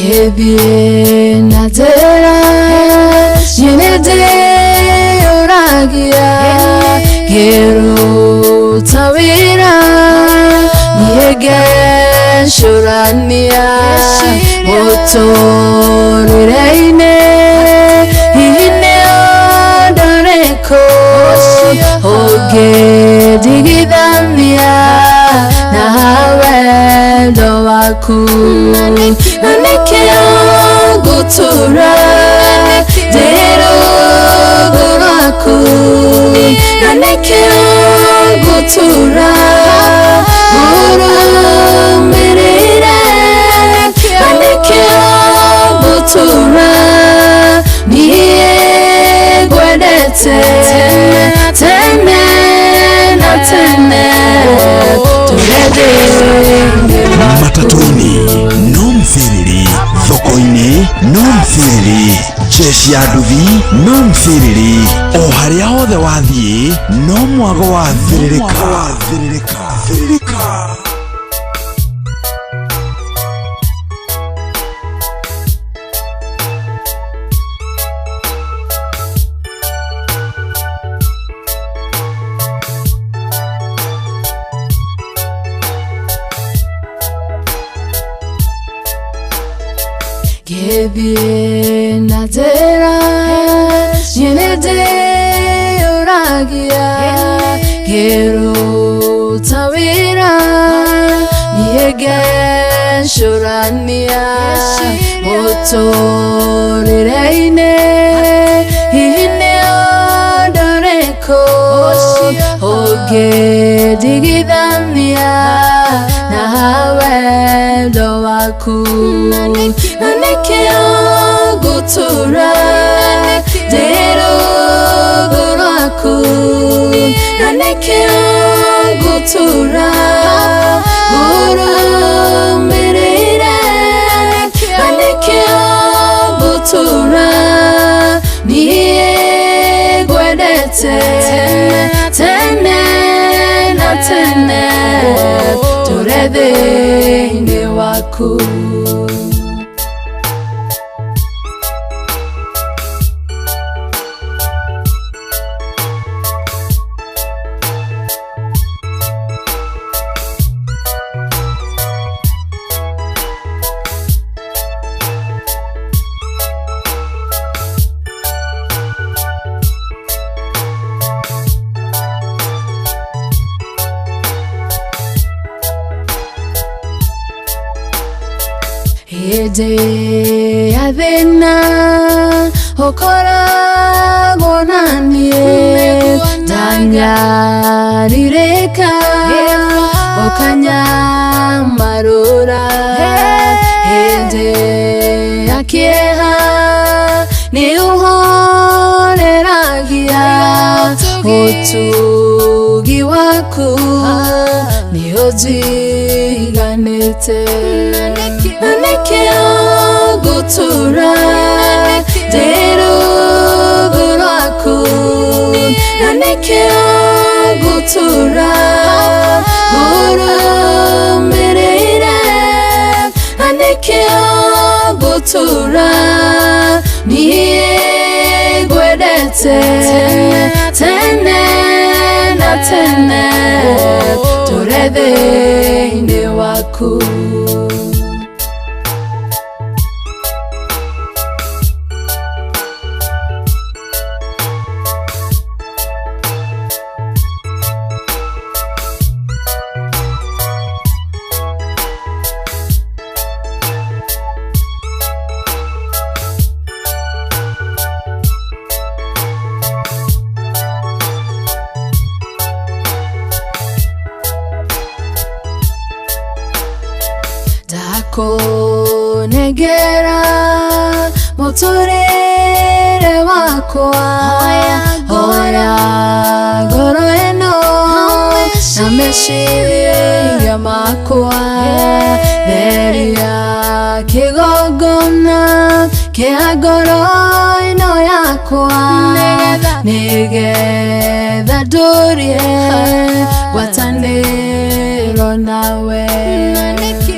Gebie natera Yenede oragia Geru tawira Niege shurania Otorireine Ihine odoreko Oge digidamia Nahawe dowaku Nanekeo gutura Dero guraku Nanekeo gutura Guru mirire Nanekeo gutura Niye gwedete Tene na tene Turede Matatoni nomfiriri Thokoini nomfiriri Jeshi ya nduthi nomfiriri O haria hothe wathie no mwago wa thiririka Gebie natera Yenede oragia Geru tawira Niege shurania Otorireine Ihine odoreko Oge digidamia Nahawe dowaku Nanekeo gutura Dero guraku Nanekeo gutura Guru mirire Nanekeo gutura Niye gwedete Tene na tene Turede ni waku Ede adena okora gonanie dangarireka okanya marura ede akieha ni uhoreragia otugi waku ni ojiganete Nanekeo gutura Dero guraku Nanekeo gutura Guru mirire Nanekeo gutura Niye gwedete Tene na tene Turede ni waku Negera motorere wakwa Hoya goro eno Nameshiria makwa Veria kigogona Keagoro eno yakwa Nigetha durie Wataniro nawe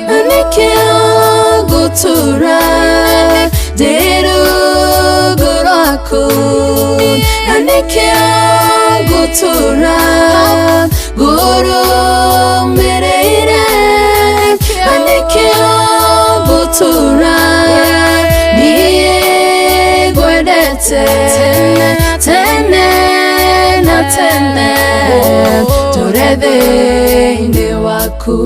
Nanekeo gutura diruguraku anikio gutura guru mereire anikio gutura niye gwedete tene na tene turede inde waku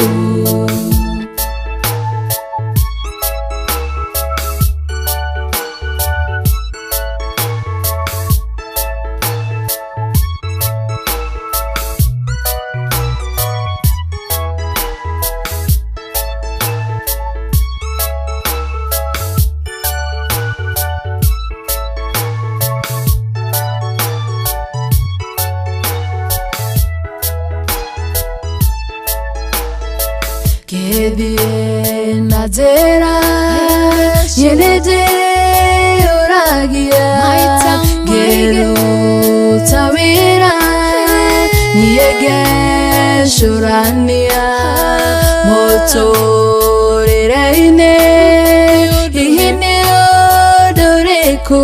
Kedie nazera yenede oragia gero tawira niege shurania motorereine ihine odoreko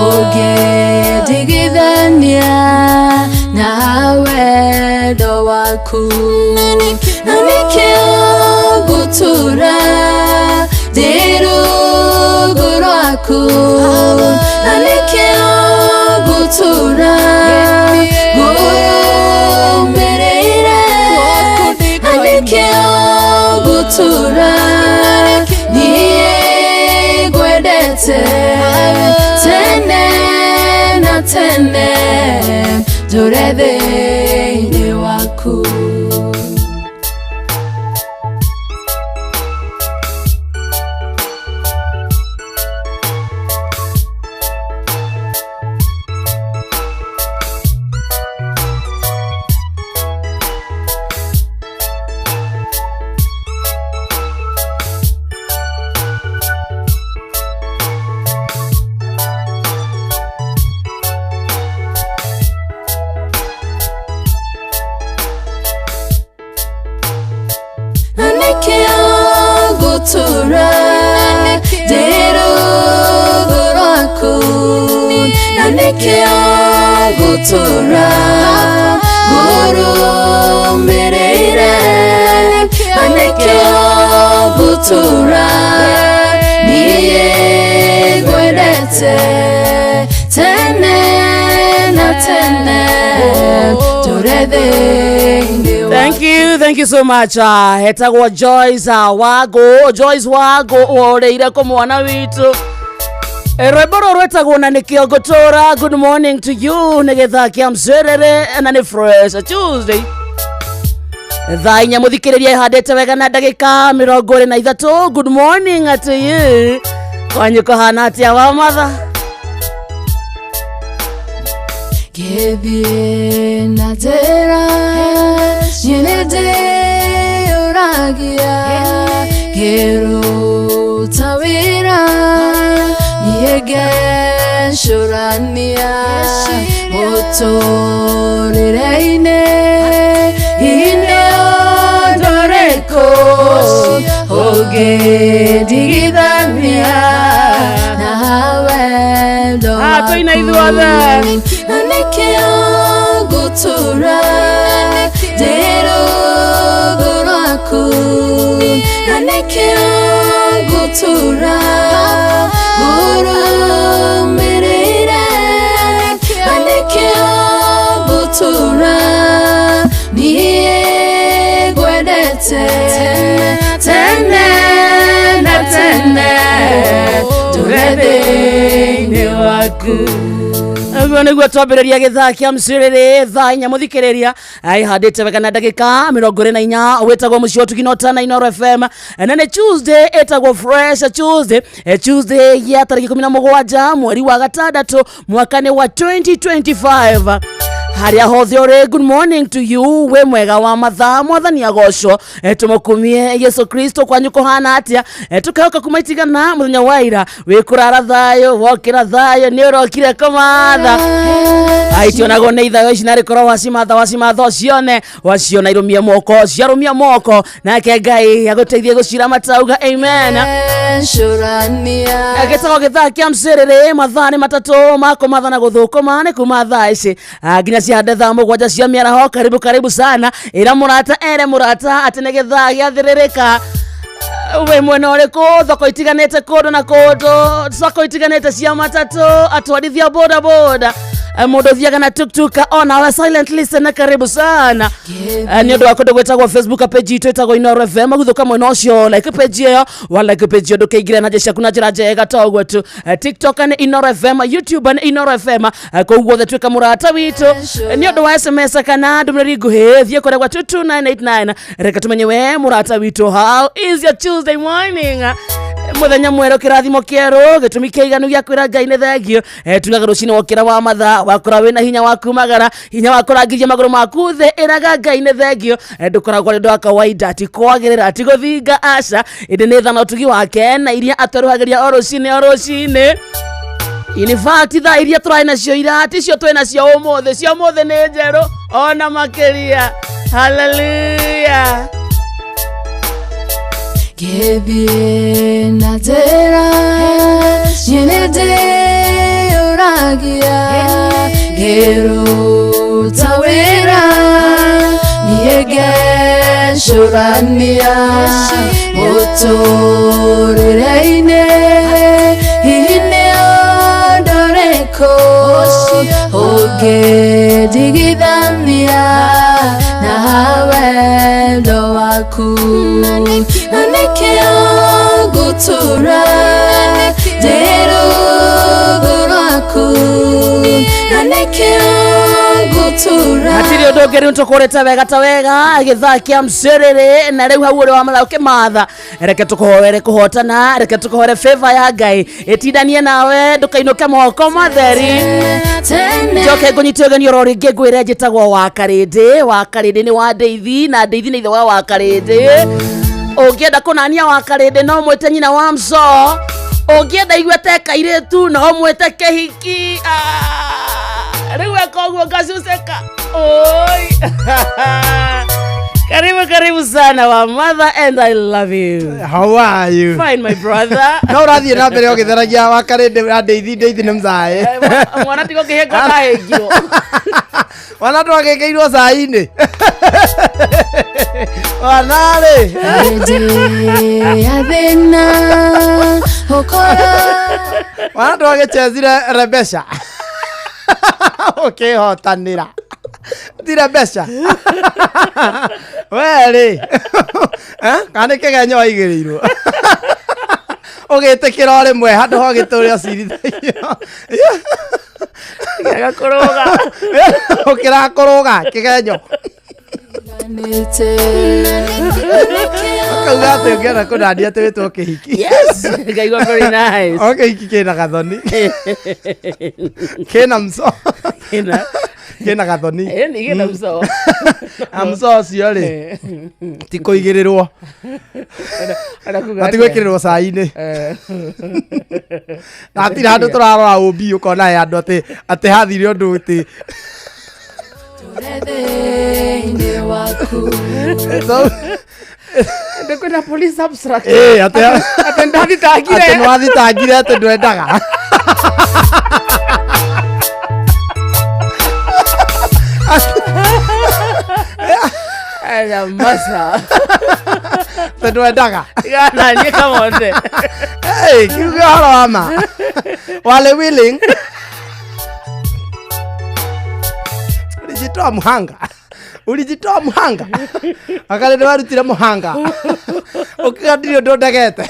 oge digidania nawe dowaku anikio gutura diruguraku anikio gutura guru mereire anikio gutura niye gwedete tene na tene durede inde waku gutura diruguraku anikio gutura guru mereire anikio gutura niye gwedete tene na tene turede. Thank you so much. Hetagwa Joyce Wago oreire ko mwana witu Reboro rwetagwo na nikio gotora. Good morning to you negetha kia mserere na ni fresh Tuesday thainya muthikiriria ihandete wega na ndagika 23. Good morning to you kwanyu kohana atia wa matha Kedie nazera yenede oragia gero tawira niege shurania motorereine ine odoreko oge digidania nawe do toina idhuathe anikio gutura diruguraku anikio gutura guru mereire anikio gutura niye gwedete tene na tene turede inde waku Agwa niguo twambĩrĩria gĩthaa kĩa mcirĩrĩ thainya mũthikĩrĩria aihandĩte wega na ndagĩka 24 wĩtagwo mũciĩ ũtukino tana Inooro FM na nĩ Tuesday ĩtagwo Fresh Tuesday Tuesday ya tarĩki 17 mweri wa gatandatũ mwaka-inĩ wa 2025 haria hothe uri, good morning to you. We mwega wa mathaa mwathani agocwo, tumukumie Yesu Kristo kwanyu kuhana atia, tukaoka kumaitigana muthenya wa ira, wikurara thayo wokira thayo ni urokire kumatha aitionago ni ithayo ici nari korwo wacimatha cione waciona irumia moko ciarumia moko nake Ngai aguteithie gucira matauga amen. Agetago githaa kia mcerere mathaa ni matatu mako matha na guthukuma ni kuma thaa ici nginya ciande thaa mugwanja cia miaraho. Karibu sana ira murata ere murata atene githaa giathiririka we mwena uriku thoko itiganete kundu na kundu, thoko itiganete cia matatu atwarithia boda boda mundu thiaga na tuktuka ona wa silent listener. Karibu sana ni undu wakundu gwetagwo Facebook page itu itagwo Inoro FM guthuka mwena ucio like page iyo wa like page iyo ndukaingira na jesha kuna njira njega togwo tu TikTok ni Inoro FM, YouTube ni Inoro FM koguo twika murata witu ni undu wa SMS kana ndumiri nguhi thie kore gwa 22989 reka tumenye we murata witu how is your Tuesday morning muthenya mwero kirathimo kieru gitumi kiiganu gia kwira Ngai ne thengio tugaga rucini wokira wa matha wakora wina hinya waku magara hinya wakurangithia maguru maku the iraga Ngai ne thengio ndukoragwo rindu wa kawaida ati kwagirira ati guthinga aca indi ni thana utugi wake na iria atweruhagiria orucini in fact tha iria turai nacio irati cio twina cio umothe ni njeru ona makiria. Hallelujah. Gebi natera yenede uragia geru tawera niege shurania otoreine hine odoreko oge digidania na wendo waku nanekeo gutura deru guraku nanekeo gutura Matirio ndongeri ntukurete wega ta wega githaa kia mcerere na riu hau uri wa matha ukimatha reke tukuhoere kuhotana reke tukuhoere favor ya Ngai itindanie nawe ndukainuke moko matheri njoke ngunyitiogenio rori ngegwire njitagwo wakarindi ni wa Ndeithi na Ndeithi ni ithe wa wakarindi. Ungienda kunania wakarindi no mwete nyina wa mco, ungienda igwete kairetu no mwete kehiki riu ekoguo ngacuceka oi. Karibu sana wa mother and I love you. How are you? Fine my brother. No rathie na mbere ogitheragia wakarinde Ndeithi ni mzae. Mwana tigo kihengo na hengio. Wana twagekeirwo cai-ini. Wanare. Yathina ukora Wana twagechezire Rebesha. Okay, hotanira. Tira besha. Weri. Kane kegenyo aigirirwo. Ogetekera ore mwe handu ho gituria cirithagia. Gakoroga. Okira koroga kegenyo. Kaugate ugera kunadia twetwo kihiki. Yes, ngaigua very nice. Okay, hiki kina gathoni. Kina mso. Kina gathoni. Ni kina mso. Amso cio ri. Ti kuigirirwo. Ati gwekirirwo cai-ini. Na ti handu turarora ubi ukona ya andu ati hathire undu uti. turede waku. Ndekona police abstract. Ate ndathi tagire. Ate nwathi tagire ate ndwendaga. Aya masa. Ate ndwendaga. Gana ni kama onde. Hey, kiugo harama. Wale willing. Ulijitoa muhanga. Akale ndo warutira muhanga. Ukadirio ndo ndagete.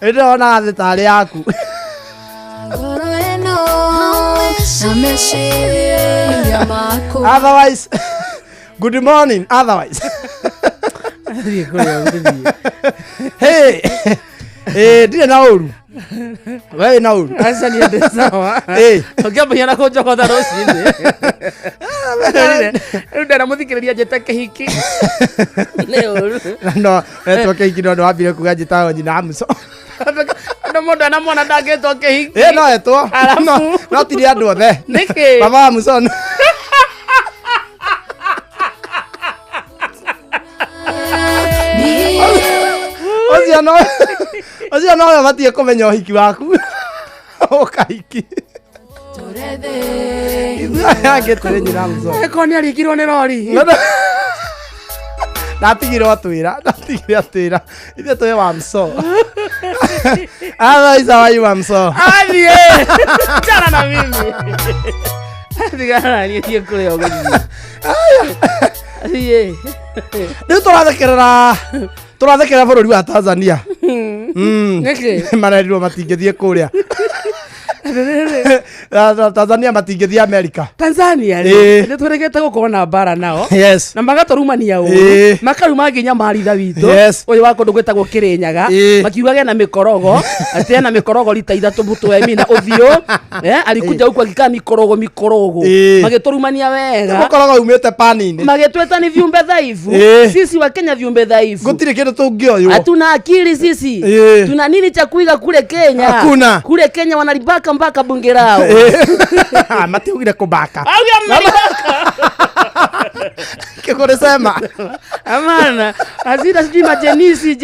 Ndio na thitari yaku. Otherwise, good morning. Otherwise. Hey. Ndire na uru. wewe na uru Acha niende sawa. Ukiambia na kujokotha rũcinĩ. Rĩu ndanamuthikĩrĩria njĩte kĩhiki. Nĩ ũru. No etwo kĩhiki no wambire kuga njĩtagwo nyina wa mũco. No mũndũ anamwona ndangĩtwo kĩhiki. No etwo. No tiri andũ othe. Nĩkĩ? Baba wa mũco. Ocio no we batie kũmenya ũhiki waku. Ũkahiki. Angĩtĩrĩ nyina mũco. Eko nĩ arikirwo nĩ rori. Ndatigire atwĩra. Ithe tũĩ wa mũco. Otherwise how are you, Mamso? Adie! Chana na mimi. Adigana ni tie kule ogani. Adie. Nĩ tũrathekerera bũrũri wa Tanzania. Nĩkĩ? Marerirwo matingĩthiĩ kũrĩa. Tanzania matingĩthiĩ America. Tanzania nĩ tweregete gũkorwo na mbara nao. Yes. Na magatorumania ũũ. Makaruma nginya maritha witũ. Ũyũ wa kũndũ gwĩtagwo Kĩrĩnyaga. Makiugaga na mĩkorogo. Atĩ ena mĩkorogo rita 3 mũtwe mina ũthiũ. Alikuja huku akikaa mikorogo. Magitorumania wega. Mũkorogo umĩte pani-inĩ. Magĩtweta ni viumbe dhaifu. Sisi wa Kenya viumbe dhaifu. Gũtirĩ kĩndũ tũngĩoywo. Hatuna akili sisi. Tuna nini cha kuiga kule Kenya? Hakuna. Kule Kenya wanalibaka mpaka bunge lao. Matiugire kubaka. Auya mlibaka. Kikore sema. Amana, azida sijui majenisi.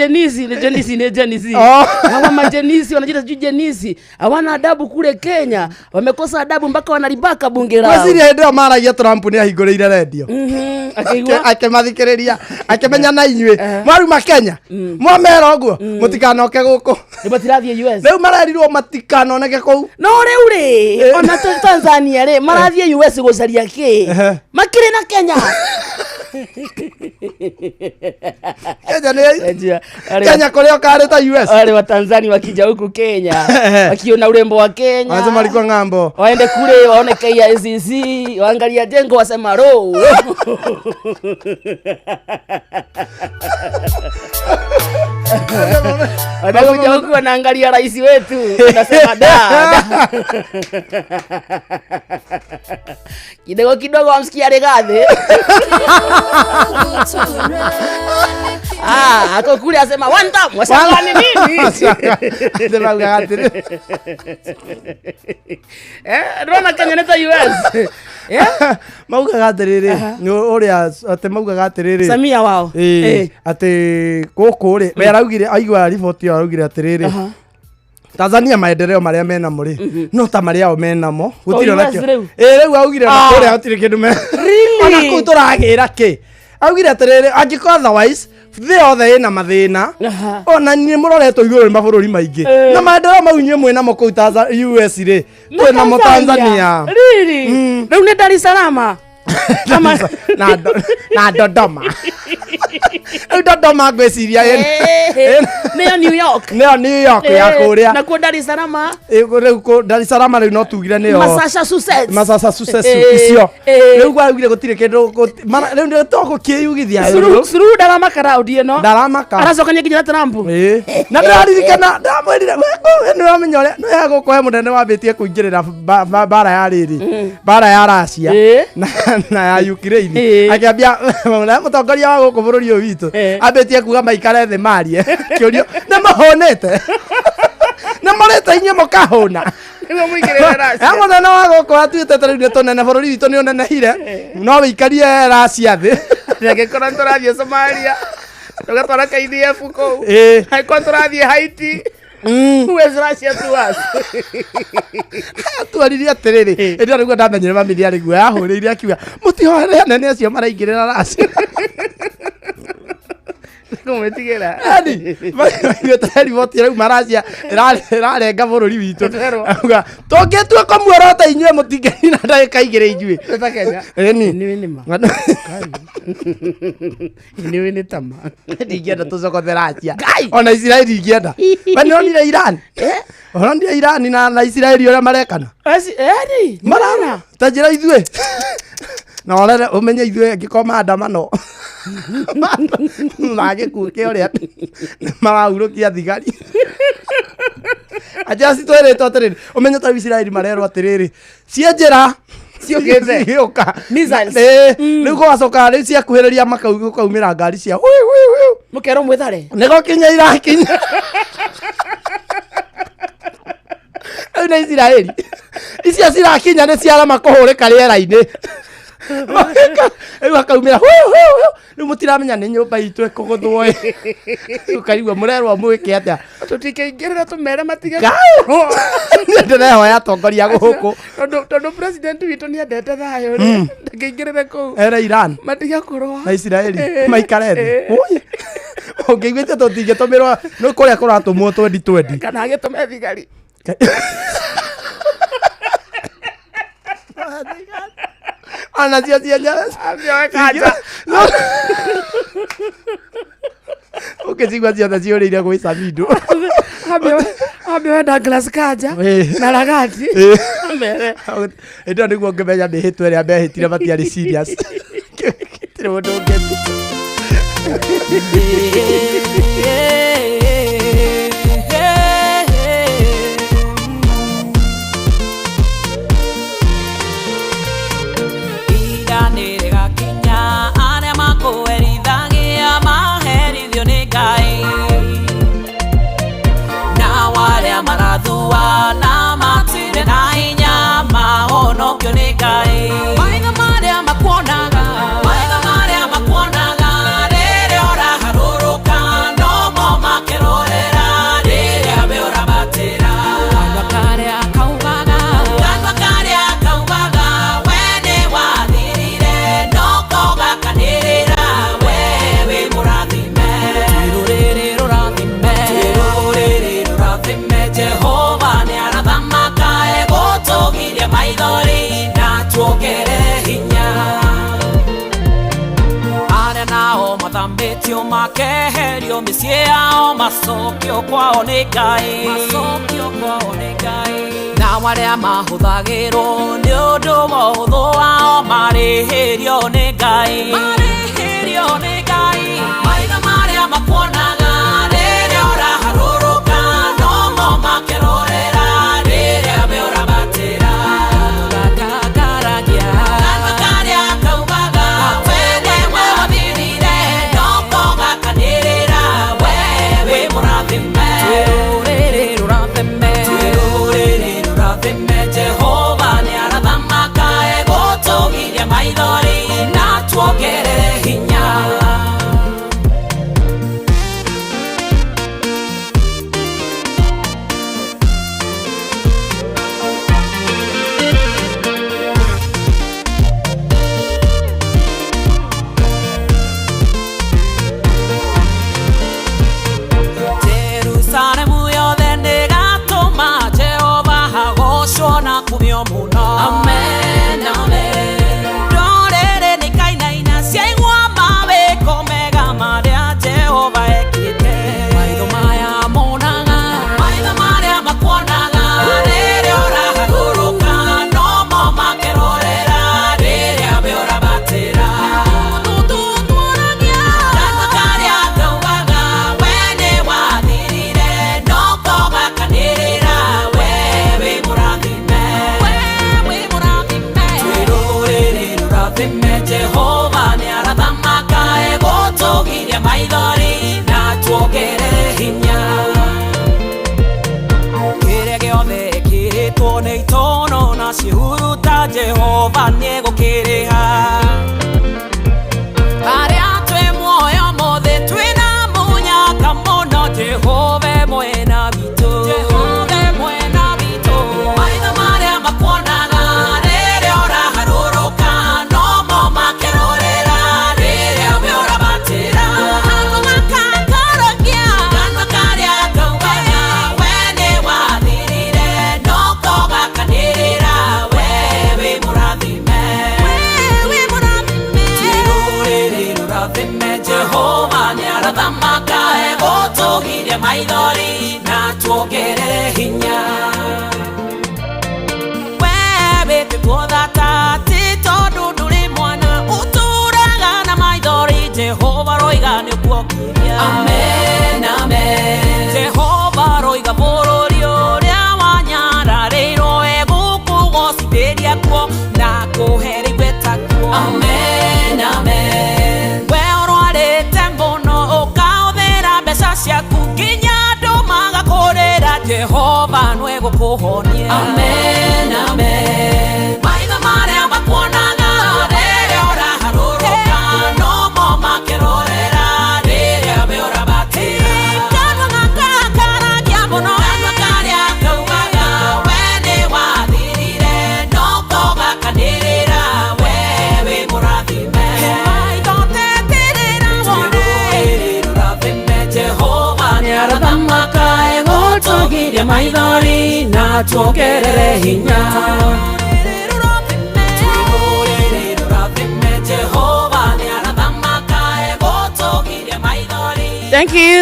Hawa majenisi wanajita sijui jenisi. Hawana adabu kule Kenya. Wamekosa adabu mpaka wanalibaka bunge lao. Waziri ndio maragia Trump ni ahingũrĩire radio. Akĩmathikĩrĩria, akĩmenya na inyuĩ. Mwaruma Kenya. Mwamera ũguo. Mũtikanoke gũkũ. Nĩmatirathiĩ US. Rĩu mararirwo matikanoneke kũu. No rĩu rĩ, ona Tanzania rĩ, marathiĩ US gũcaria kĩ? Makĩrĩ na Kenya. Kenya kũrĩa ũkarĩta US. Wale wa Tanzania wakija huku Kenya, wakiona urembo wa Kenya. Wanasema alikuwa ng'ambo. Waende kule waone KICC, waangalia jengo wasema ro. Wanakuja huku wanaangalia rais wetu. Wanasema da. Kidogo wamsikia Rigathi. Ako kule asema one time. Wasema ni nini? Sema ugatiri. Rona Kenya neta US. Maugaga atiriri uria ati maugaga atiriri Samia wao ati guku ri we araugire aigua riboti araugire atiriri Tanzania maendeleo maria mena muri no ta maria o mena mo gutire nakio riu augire na kuria gutire kindu me ona ku turagira ki augire atiriri angiko otherwise thĩ othe ĩna mathĩna ona niĩ mũroretwo igũrũ nĩ mabũrũri maingĩ na maendeleo mau inyuĩ mwĩ namo kũu US rĩ twĩ namo Tanzania rĩu nĩ Dar es Salaam na Dodoma Dodoma ngwĩciria nĩyo New York ya kũrĩa na kuo Dar es Salaam rĩu Dar es Salaam rĩu no tugire nĩyo Massachusetts icio rĩu gwagire gũtirĩ kĩndũ rĩu nĩ toko kĩyugithia Suru ndaramaka raudi ĩno ndaramaka aracokania nginya Trump na ndĩraririkana ndamwĩrire nĩ wamenya ũrĩa nĩ yagũkũhe mũnene wambĩtie kũingĩrĩra bara ya rĩrĩ bara ya Russia na ya Ukraine akiambia mũtongoria wa gũkũ bũrũri ũyũ witũ ambĩtie kuga maikare thĩ marie kĩũrio nĩ mahũnĩte nĩ marĩte inyuĩ mũkahũna nĩguo mũingĩrĩre Russia mũnene wa gũkũ atuĩte rĩu nĩ tũnene bũrũri witũ nĩ ũnenehire no wĩikarie Russia thĩ angĩkorwo tũrathiĩ Somalia tũgatwara KDF kũu angĩkorwo tũrathiĩ Haiti who is Russia to us twaririe atiriri ndio niguo ndamenyire mami ari guo yahũrĩire akiuga mũtihoere anene acio maraingĩrĩra Russia kumetigera yo tayari voti rĩu Russia ĩrarenga bũrũri witũ auga tũngĩtua kũmuorota inyuĩ mũtingeni na ndagĩka igĩrĩ inyuĩ ta Kenya ni nima ni ni tama ndingĩenda tũcokothe Russia ona Israeli ingĩenda nĩonire Iran onire Iran na Israeli ũrĩa marekana marana ta njĩra ithuĩ na wale umenye ithuĩ angĩkorwo maandamano magĩkuũ kĩo rĩa marahurũkia thigari Aja citweretwo atiriri umenye ta Israeli marerwo atiriri cienjera ciogete gioka missiles riu gwacoka riu ciakuhiriria makaumira ngari cia mukero mwithare nego kinya irakinya na Israeli icio cirakinya ni ciarama kuhurika riera-ini riu akaumira riu mutiramenya ni nyumba itu ikuguthwo ukaigua murerwo mwike atia tutikeingirira tumere matiga ndirehoya atongoria guku tondu president witu ni endete thayo ndakeingirire kuu ere Iran matiga kurwa na Israeli maikare thi ungiigwite tutingitumirwa no kuria kuratumwo 2020 kana agitume thigari ana cia kaja ukicigua ciothe ciũrĩire gwĩ Samido ambe wenda glass kaja na ragati ĩndo nĩguo ngĩmenya nĩ hĩtwa ĩrĩa mehĩtire matiarĩ serious gĩtirĩ mũndũ ũngĩthi na matire na hinya mahonokio ni Ngai maitho maria makuonaga rĩrĩa ũraharũrũka no mo makĩrorera rĩrĩa we ũrabatĩra kanua karĩa kaugaga we nĩ wathirire no kogakanĩrĩra we wĩ mũrathime rũrĩrĩ rũrathime Jehova nĩ arathamaka egũtũgiria maithori na tuongere hinya arĩa nao mathambĩtio makeherio mĩciĩ yao macokio kwao nĩ Ngai nao arĩa mahũthagĩrwo nĩ ũndũ wa ũhũthũ wao marĩhĩrio nĩ Ngai maitho marĩa makuonaga rĩrĩa ũraharũrũka no mo makĩrorera rĩrĩa we ũrabatĩra kanua karĩa kaugaga we nĩ wathirire no kogakanĩrĩra we wĩ mũrathime rũrĩrĩ rũrathime Jehova nĩ arathamaka egũtũgiria maithori na tuongerere hinya Jerusalemu yothe nĩgatũma Jehova hagocwo na kumio mũno amen ndũrĩrĩ nĩikainaina ciaigua mawĩko mega marĩa Jehova ekĩte maitho marĩa makuonaga rĩrĩa ũraharũrũka no mo makĩrorera rĩrĩa we ũrabatĩra kanua karĩa kaugaga we nĩ wathirire no kogakanĩrĩra we wĩ mũrathime rũrĩrĩ rũrathime Jehova nĩ arathamaka egũtũgiria maithori na tuongerere hinya kĩrĩa gĩothe kĩrĩtwo nĩ itono na ciĩhuruta Jehova nĩ egũkĩrĩha arĩa twĩ muoyo mothe twĩna mũnyaka mũno Jehova mwena witũ maitho marĩa makuonaga rĩrĩa ũraharũrũka no mo makĩrorera rĩrĩa we ũrabatĩra kanua karĩa kaugaga we nĩ wathirire no kogakanĩrĩra we wĩ mũrathime rũrĩrĩ rũrathime Jehova nĩ arathamaka egũtũgiria maithori na tuongerere hinya we wĩtĩtwo thata ti tondũ ndũrĩ mwana ũtũũraga na maithori Jehova roiga nĩkuongiria Jehova roiga bũrũri ũrĩa Jehova nwe gukuhonia. Amen, amen. Maitho maria makuonaga rĩrĩa ũraharũrũka no mo makĩrorera rĩrĩa we ũrabatĩra. Kanua gaka karagia mũno, kanua karĩa kaugaga we nĩ wathirire, no ko gakanĩrĩra we wĩ mũrathime. Maitho teterĩra wone rũrathime. Jehova nĩarathamaka egũtũgiria maithori na tuongerere hinya.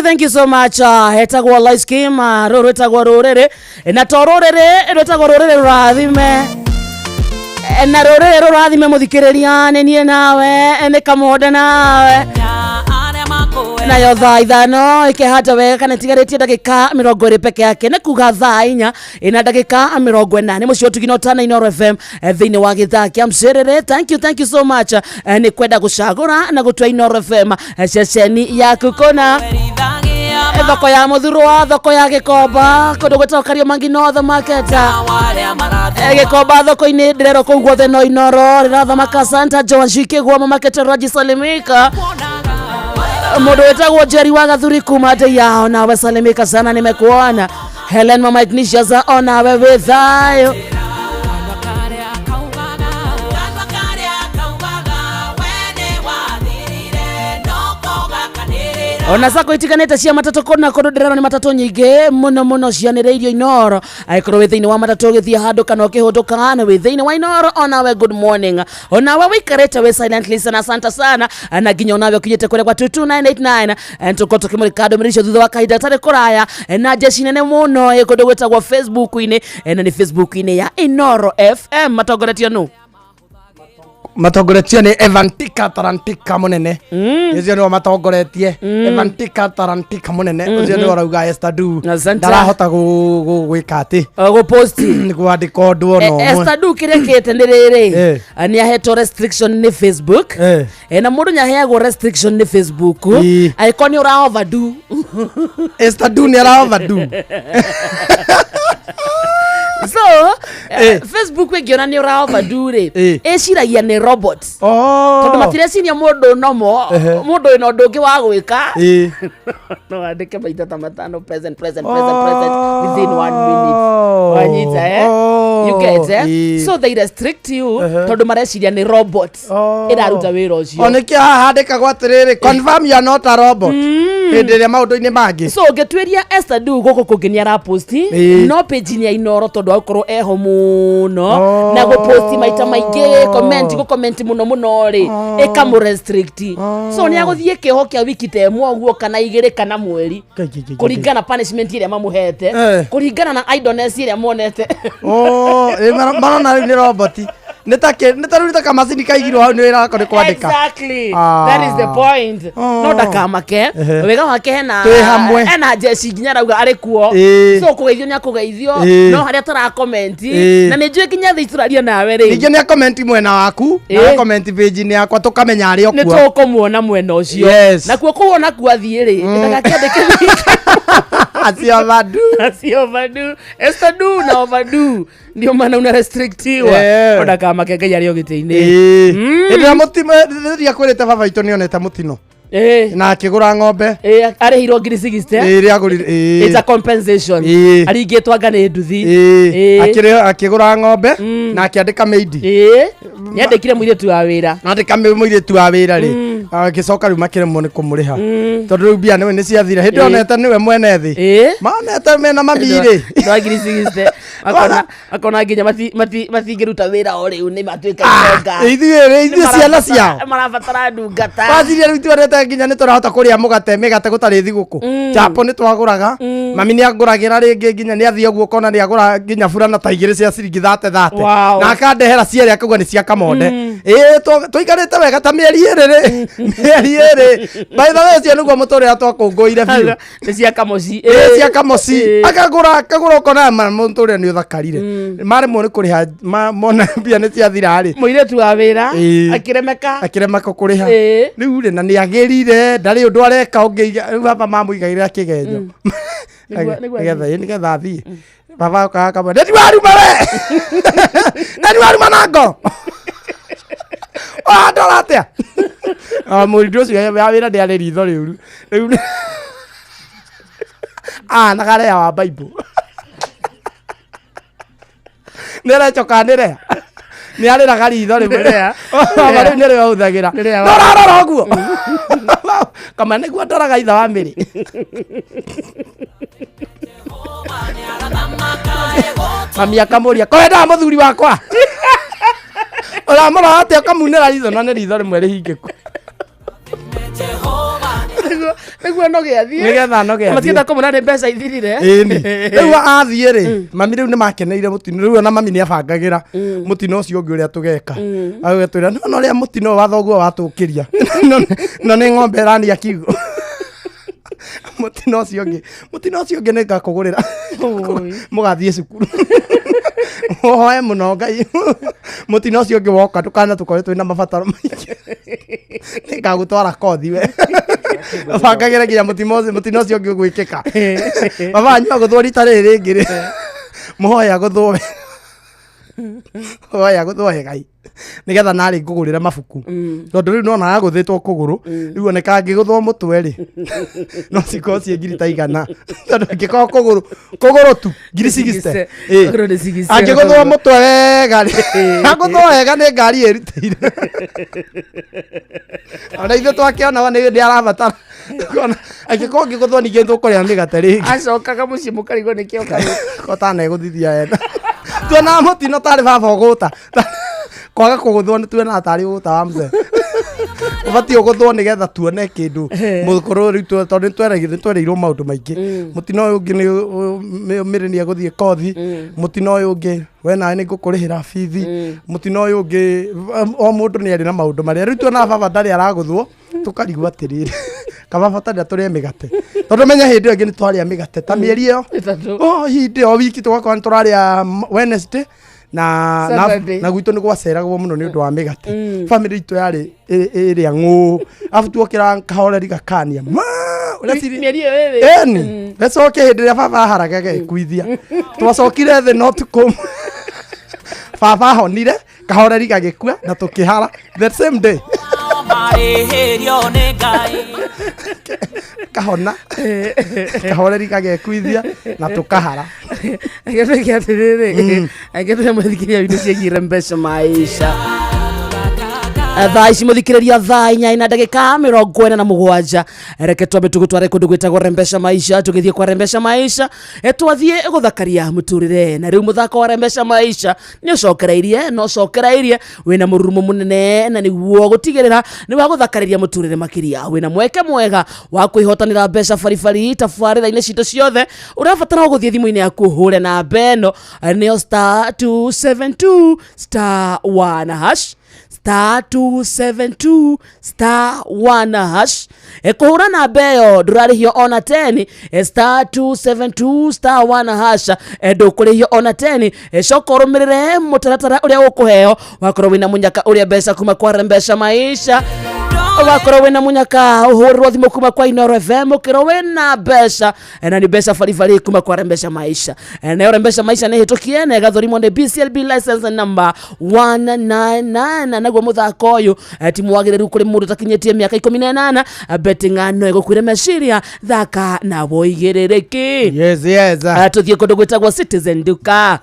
Thank you so much. Hetagwo live scheme rũrũ ĩtagwo rũrĩrĩ na to rũrĩrĩ rwĩtagwo rũrĩrĩ rũrathime na rũrĩrĩ rũrathime mũthikĩrĩria nĩ niĩ nawe nĩ Kamonde nawe nayo thaa ithano ikĩhata wega kana itigarĩtie ndagĩka 20 peke yake nĩ kuga thaa 4 ina ndagĩka 40 nĩ mũcio tugino tana Inooro FM thĩinĩ wa gĩthaa kĩa Mcerere. Thank you so much nĩ kwenda gũcagũra na gũtua Inooro FM ceceni yaku kona thoko ya mũthurwa thoko ya Gĩkomba kũndũ gwĩtagwo Kariomangi North Market Gĩkomba thoko-inĩ ndĩrerwo kũu guothe no Inooro rĩrathamaka Santa Joan Kĩgwama Market Raji Salimika mũndũ wĩtagwo Jerry wa Gathuri kuma yao nawe salimika sana nimekuona. Helen Mama Ignatius onawe wĩ thayũ. Ona sako itiganete cia matatu kona kũndũ ndĩrerwo nĩ matatu nyingĩ mũno cianĩrĩirio Inooro aikorwo wĩ thĩinĩ wa matatu gĩthiĩ handũ kana ũkĩhũndũka na wĩ thĩinĩ wa Inooro onawe good morning. Onawe wĩikarĩte wĩ silent listener asante sana na nginya onawe ũkinyĩte kũrĩa kwa 22989 tuko tukĩmũrĩka ndũmĩrĩri thutha wa kahinda tarĩ kũraya na jeshi nene mũno kũndũ gwĩtagwo Facebook-inĩ na nĩ Facebook-inĩ ya Inooro FM matongoretio nũ matongoretie ni Evantika Tarantika munene ucio ni matongoretie Evantika Tarantika munene ucio ni urauga Esther Du ndarahota gwika ati guposti ni kwandika undu ono Esther Du kirekete ni riri ni ahetwo restriction ni Facebook na mundu nyaheagwo restriction ni Facebook aiko ni ura overdo Esther Du ni ara overdo so Facebook wegiona ni ura overdo ri eciragia ni robot tondu matireciria mundu nomo mundu ino ndungi wa gwika no andike maita ta matano present within 1 minute wanyita you get so they restrict you tondu mareciria ni robot iraruta wira ucio oneki handika gwa tiriri confirm you are not a robot ndire maundu-ini mangi so ngetweria Esther Du guku kunginia ara posti no page ni ya Inooro tondu akorwo eho muno na go posti maita maingi comment muno ri ikamu restrict so ni aguthie kiho kia wiki te mwoguo kana igiri kana mweri kuringana punishment iria mamuhete kuringana na idleness iria monete marona ni robot nĩtarurĩte kamacini kaigirwo hau nĩ ĩrako nĩ kwandĩka exactly that is the point no ndakamake wega wake hena jeshi nginya rauga arĩ kuo so kũgeithio nĩ akũgeithio no harĩa tara comment na nĩ njũĩ nginya thĩ tũraria nawe rĩ ningĩ nĩ comment mwena waku na comment page-inĩ yakwa tũkamenya arĩ o kuo nĩ tũkũmuona mwena ũcio nakuo kũwona kuathiĩ rĩ ndagakĩandĩke asi overdo Esther Du na overdo ndio maana una restrictiwa onda makenge yari ogite-ini ĩndĩra mũtino rĩrĩa kwĩrĩte baba itũ nĩonete mũtino na akĩgũra ng'ombe arĩhirwo 60 ĩrĩa agũrire it's a compensation aringĩtwo anga nĩ nduthi akĩgũra ng'ombe na akĩandĩka maidi nĩandĩkire mũirĩtu wa wĩra andĩka mũirĩtu wa wĩra rĩ agĩcoka rĩu makĩremwo nĩ kũmũrĩha tondũ rĩu mbia nĩ ciathira hĩndĩ onete nĩwe mwene thĩ monete mena mamirĩ no 60 akona nginya matingĩruta wĩra o rĩu nĩ matuĩka ithuĩ ciana ciao marabatara ndungata waciria rĩu tuonete nginya nĩ tũrahota kũrĩa mĩgate gũtarĩ thigũkũ chapo nĩ twagũraga mami nĩ angũragĩra rĩngĩ nginya nĩ athiĩ ũguo kona nĩ agũra nginya burana ta 2 cia ciringi 30 na akandehera cierĩ akauga nĩ cia Kamonde Tuikarite wega ta mieri iri by the way cio niguo mutore atwakunguire biu ni cia kamoci cia kamoci akagura ukona mutore ni uthakarire mari mo ni kuriha mona mbia ni ciathira ri muiretu wa wira akiremeka kuriha riu ri na ni agirire ndari undu areka ungiiga baba mamuigaire akigenyo nigetha athii baba kaka ndeti waruma we ndeti waruma nango ndora atia mũridu ũcio ya wĩra ndĩarĩ ritho rĩũru rĩu nagareya wa Bible nĩrecoka nĩreya nĩarĩraga ritho rĩmwe rĩu nĩrĩo ahũthagĩra ndorarora ũguo kama nĩguo ndoraga itha wa mĩrĩ mami akamũria kwendaga mũthuri wakwa ũramũrora atĩa ũkamunĩra ritho na nĩ ritho rĩmwe rĩhingĩku nĩguo nogeathiĩ nĩgetha nogeathiĩ matienda kũmũra nĩ mbeca ithirire rĩu athiĩ rĩ mami rĩu nĩ makeneire mũtino rĩu ona mami nĩ abangagĩra mũtino ũcio ũngĩ ũrĩa tũgeka agĩtwĩra no ũrĩa mũtino wa thoguo watũkĩria no nĩ ng'ombe ĩrania kiugo mũtino ũcio ũngĩ nĩ ngakũgũrĩra mũgathiĩ cukuru hoye mũno Ngai mũtino ũcio ũngĩ woka tukana tũkorwo twĩna mabataro maingĩ nĩ ngagũtwara kothi we bangagĩra nginya mũtino ũcio ũngĩ ũgwĩkĩka baba anyua gũthwo rita rĩrĩ rĩngĩ rĩ mũhoya gũthwo Ngai nigetha narĩ ngũgũrĩra mabuku tondũ rĩu no naga gũthĩtwo kũgũrũ rĩu oneka ngĩgũthwo mũtwe rĩ no cikorwo ciĩ ngiri ta igana tondũ angĩkorwo kũgũrũ tu ngiri 60 angĩgũthwo mũtwe wega rĩ agũthwo wega nĩ ngari ĩrutĩire ona ithuĩ twakĩona nĩ arabatara angĩkorwo ngĩgũthwo ningĩ tũkũrĩa mĩgate rĩngĩ acokaga mũciĩ mũkarigwo nĩkĩo kotanegũthithia yenda tuonaga mũtino tarĩ baba ũgũta kwaga kũgũthwo nĩ tuonaga tarĩ ũgũta wa mzee ũbatiĩ ũgũthwo nĩgetha tuone kĩndũ mũkũrũ rĩu tondũ nĩtwereirwo maũndũ maingĩ mũtino ũyũ ũngĩ mĩrĩ nĩ egũthiĩ kothi mũtino ũyũ ũngĩ we nawe nĩ ngũkũrĩhĩra bithi mũtino ũyũ ũngĩ o mũndũ nĩ arĩ na maũndũ marĩa rĩu tuonaga baba ndarĩ aragũthwo tũkarigwo atĩrĩrĩ kababa tarĩ atũrĩe mĩgate tondũ menya hĩndĩ ĩyo ĩngĩ nĩ twarĩa mĩgate ta mĩeri ĩyo hĩndĩ o wiki tũgakorwo nĩ tũrarĩa Wednesday na gwitũ nĩ gwaceragwo mũno nĩ ũndũ wa mĩgate bamĩrĩ itũ yarĩ ĩrĩa ng'ũ abu tuokĩra kahoreri gakania gĩcoke hĩndĩ ĩrĩa baba aharaga gagĩkuithia twacokire thĩ no tũkũm baba ahonire kahoreri gagĩkua na tũkĩhara the same day kahona kahoreri gagĩkuithia na tũkahara agĩtũrĩa mũthikĩria witũ ciĩgiĩ mbeca maisha thaa ici mũthikĩrĩria thaa 4:47 reke twambe tũgũtware kũndũ gwĩtagwo Rembesha Maisha tũgĩthiĩ kwa Rembesha Maisha twathiĩ gũthakaria mũtũrĩre na rĩu mũthako wa Rembesha Maisha nĩ ũcokereirie wĩna mũrurumo mũnene na nĩguo gũtigĩrĩra nĩ wa gũthakarĩria mũtũrĩre makĩria wĩna mweke mwega wa kwĩhotanĩra mbeca baribari tabarĩra-inĩ citũ ciothe ũrabatara gũthiĩ thimũ-inĩ yaku hũre na beno nĩyo *272*1# *272*1# kũhũra namba ĩyo ndũrarĩhio ona 10 *272*1# ndũkũrĩhio ona 10 coka ũrũmĩrĩre mũtaratara ũrĩa ũkũheo wakorwo wĩna mũnyaka ũrĩa mbeca kuma kwa Rembesha Maisha wakorwo wĩna mũnyaka ũhũrĩrwo thimũ kuma kwa Inooro FM ũkĩrwo wĩna mbeca na nĩ mbeca baribari kuma kwa Rembesha Maisha nayo Rembesha Maisha nĩ hĩtũkie na ĩgathũrimwo nĩ BCLB license number 199 naguo mũthako ũyũ ti mwagĩrĩru kũrĩ mũndũ takinyĩtie mĩaka 18 betting no ĩgũkwĩre meciria thaka na woigĩrĩrĩki tũthiĩ kũndũ gwĩtagwo Citizen Duka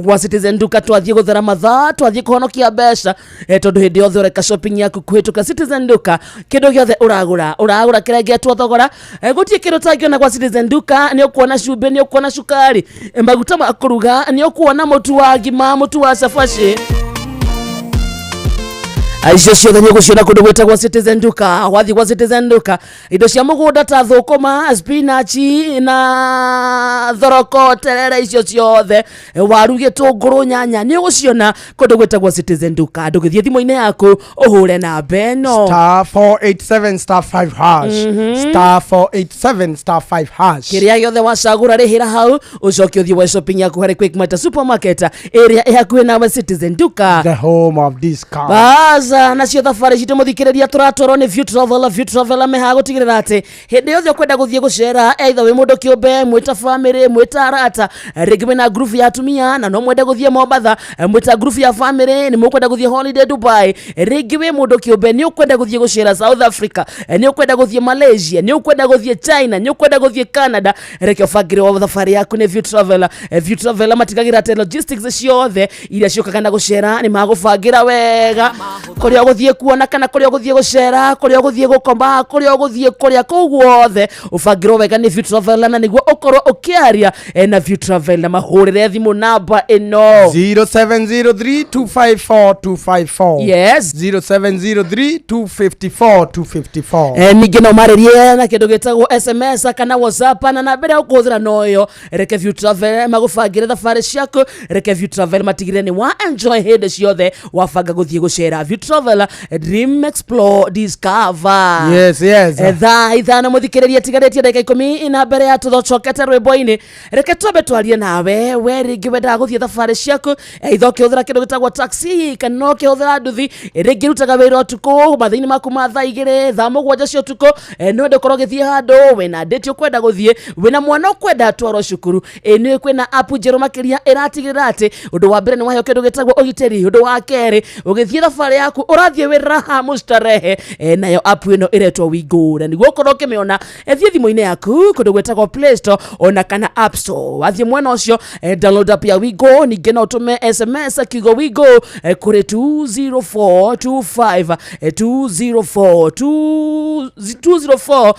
gwa Citizen Duka twathiĩ gũthera mathaa twathiĩ kũhonokia mbeca tondũ hĩndĩ yothe ũreka shopping yaku kũhĩtũka Citizen Duka kĩndũ gĩothe ũragũra kĩrengetwo thogora gũtirĩ kĩndũ ũtangĩona gwa Citizen Duka nĩ ũkuona cumbĩ nĩ ũkuona cukari maguta ma kũruga nĩ ũkuona mũtu wa ngima mũtu wa cabaci icio ciothe nĩ ũgũciona kũndũ gwĩtagwo Citizen Duka. Wathiĩ gwa Citizen Duka, indo cia mũgũnda ta thũkũma, spinach na thoroko, terere, icio ciothe, waru, gĩtũngũrũ, nyanya, nĩ ũgũciona kũndũ gwĩtagwo Citizen Duka. Ndũgĩthiĩ thimũ-inĩ yaku ũhũre namba ĩno *487 *5 hash *487 *5 hash. Kĩrĩa gĩothe wacagũra rĩhĩra hau, ũcoke ũthiĩ wa shopping yaku harĩ Quickmart supermarket ĩrĩa ĩhakuhĩ nawe Citizen Duka, the home of this car. Baza nacio thabarĩ citũ mũthikĩrĩria tũratwarwo nĩ View Traveler meha gũtigĩrĩra atĩ hĩndĩ yothe ũkwenda gũthiĩ gũcera, either wĩ mũndũ kĩũmbe, mwĩta family, mwĩta arata, rĩngĩ wĩna group ya atumia na no mwende gũthiĩ Mombasa, mwĩta group ya family, nĩ mũkwenda gũthiĩ holiday Dubai, rĩngĩ wĩ mũndũ kĩũmbe nĩ ũkwenda gũthiĩ gũcera South Africa, nĩ ũkwenda gũthiĩ Malaysia, nĩ ũkwenda gũthiĩ China, nĩ ũkwenda gũthiĩ Canada, reke ũbangĩre wa thabarĩ yaku nĩ View Traveler. View Traveler matigagĩra atĩ logistics ciothe iria ciũkaga na gũcera nĩ magũbangĩra wega, kũrĩa ũgũthiĩ kuona kana kũrĩa ũgũthiĩ gũcera, kũrĩa ũgũthiĩ gũkoma, kũrĩa ũgũthiĩ kũrĩa kũu guothe ũbangĩrwo wega nĩ View Traveler. Na nĩguo ũkorwo ũkĩaria na View Traveler, mahũrĩre thimũ namba ĩno 0703254254. yes 0703254254. ningĩ no marĩrie na kĩndũ gĩtagwo SMS kana WhatsApp, na namba ĩrĩa ũkũhũthĩra noyo. Reke View Traveler magũbangĩre thabarĩ ciaku, reke View Traveler matigĩrĩre nĩ wa enjoy hĩndĩ ciothe wabanga gũthiĩ gũcera. View Traveler, dream, explore, discover. Yes. Thaa ithano mũthikĩrĩria tigarĩtie ndagĩka 10 na mbere ya tũthocokete rwĩmbo-inĩ, reke twambe twarie nawe. We rĩngĩ wendaga gũthiĩ thabarĩ ciaku, either ũkĩhũthĩra kĩndũ gĩtagwo taxi kana ũkĩhũthĩra nduthi, rĩngĩ rutaga wĩra ũtukũ, mathaa-inĩ maku ma thaa 2 thaa 7 cia ũtukũ, no wende ũkorwo ũgĩthiĩ handũ, wĩna date ũkwenda gũthiĩ, wĩna mwana ũkwenda atwarwo cukuru, nĩ kwĩna app njerũ makĩria ĩratigĩrĩra atĩ ũndũ wa mbere nĩ waheo kĩndũ gĩtagwo ũgitĩri, ũndũ wa kerĩ ũgĩthiĩ thabarĩ yaku ũrathiĩ wĩ raha mustarehe, nayo app ĩno ĩretwo Wigo. Na nĩguo ũkorwo ũkĩmĩona, thiĩ thimũ-inĩ yaku kũndũ gwĩtagwo Play Store ona kana App Store. Wathiĩ mwena ũcio, download app ya Wigo, ningĩ no ũtũme SMS kiugo Wigo kũrĩ 20425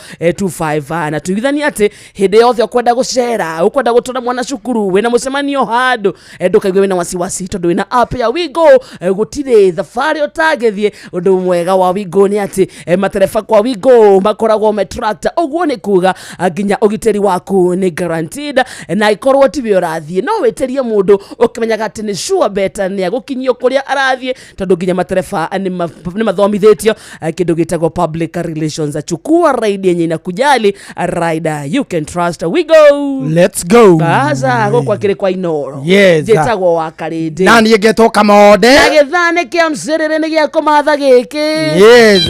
20425 na tuithanie atĩ hĩndĩ yothe ũkwenda gũcera, ũkwenda gũtwara mwana cukuru, wĩna mũcemanio handũ, ndũkaigue wĩna wasiwasi tondũ wĩna app ya Wigo gũtirĩ thabarĩ ũtangĩthiĩ. Ũndũ mwega wa Wigo nĩ atĩ matereba kwa Wigo makoragwo metractor, ũguo nĩ kuga nginya ũgitĩri waku nĩ guaranteed, na ikorwo tiwe ũrathiĩ no wĩtĩrie mũndũ ũkĩmenyaga atĩ nĩ sure bet nĩ agũkinyio kũrĩa arathiĩ, tondũ nginya matereba nĩ mathomithĩtio kĩndũ gĩtagwo public relations. Chukua ride yenye inakujali, rider you can trust. Wigo, let's go. Baza gũkwa kĩrĩ kwa Inoro, yes, gĩtagwo wa Karĩndĩ, na niĩ ngetwo Kamode, na gĩthane kĩa mcerere nĩ gĩa kũmatha gĩkĩ. yes,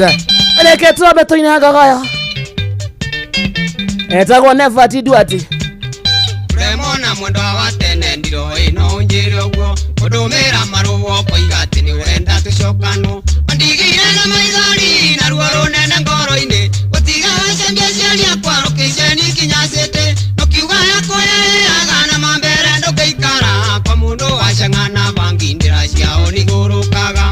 reke twambe tũinangagaya etagwo Never Tiduati Remona mwendo wa tene ndiro ino njire ũguo ũndũmĩra marũa koiga atĩ nĩ wenda tũcokano ndigire na maithori na ruo rũnene ngoro-inĩ gũtiga wacambia ciaria kwaro kĩiceni kinyacĩte nũkiuga yakũheaga na mambere ndũngĩikara kwa mũndũ wacang'ana bangi ndĩra ciao nĩgũrũkaga.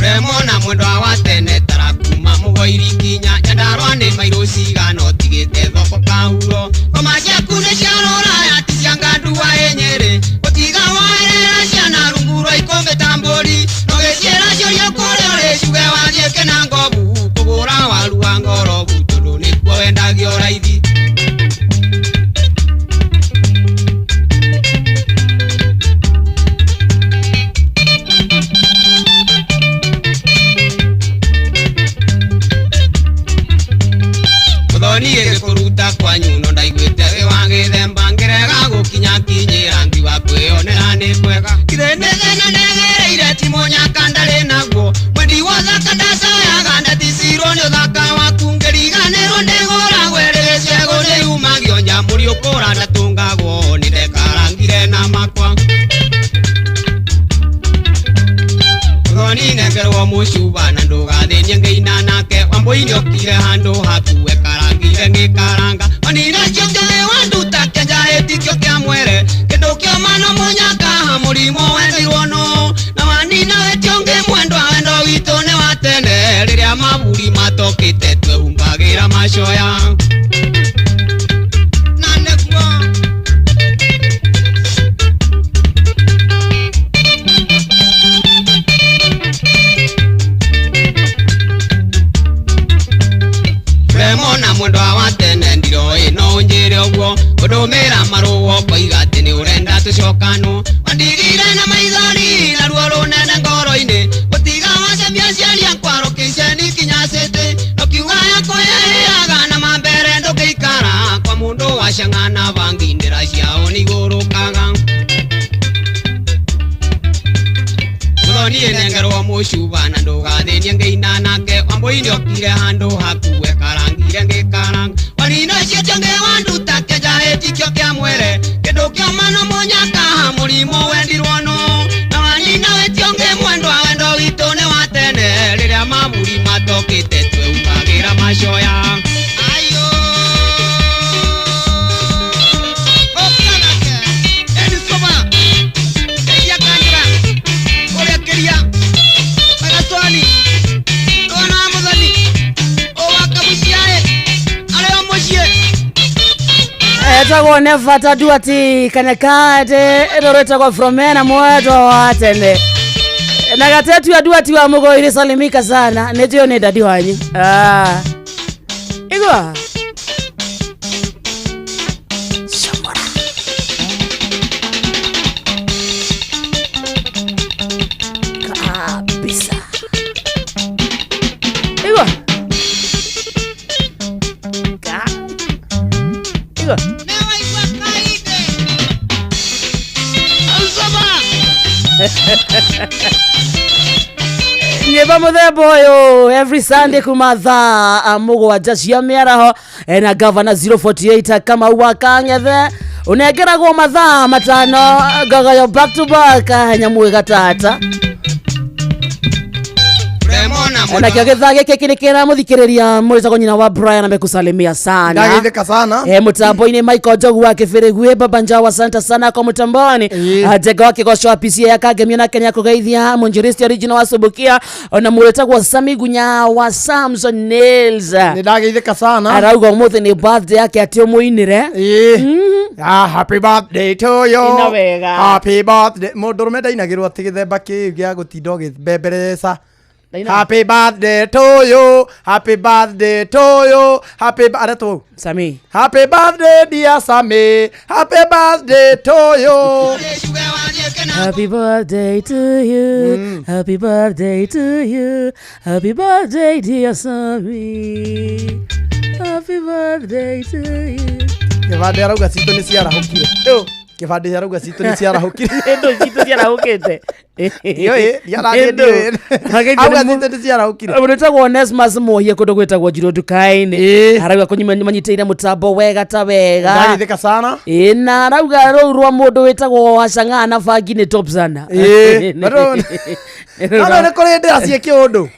Remona mwendo wa tene tarakuma mũgoiri kinya nyandarwa nĩ mairũ cigana ũtigĩte thoko kahuro ngoma ciaku nĩ ciarora ati ciangandua Nyeri gũtiga waerera ciana rungu rwa ikũmbĩ ta mbũri nogĩciĩra ciũria kũrĩa ũrĩcuge wathiĩ Kĩnangobu kũgũra waru wa Ngorobu tondũ nĩkuo wendagio raithi. Niĩ kũruta kwanyu no ndaiguĩte wĩ wa gĩthemba ngĩrega gũkinya kinyĩra ngi wa kwĩyonera nĩ kwega kirene thena negereire ti mũnyaka ndarĩ naguo mwendi wa thaka ndacoyaga ndaticirwo nĩ ũthaka waku ngĩriganĩrwo ndĩgũragwo ĩrĩ gĩcegũ nĩyumagio nyamũri ũkũra ndatũngagwo nĩ ndekarangire na makwa Roni nengerwo mũcuba na ndũgathĩnie ngĩina nake wambũini ũkire handũ hakuwe karangire ngĩkaranga onina ciothe wanduta kĩnjahĩti kĩo kĩa mwere kĩndũ kĩa mano mũnyaka mũrimũ wendeirwo no na wanina wetio ngĩ mwendwa wendo witũ nĩ wa tene rĩrĩa maburi matokĩte twehumbagĩra macoya na nĩguo Waria kwaro kisheni kinyasete Nokiugaya koyeaga na mambere ndogeikara Kwa mundu washangana vangi ndira ciao nigurukaga Muthoni nengerwo mushuba na ndugathenie ngeina nake Wambui ndiokire handu hakuwe karangire ngikaranga Wanina cio nge wanduta kenjaheti kio kia mwere Kindu kio mano munyaka murimo wendirwo no Na wanina wetio nge mwendwa wendo witu ni wa tene Riria mamuri matokite tweukagira macoya Ayo Okanake Eni soba Keia kanyira Oria keria Magatwani Dona muthoni Owaka muciae Areo mucie etagwo never tadu ati kanekate eroretagwo fromena mweto watene na gatetu ya duati wa mugoiri salimika sana netio ne dadi wanyu igwa shamora kabisa igwa igwa nyeba muthemba uyu every Sunday kuma thaa mugwanja cia miaraho na governor 048 kama wakangethe unengeragwo mathaa matano gagayo back to back nyamu gatata na kio githaa giki kinikira muthikiriria muritagwo nyina wa Brian amekusalimia sana ndagitheka sana mutambo-ini Michael Jogu wa Kibirigwe baba njao asante sana kwa mutamboni atega wake kwa show PCA ya Kagemio na Kenya kugeithia Monjuristi original wa Subukia ona muritagwo Sami Gunya wa Samson Nails ndagitheka sana arauga umuthi ni birthday yake atio muinire happy birthday to you Inawega. Happy birthday mundurume ndainagirwo ati githemba ki gia gutinda gibemberesa Happy birthday to you, happy birthday to you, happy birthday Sami. Happy birthday dear Sami, happy birthday to you. Happy birthday to you, happy birthday to you, happy birthday dear Sami, happy birthday to you. Kivande arauga cito ni ciarahukire. Kivande arauga cito ni ciarahukire. Endo cito ciarahukite. Yo yaragende. Auga cito ni ciarahukire. Unetagwo Onesmus Muhie kundu gwetagwo Njiro Dukaini. Arauga kunyimanyiteire mutambo wega ta wega. Ndagitheka sana. Na arauga rwa mundu wetagwo Washangana bangi ni top sana. Ano ne kore ndira cie kiundu.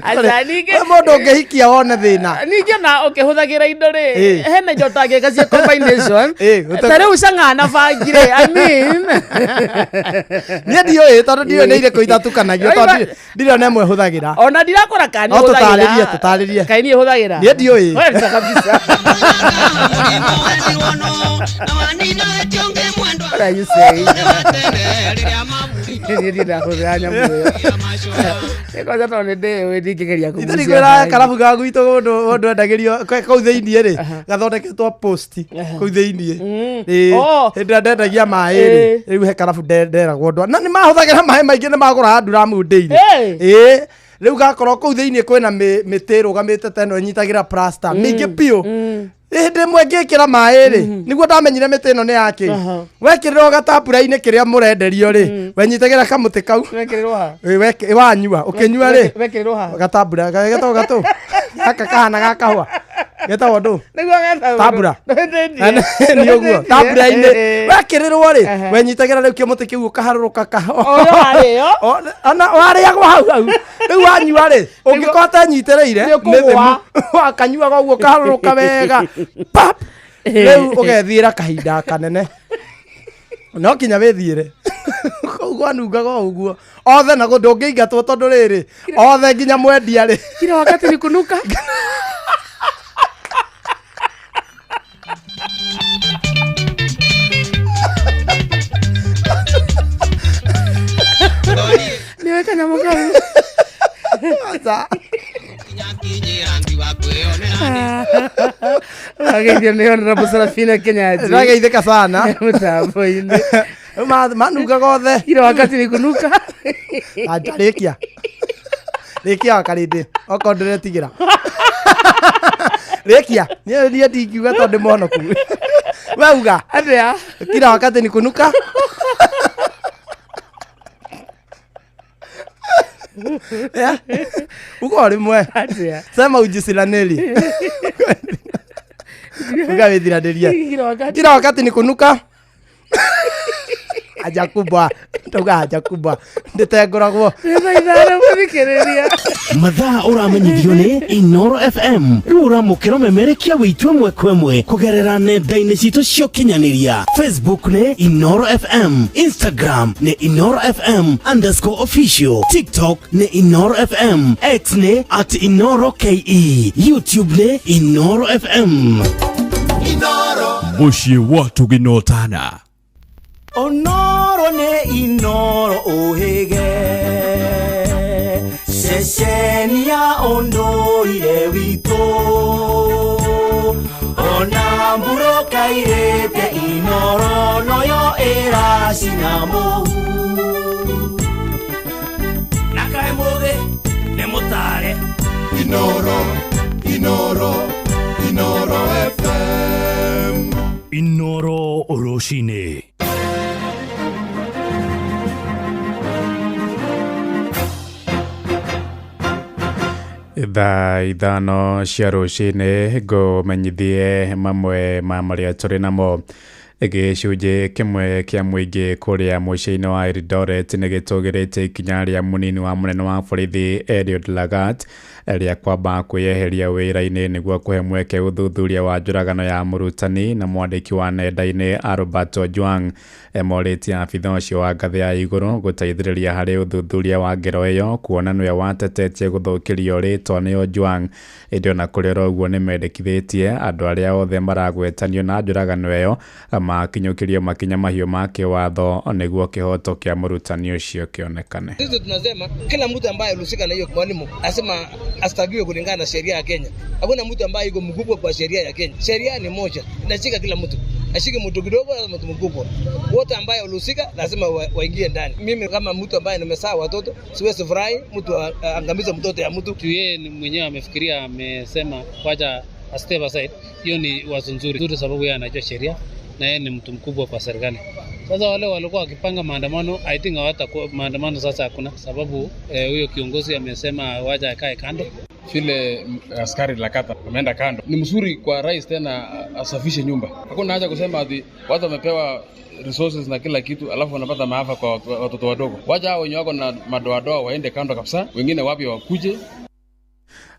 Asanige. Mundu ngehikia wone thina. Ninge na ukihuthagira indo ri hena jota ngeka cia combination. Tare Ushangana bangi ri I mean. Ni ndio tondu ndio ne ire kuitatukanagio tondu ndio ne mwe huthagira. Ona ndirakora kani huthagira. Tutaririe. Kaini huthagira. Ni ndio wewe kabisa. What are you saying? Ni ndio huthagira mwe. Eko zato ne de we dikigeria ku. Ithari kwera karabu ga gwitu mundu endagirio kau theinie ri gathondeketwo post kau theinie. Hindra ndendagia mai ri riu he karabu nderagwo ndwa na ni mahuthagira mai maingi ni magura nduramu ndeire. Riu gakorwo kau theinie kwina miti rugamite teno nyitagira plaster mingi pio. Hinde mwe ngikira mai ri niguo ndamenyire miti ino ni yake wekirira gatapura-ini kiria murenderio ri wenyitagira kamuti kau Wekirirwo ha. wanyua ukinyua ri Wekirirwo ha. gatapura gato gaka kahana gakahua getagwo ndu Niguo geta. tabura ni uguo tabura-ini wekirirwo ri wenyitagira riu kimuti kiu ukaharuruka ana wariagwo hau riu wanyua ri ungikota nyitireire wakanyua guo kaharuruka wega pap riu ugethira kahinda kanene no kinya withiire koguo anungaga uguo othe na ndungiingatwo tondu riri othe nginya mwendia ri Kila wakati ni kunuka. Niweka na mkono. Sasa Ageithio ni Honorable Serafina Kenyaji. Ndageithika sana. Mutambo-ini. Manungaga othe Kila wakati ni kunuka. Ajarikia. Rekia wakarinde. Oko ndĩretigira. Rekia. Niĩ ndingiuga tondũ monoku. Wauga. Atia. Kila wakati ni kunuka. Uko rimwe. Sema ujisilaneli. Ukawithiraderia. Kila wakati ni kunuka. Aja kubwa. Toga aja kubwa. Ndetengoragwo. Ndethaithara mũthikĩrĩria. Mathaa ũramenyithio nĩ Inoro FM. Rĩu ũramũkĩra ũmemerekia wĩitũ ĩmwe kwa ĩmwe kũgerera nenda-inĩ citũ cia ũkinyanĩria. Facebook nĩ Inoro FM, Instagram nĩ Inoro FM_official, TikTok nĩ Inoro FM, X nĩ @InoroKE, YouTube nĩ Inoro FM. Inoro Muciĩ watu ginotana. Onoro ne Inoro ohege Sesenia ondoire wito Onamburo kairete Inoro noyo era sinamo Nakaemuge nemutare Inoro FM Inoro Oroshine. Thaa ithano cia rũcinĩ ngũmenyithie mamwe ma marĩa tũrĩ namo. Gĩcunjĩ kĩmwe kĩa mũingĩ kũrĩa mũciĩ-inĩ wa Eldoret nĩ gĩtũgĩrĩte ikinya rĩa mũnini wa mũnene wa borithi Eliud Lagat rĩa kwamba kwĩyeheria wĩra-inĩ nĩguo kũhe mweke ũthuthuria wa njũragano ya mũrutani na mwandĩki wa nenda-inĩ Albert Ojwang. Morĩtie abitha ũcio wa ngathĩ ya igũrũ gũteithĩrĩria harĩ ũthuthuria wa ngero ĩyo, kuona nĩwe watetetie gũthũkĩrio rĩtwa nĩ Ojwang. Ĩndĩ ona kũrĩ ũguo nĩ mendekithĩtie andũ arĩa othe maragwetanio na njũragano ĩyo makinyũkĩrio makinya mahiũ ma kĩwatho nĩguo kĩhoto kĩa mũrutani ũcio kĩonekane. Sisi tunasema kila mtu ambaye alihusika na hiyo mwalimu asema astakiwe kulingana na sheria ya Kenya. Hakuna mtu ambaye yuko mkubwa kwa sheria ya Kenya. Sheria ni moja, inashika kila mtu. Ashike mtu kidogo na mtu mkubwa. Wote ambaye walihusika lazima waingie ndani. Mimi kama mtu ambaye nimezaa watoto siwezi furahi mtu angamiza mtoto ya mtu. Yeye ni mwenyewe amefikiria, amesema wacha step aside. Hiyo ni wazo nzuri sababu yeye anajua sheria na yeye ni mtu mkubwa kwa serikali. Sasa wale walikuwa wakipanga maandamano, I think hawatakuwa maandamano sasa, hakuna sababu huyo kiongozi amesema wacha akae kando. Vile askari la kata ameenda kando, ni mzuri kwa rais tena asafishe nyumba. Hakuna haja kusema ati watu wamepewa resources na kila kitu alafu wanapata maafa kwa watoto wadogo. Wacha hao wenye wako na madoadoa waende kando kabisa, wengine wapi wakuje.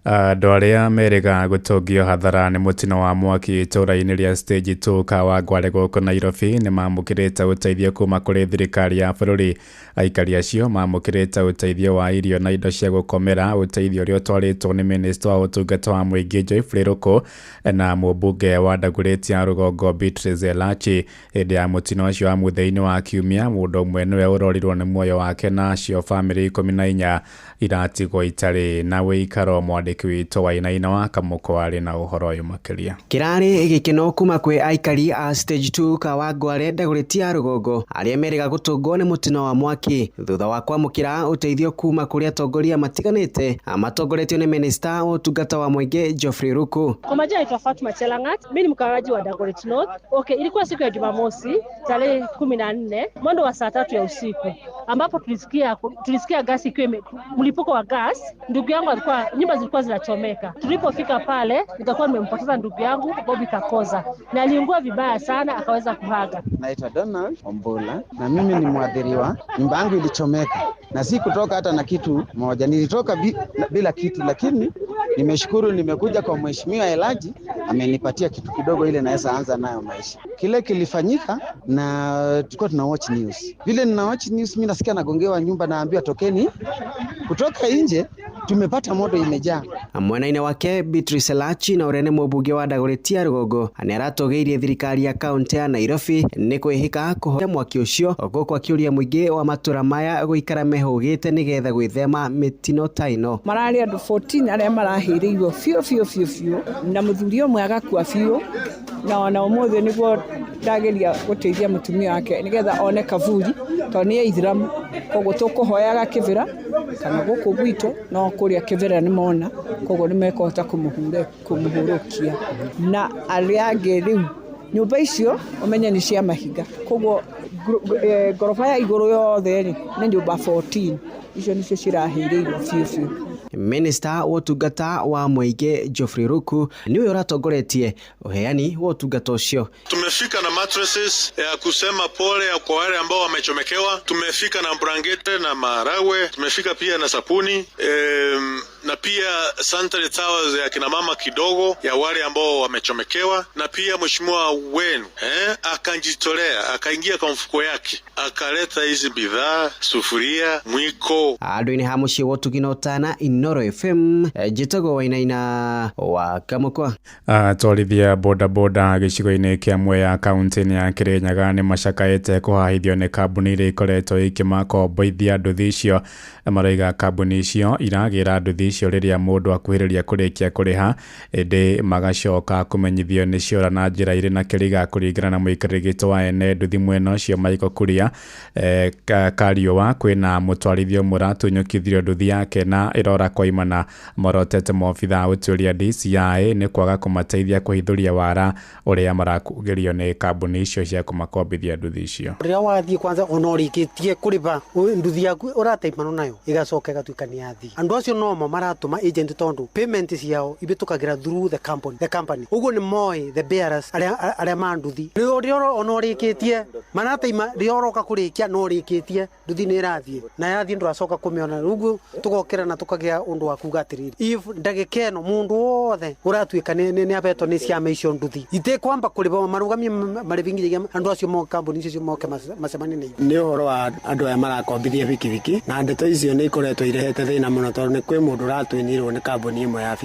Andũ arĩa merĩga gũtũngio hathara nĩ mũtino wa mwaki itũũra-inĩ rĩa Stage 2 Kawangware gũkũ Nairobi nĩ mamũkĩrĩte ũteithio kuma kũrĩ thirikari ya bũrũri. Aikari acio mamũkĩrĩte ũteithio wa irio na indo cia gũkomera, ũteithio ũrĩa ũtwarĩtwo nĩ Minister wa ũtungata wa mũingĩ Geoffrey Ruku na mũmbunge wa Dagoretti ya rũgongo Beatrice Elachi. Hĩndĩ ya mũtino ũcio wa mũthia-inĩ wa kiumia, mũndũ ũmwe nĩwe ũrorirwo nĩ muoyo wake na acio bamĩrĩ 14 iratigwo itarĩ na wĩikaro. Mwandĩki witũ Wainaina wa Kamuko arĩ na ũhoro ũyũ makĩria. Kĩrarĩ gĩkeno kuma kwĩ aikari a Stage 2 Kawangware Dagoretti ya rũgongo arĩa merĩga gũtũngwo nĩ mũtino wa mwaki thutha wa kwamũkĩra ũteithio kuma kũrĩ atongoria matiganĩte matongoretio nĩ Minister wa ũtungata wa mũingĩ Geoffrey Ruku. Kwa majina naitwa Fatuma Chelangat, mimi ni mkaaji wa Dagoretti North. Okay, ilikuwa siku ya Jumamosi tarehe 14 mwendo wa saa 3 ya usiku ambapo tulisikia gasi ikiwa mlipuko wa gas. Ndugu yangu alikuwa, nyumba zilikuwa zinachomeka. Tulipofika pale nikakuwa nimempoteza ndugu yangu Bobby Kakoza na aliungua vibaya sana, akaweza kuhaga. Naitwa Donald Ombula na mimi ni mwadhiriwa. Nyumba yangu ilichomeka na si kutoka hata na kitu moja, nilitoka bila kitu, lakini nimeshukuru nimekuja kwa mheshimiwa Elaji, amenipatia kitu kidogo ile naweza anza nayo maisha. Kile kilifanyika na tulikuwa tuna watch news. Vile nina watch news mimi nasikia nagongewa nyumba, naambiwa tokeni. Kutoka nje tumepata moto imejaa. Mwena-inĩ wake Beatrice Elachi na ũrĩa nĩ mũmbunge wa Dagoretti ya rũgongo nĩ aratũgĩirie thirikari ya kaunti ya Nairobi nĩ kwĩhĩka kũhoria mwaki ũcio, gũkũ akĩũria mũingĩ wa matũra maya gũikara mehũgĩte nĩgetha gwĩthema mĩtino ta ĩno. Mararĩ andũ 14 arĩa marahĩrĩirwo biũ na mũthuri ũmwe agakua biũ, na ona ũmũthĩ nĩguo ndageria gũteithia mũtumia wake nĩgetha one kavuli tondũ nĩ Aithĩramu, koguo tũkũhoyaga kĩbĩra kana guku gwito no kuria kivera ni mona kogo ni mekota kumuhurukia na aliage riu nyumba icio umenye ni cia mahiga kogo gorofa ya iguru yothe ni nyumba 14 icio nicio cirahiriirwo fiu. Minister wotungata wa Muige Geoffrey Ruku niwe uratongoretie uheani wa utungata ucio. Tumefika na mattresses ya kusema pole kwa wale ambao wamechomekewa, tumefika na blanketi na maharagwe, tumefika pia na sapuni na pia sanitary towels ya kina mama kidogo ya wale ambao wamechomekewa, na pia mheshimiwa wenu akanjitolea akaingia kwa mfuko yake akaleta hizi bidhaa, sufuria, mwiko. Andu-ini ha mucii wotuginotana Inoro FM jitago wainaina wa Kamukwa. Twarithia boda gicigo-ini kia Mwea kaunti-ini ya Kirinyaga ni macakaite kuhahithio ni kambuni iria ikoretwo ikimakomboithia nduthi icio. Maraiga kambuni icio iragira nduthi icio riria mundu akuhiriria kurikia kuriha indi magacoka kumenyithio ni ciora na njira iri na kiriga kuringana na muikarigito wa ene nduthi mwena ucio Michael Kuria. Kariwa kwina mutwarithio muratunyukithio nduthi yake na irora kwa imana morotete mobitha uturia DCI ni kwaga kumateithia kuhithuria wara uria marakugerio ni kambuni icio cia kumakombithia nduthi icio. Ria wathie kwanza onorikitie kuriba nduthi yaku urateimana nayo igacoka igatuika ni yathi. Andu acio no maratuma agent tondu payment ciao ibitukagira through the company. Ugo ni moi the bearers aria manduthi rio onorikitie marateima rioroka kurikia no rikitie nduthi ni irathie na yathie nduracoka kumiona ugu tugokera na tukagia undu wa kuga atiriri if ndagikeno mundu wothe uratuika ni abeto ni ciama icio nduthi ite kwamba kuriba marugamia marivingiria andu acio mo kambuni icio moke masemani ni uhoro wa andu aya marakombithia bikibiki na ndeto icio ni ikoretwo irehete thina muno tondu ni kwi mundu uratuinirwo ni kambuni imwe ya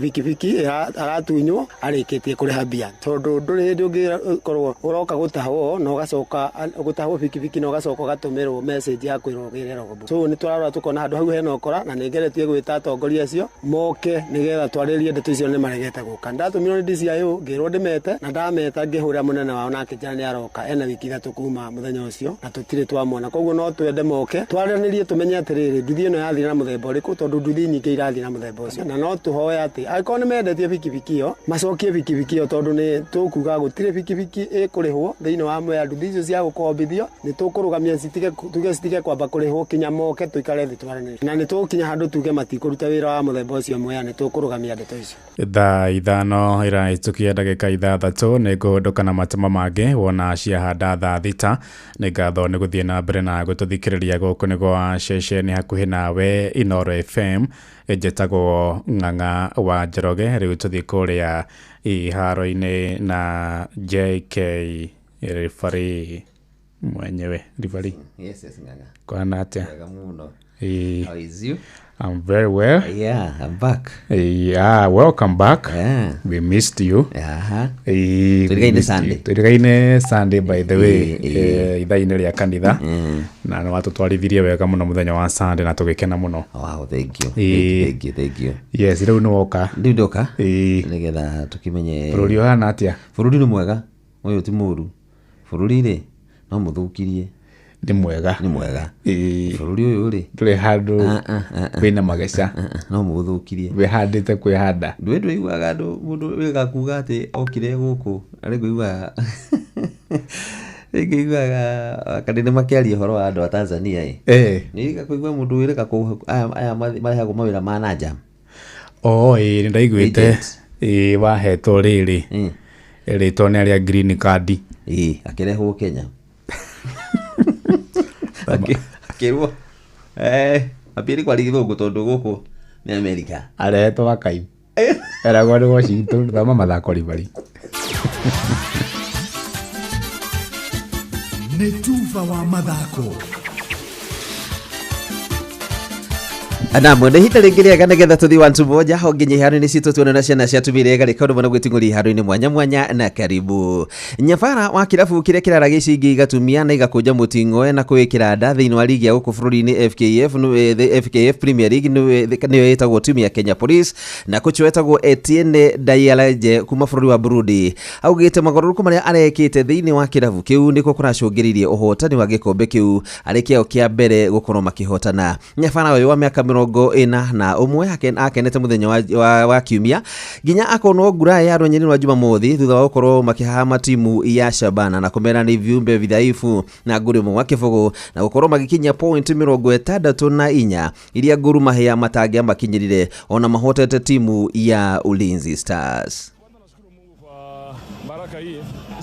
bikibiki aratuinywo arikitie kuriha bia tondu nduri ndungi korwo uroka gutahwo no gacoka gutahwo bikibiki no gacoka gatumirwo message ya kwirogirera gobu so ni twarora tukona handu hau hena okora na ningeretie gwita atongoria acio moke nigetha twaririe ndeto icio ni maregete guka ndatumirwo ni DCIO ngirwo ndimete na ndameta ngihurira munene wao nake njana ni aroka ena wiki ithatu kuma muthenya ucio na tutire twamona koguo no twende moke twaranirie tumenye atiriri nduthi ino yathi na muthemba uriku tondu nduthi nyingi irathi na muthemba ucio na no tuhoe ati aiko ni mendetie bikibiki yo macokie bikibiki yo tondu ni tukuga gutire bikibiki ikurihwo thiini wa Mwea nduthi icio cia gukombithio ni tukurugamia citige kwamba kurihwo kinya moke tuikare thi twaranirie na ni tukinya handu tuge matikuruta wira wa muthemba ucio Mwea ni tukurugamia ndeto icio. Thaa ithano iraitukia ndagika ithathatu ni nguhunduka na matema mangi wona ciahanda thaa thita ni ngatho ni guthie na mbere na gututhikiriria guku ni gwa ceceni hakuhi nawe Inoro FM njitagwo Ng'ang'a wa Njoroge riu tuthie kuria iharo-ini na JK referee mwenyewe referee. Yes Ng'ang'a. Kwana atia? How is you? I'm very well. Yeah, I'm back. Yeah, welcome back. Yeah. We missed you. Tuligaine Sunday. Tuligaine Sunday by the way. Ithaine ria kanitha. Na no watutwarithirie wega muno muthenya wa Sunday na tugikena muno. Wow, thank you. Thank you. Yes, riu no woka. Ndoka. Nigetha tukimenye. Bururi hana atia? Bururi ni mwega. Uyu ti muru. Bururi ri no muthukirie. Ni mwega. Bururi uyu ri tuli handu wina mageca no muthukirie we handite kwihanda ndwe igwaga andu mundu wega kuga ati okire guku ari kuiga igwaga kanene makiaria horo wa andu a Tanzania ni kuigwa mundu wireka ku aya marehago mawira ma nanja ni ndaiguite wahetwo riri ritwo ni aria green card akirehwo Kenya akirwo apiri kwa ligithugu tondu guku ni America arehetwo akai eragwo ni Washington thama mathako ribari nĩ tuva wa mathako na mwende hita rĩngĩ rĩega nĩgetha tũthi wantu moja honginye iharo-inĩ citũ tuone na ciana ciatumire garĩka ũndũ gwĩting'ũria iharo-inĩ mwanya mwanya na karibu. Nyabara wa kĩrabu kĩrĩa kĩrara gĩcingi igatumia na igakũnja mũting'oe na kwĩkĩra nda thĩinĩ wa ligi ya gũkũ bũrũri-inĩ FKF Premier League nĩyo ĩtagwo timu ya Kenya Police na kocha wetagwo Etienne Dayalaje kuma bũrũri wa Burundi augĩte magarũrũku marĩa arekĩte thĩinĩ wa kĩrabu kĩu nĩko kũracũngĩrĩirie ũhotani wa gĩkombe kĩu arĩ kĩao kĩa mbere gũkorwo makĩhotana. Nyabara ũyũ wa mĩaka 41 akenete mũthenya wa kiumia nginya akonwo ngura ya rwenyerini wa Jumamothi thutha wa gũkorwo makĩhama timu ya Shabana na kũmera nĩ viumbe vidhaifu na ngũrĩ ũmwe wa kĩbũgũ na gũkorwo magĩkinya point 64 iria Gor Mahia matangĩa makinyĩrire ona mahotete timu ya Ulinzi Stars. Baraka hii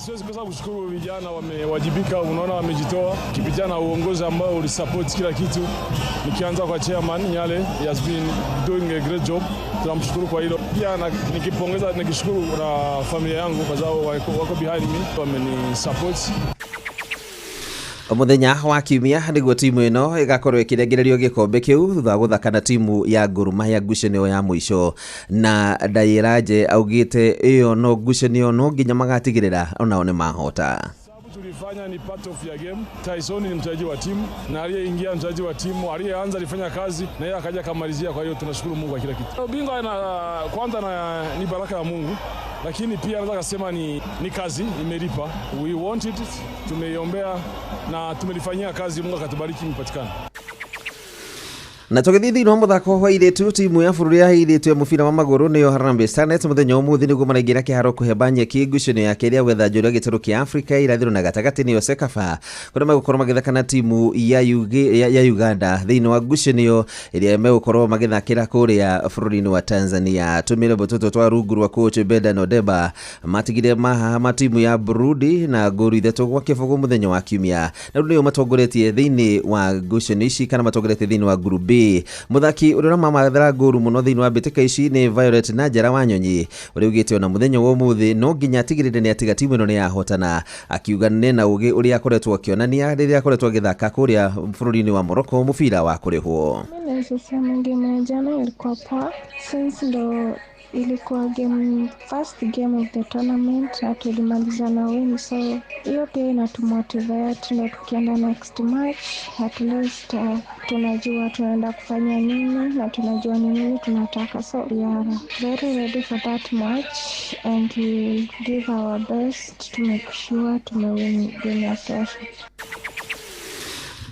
siwezi kosa kushukuru vijana wamewajibika, unaona wamejitoa kipitia na uongozi ambao ulisupport kila kitu, nikianza kwa chairman Nyale, he has been doing a great job, tunamshukuru kwa hilo. Pia nikipongeza nikishukuru na familia yangu kwa sababu wako behind me, wamenisupport. Muthenya wa kiumia nĩguo timu ĩno ĩgakorwo ĩkĩrengererio gĩkombe kĩu thutha wa gũthaka na timu ya Gor Mahia ngucanio ya mũico, na Dayalaje augĩte ĩyo no ngucanio no nginya magatigĩrĩra onao nĩ mahota. Tulifanya ni part of ya game. Tyson ni mchezaji wa timu na aliyeingia mchezaji wa timu, aliyeanza alifanya kazi na yeye akaja kamalizia. Kwa hiyo tunashukuru Mungu kwa kila kitu. Bingwa kwanza ni baraka ya Mungu, lakini pia naweza kusema ni kazi imelipa. We want it, tumeiombea na tumelifanyia kazi, Mungu akatubariki mpatikane. Na tũgĩthiĩ thĩinĩ wa mũthako wa airĩtu, timu ya bũrũri ya airĩtu ya mũbira wa magũrũ nĩyo Harambee Starlets mũthenya ũmũthĩ nĩguo maraingĩra kĩharo kũhemba nyeki ngucanio ya kerĩ ya gwetha njorua gĩtarũ kĩa Afrika irathĩro na gatagatĩ nĩyo Sekafa, kũrĩa megũkorwo magĩthaka na timu ya Uganda thĩinĩ wa ngucanio ĩrĩa megũkorwo magĩthakĩra kũrĩa bũrũri-inĩ wa Tanzania. Tũmĩre tũtũ twa rungu rwa coach Bedan Odeba matigire mahama timu ya Burundi na ngũru ithatũ gwa kĩbũgũ mũthenya wa kiumia, na rĩu nĩyo matongoretie thĩinĩ wa ngucanio ici kana matongoretie thĩinĩ wa group B. Muthaki ũrĩa mamathara ngũru mũno thĩinĩ wa mbĩtĩka ici nĩ Violet Najara Wanyonyi ũrĩa ugĩte ona mũthenya wa ũmũthĩ no nginya atigĩrĩre nĩ atiga timu ĩno nĩ yahotana, akiuga nĩ na ũgĩ ũrĩa akoretwo akĩonania rĩrĩa akoretwo agĩthaka kũrĩa bũrũri-inĩ wa Morocco mũbira wa kũrĩhwo. Mimi nasema game ya jana ilikuwa poa, since ndo ilikuwa first game of the tournament na tulimaliza na win, so hiyo pia inatumotivate na tukienda next match at least tunajua tunaenda kufanya nini na tunajua ni nini tunataka, so we are very ready for that match and we give our best to make sure tumewin game ya kesho.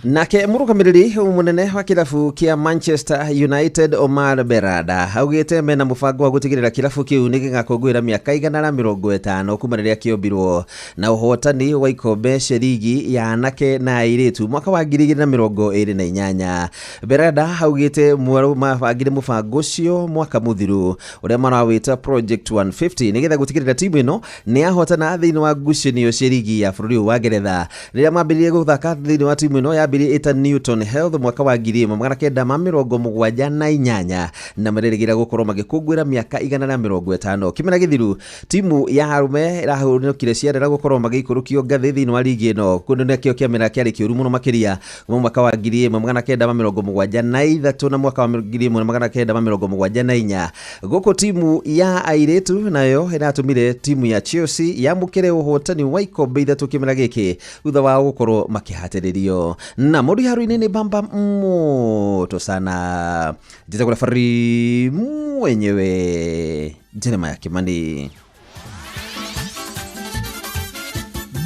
Nake mũrũgamĩrĩri mũnene wa kĩrabu kĩa Manchester United Omar Berrada augĩte mena mũbango wa gũtigĩrĩra kĩrabu kĩu nĩ gĩgakũngũĩra mĩaka 150 kuma rĩrĩa kĩombirwo na ũhotani wa ikombe cia ligi ya anake na airĩtu mwaka wa 2028. Berrada augĩte mabangire mũbango ũcio mwaka mũthiru ũrĩa marawĩta Project 150 nĩgetha gũtigĩrĩra timu ĩno nĩ yahotana thĩinĩ wa ngucanio cia ligi ya bũrũri wa Ngeretha rĩrĩa mambĩrĩrie gũthaka thĩinĩ wa timu ĩno ya ita Newton Health mwaka wa 1978 na marerĩgĩra gũkorwo magĩkũngũĩra mĩaka 150. Kĩmera gĩthiru timu ya arume ĩrahũrũkire ciarera gũkorwo magĩikũrũkio ngathĩ thĩinĩ wa ligi ĩno kũndũ nĩkĩo kĩmera kĩarĩ kĩũru mũno makĩria kuma mwaka wa 1973 na mwaka wa 1974. Gũkũ timu ya airĩtu nayo ĩratũmire timu ya Chelsea yamũkĩre ũhotani wa ikombe 3 kĩmera gĩkĩ thutha wa gũkorwo makĩhatĩrĩrio. Na mũndũ haru-inĩ nĩ bamba moto sana. Jitagũra fari mwenyewe Jeremiah Kimani.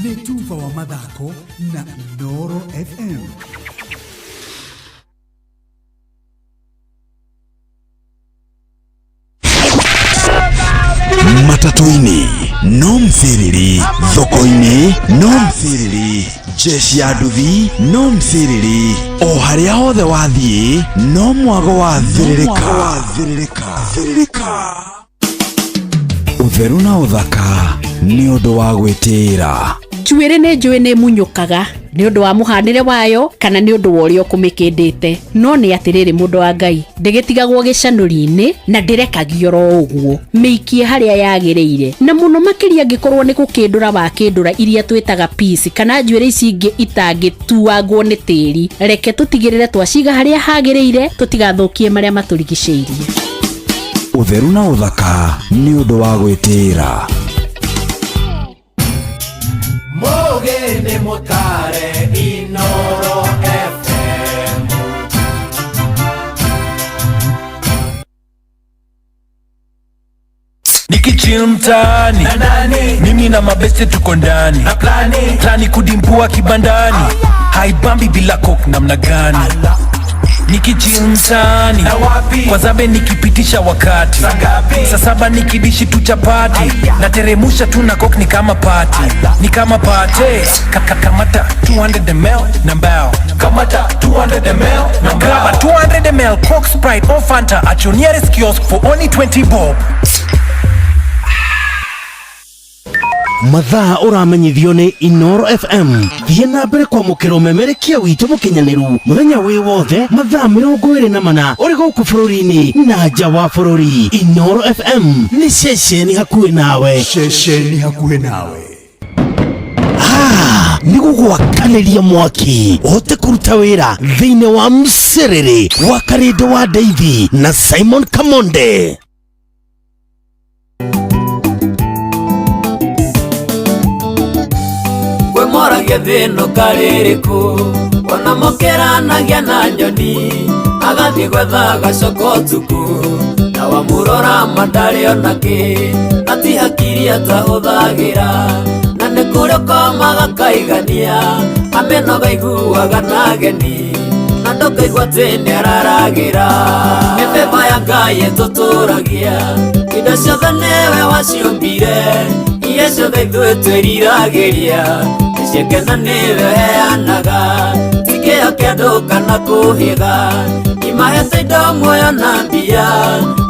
Nĩ tufa wa mathako na Inooro FM. Matatu-inĩ no mthiriri, thoko-inĩ no mthiriri, jeshi ya nduthi no mthiriri, o harĩa hothe wathiĩ no mwago wa thirĩrĩka. Ũtheru na ũthaka nĩ ũndũ wa gwĩtĩĩra. njuĩrĩ nĩ njũĩ nĩ munyũkaga nĩ ũndũ wa mũhanĩre wayo kana nĩ ũndũ wa ũrĩa ũkũmĩkĩndĩte, no nĩ atĩrĩrĩ mũndũ wa Ngai ndĩgĩtigagwo gĩcanũri-inĩ na ndĩrekagio ro ũguo, mĩikie harĩa yagĩrĩire, na mũno makĩria angĩkorwo nĩ gũkĩndũra wa kĩndũra iria twĩtaga piece kana njuĩrĩ ici ingĩ itangĩtuagwo nĩ tĩri. Reke tũtigĩrĩre twaciga harĩa hagĩrĩire, tũtigathũkie marĩa matũrigicĩirie. Ũtheru na ũthaka nĩ ũndũ wa gwĩtĩĩra. Mogene motare Inoro FM. Nikichill mtaani mimi na mabeste tuko ndani na plani kudimpua kibandani haibambi bila coke namna gani. Nikichill mtaani kwa zabe nikipitisha wakati saa 7 nikidishi tu chapati na teremusha tu na coke ni kama party kamata 200 ml na mbao kamata 200 ml na graba 200 ml Coke, Sprite or Fanta at your nearest kiosk for only 20 bob. Mathaa ũramenyithio nĩ Inoro FM. Thiĩ na mbere kwamũkĩra ũmemerekia witũ mũkinyanĩru mũthenya wĩ wothe mathaa 24 ũrĩ gũkũ bũrũri-inĩ na nja wa bũrũri. Inoro FM nĩ ceceni hakuhĩ nawe. Nĩ gũgwakanĩria mwaki ũhote kũruta wĩra thĩinĩ wa mũcerere wa Karĩndũ wa Ndeithi na Simon Kamonde. Moragia thĩno karĩrĩkũ ona mokeranagia na nyoni agathiĩ gwetha gacoko tuku na wamũrora mandarĩ onakĩ ati hakiri atahũthagĩra na nĩ kũrĩ ũkomaga kaigania amenoga iguaga na ageni na ndũkaigua atĩ nĩ araragĩra. Mĩthemba ya Ngai ĩtũtũragia indo ciothe nĩwe waciũmbire iria ciothe ithuĩ twĩriragĩria ciekena nĩwe heanaga tikĩo kĩandũ kana kũhĩga imahete indo muoyo na mbia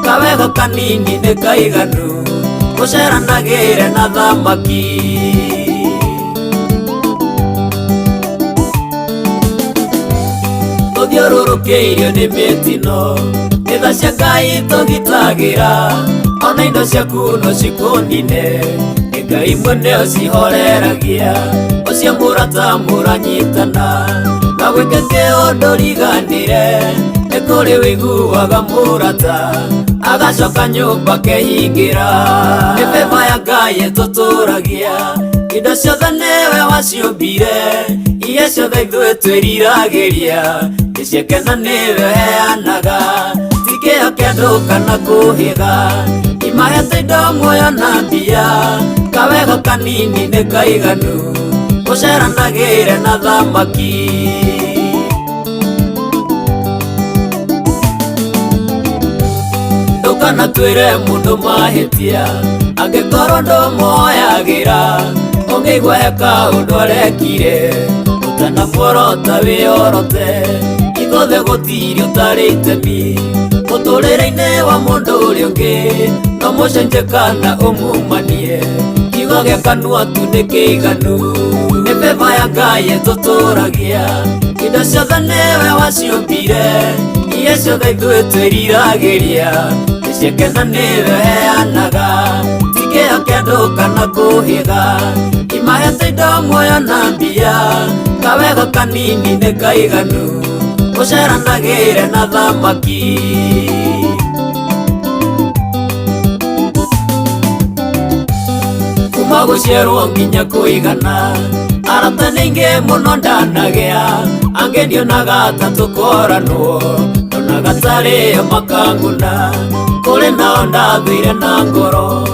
kawego kanini nĩ kaiganu gũceranagĩre na thamaki. Tũthiũrũrũkĩirio nĩ mĩtino itha cia Ngai tũgitagĩra ona indo ciaku no cikũnine Ngai mwene ũcihoreragia ũcio mũrata mũranyitana na gwĩka kĩũndũ riganĩre nĩ kũrĩ wĩiguaga mũrata agacoka nyũmba kehingĩra. Mĩthemba ya Ngai ĩtũtũragia indo ciothe nĩwe waciũmbire iria ciothe ithuĩ twĩriragĩria iciekena nĩwe heanaga tikĩo kĩandũ kana kũhĩga imahete indo muoyo na mbia kawego kanini nĩ kaiganu gũceranagĩre na thamaki. Ndũkana twĩre mũndũ mahĩtia angĩkorwo ndũmuoyagĩra ũngĩigua he kaũndũ arekire ũtanamũorota wĩyorote ithuothe gũtirĩ ũtarĩ itemi mũtũrĩre-inĩ wa mũndũ ũrĩa ũngĩ no mũcenje kana ũmumanie kiugo gĩa kanua tu nĩ kĩiganu. Mĩthemba ya Ngai ĩtũtũragia indo ciothe nĩwe waciũmbire iria ciothe ithuĩ twĩriragĩria iciekena nĩwe heanaga tikĩo kĩandũ kana kũhĩga imahete indo muoyo na mbia kawego kanini nĩ kaiganu gũceranagĩre na thamaki. Kuma gũciarwo nginya kũigana arata nĩ aingĩ mũno ndanagĩa angĩ ndionaga ta tũkoranwo ona gatarĩ makanguna kũrĩ nao ndathire na ngoro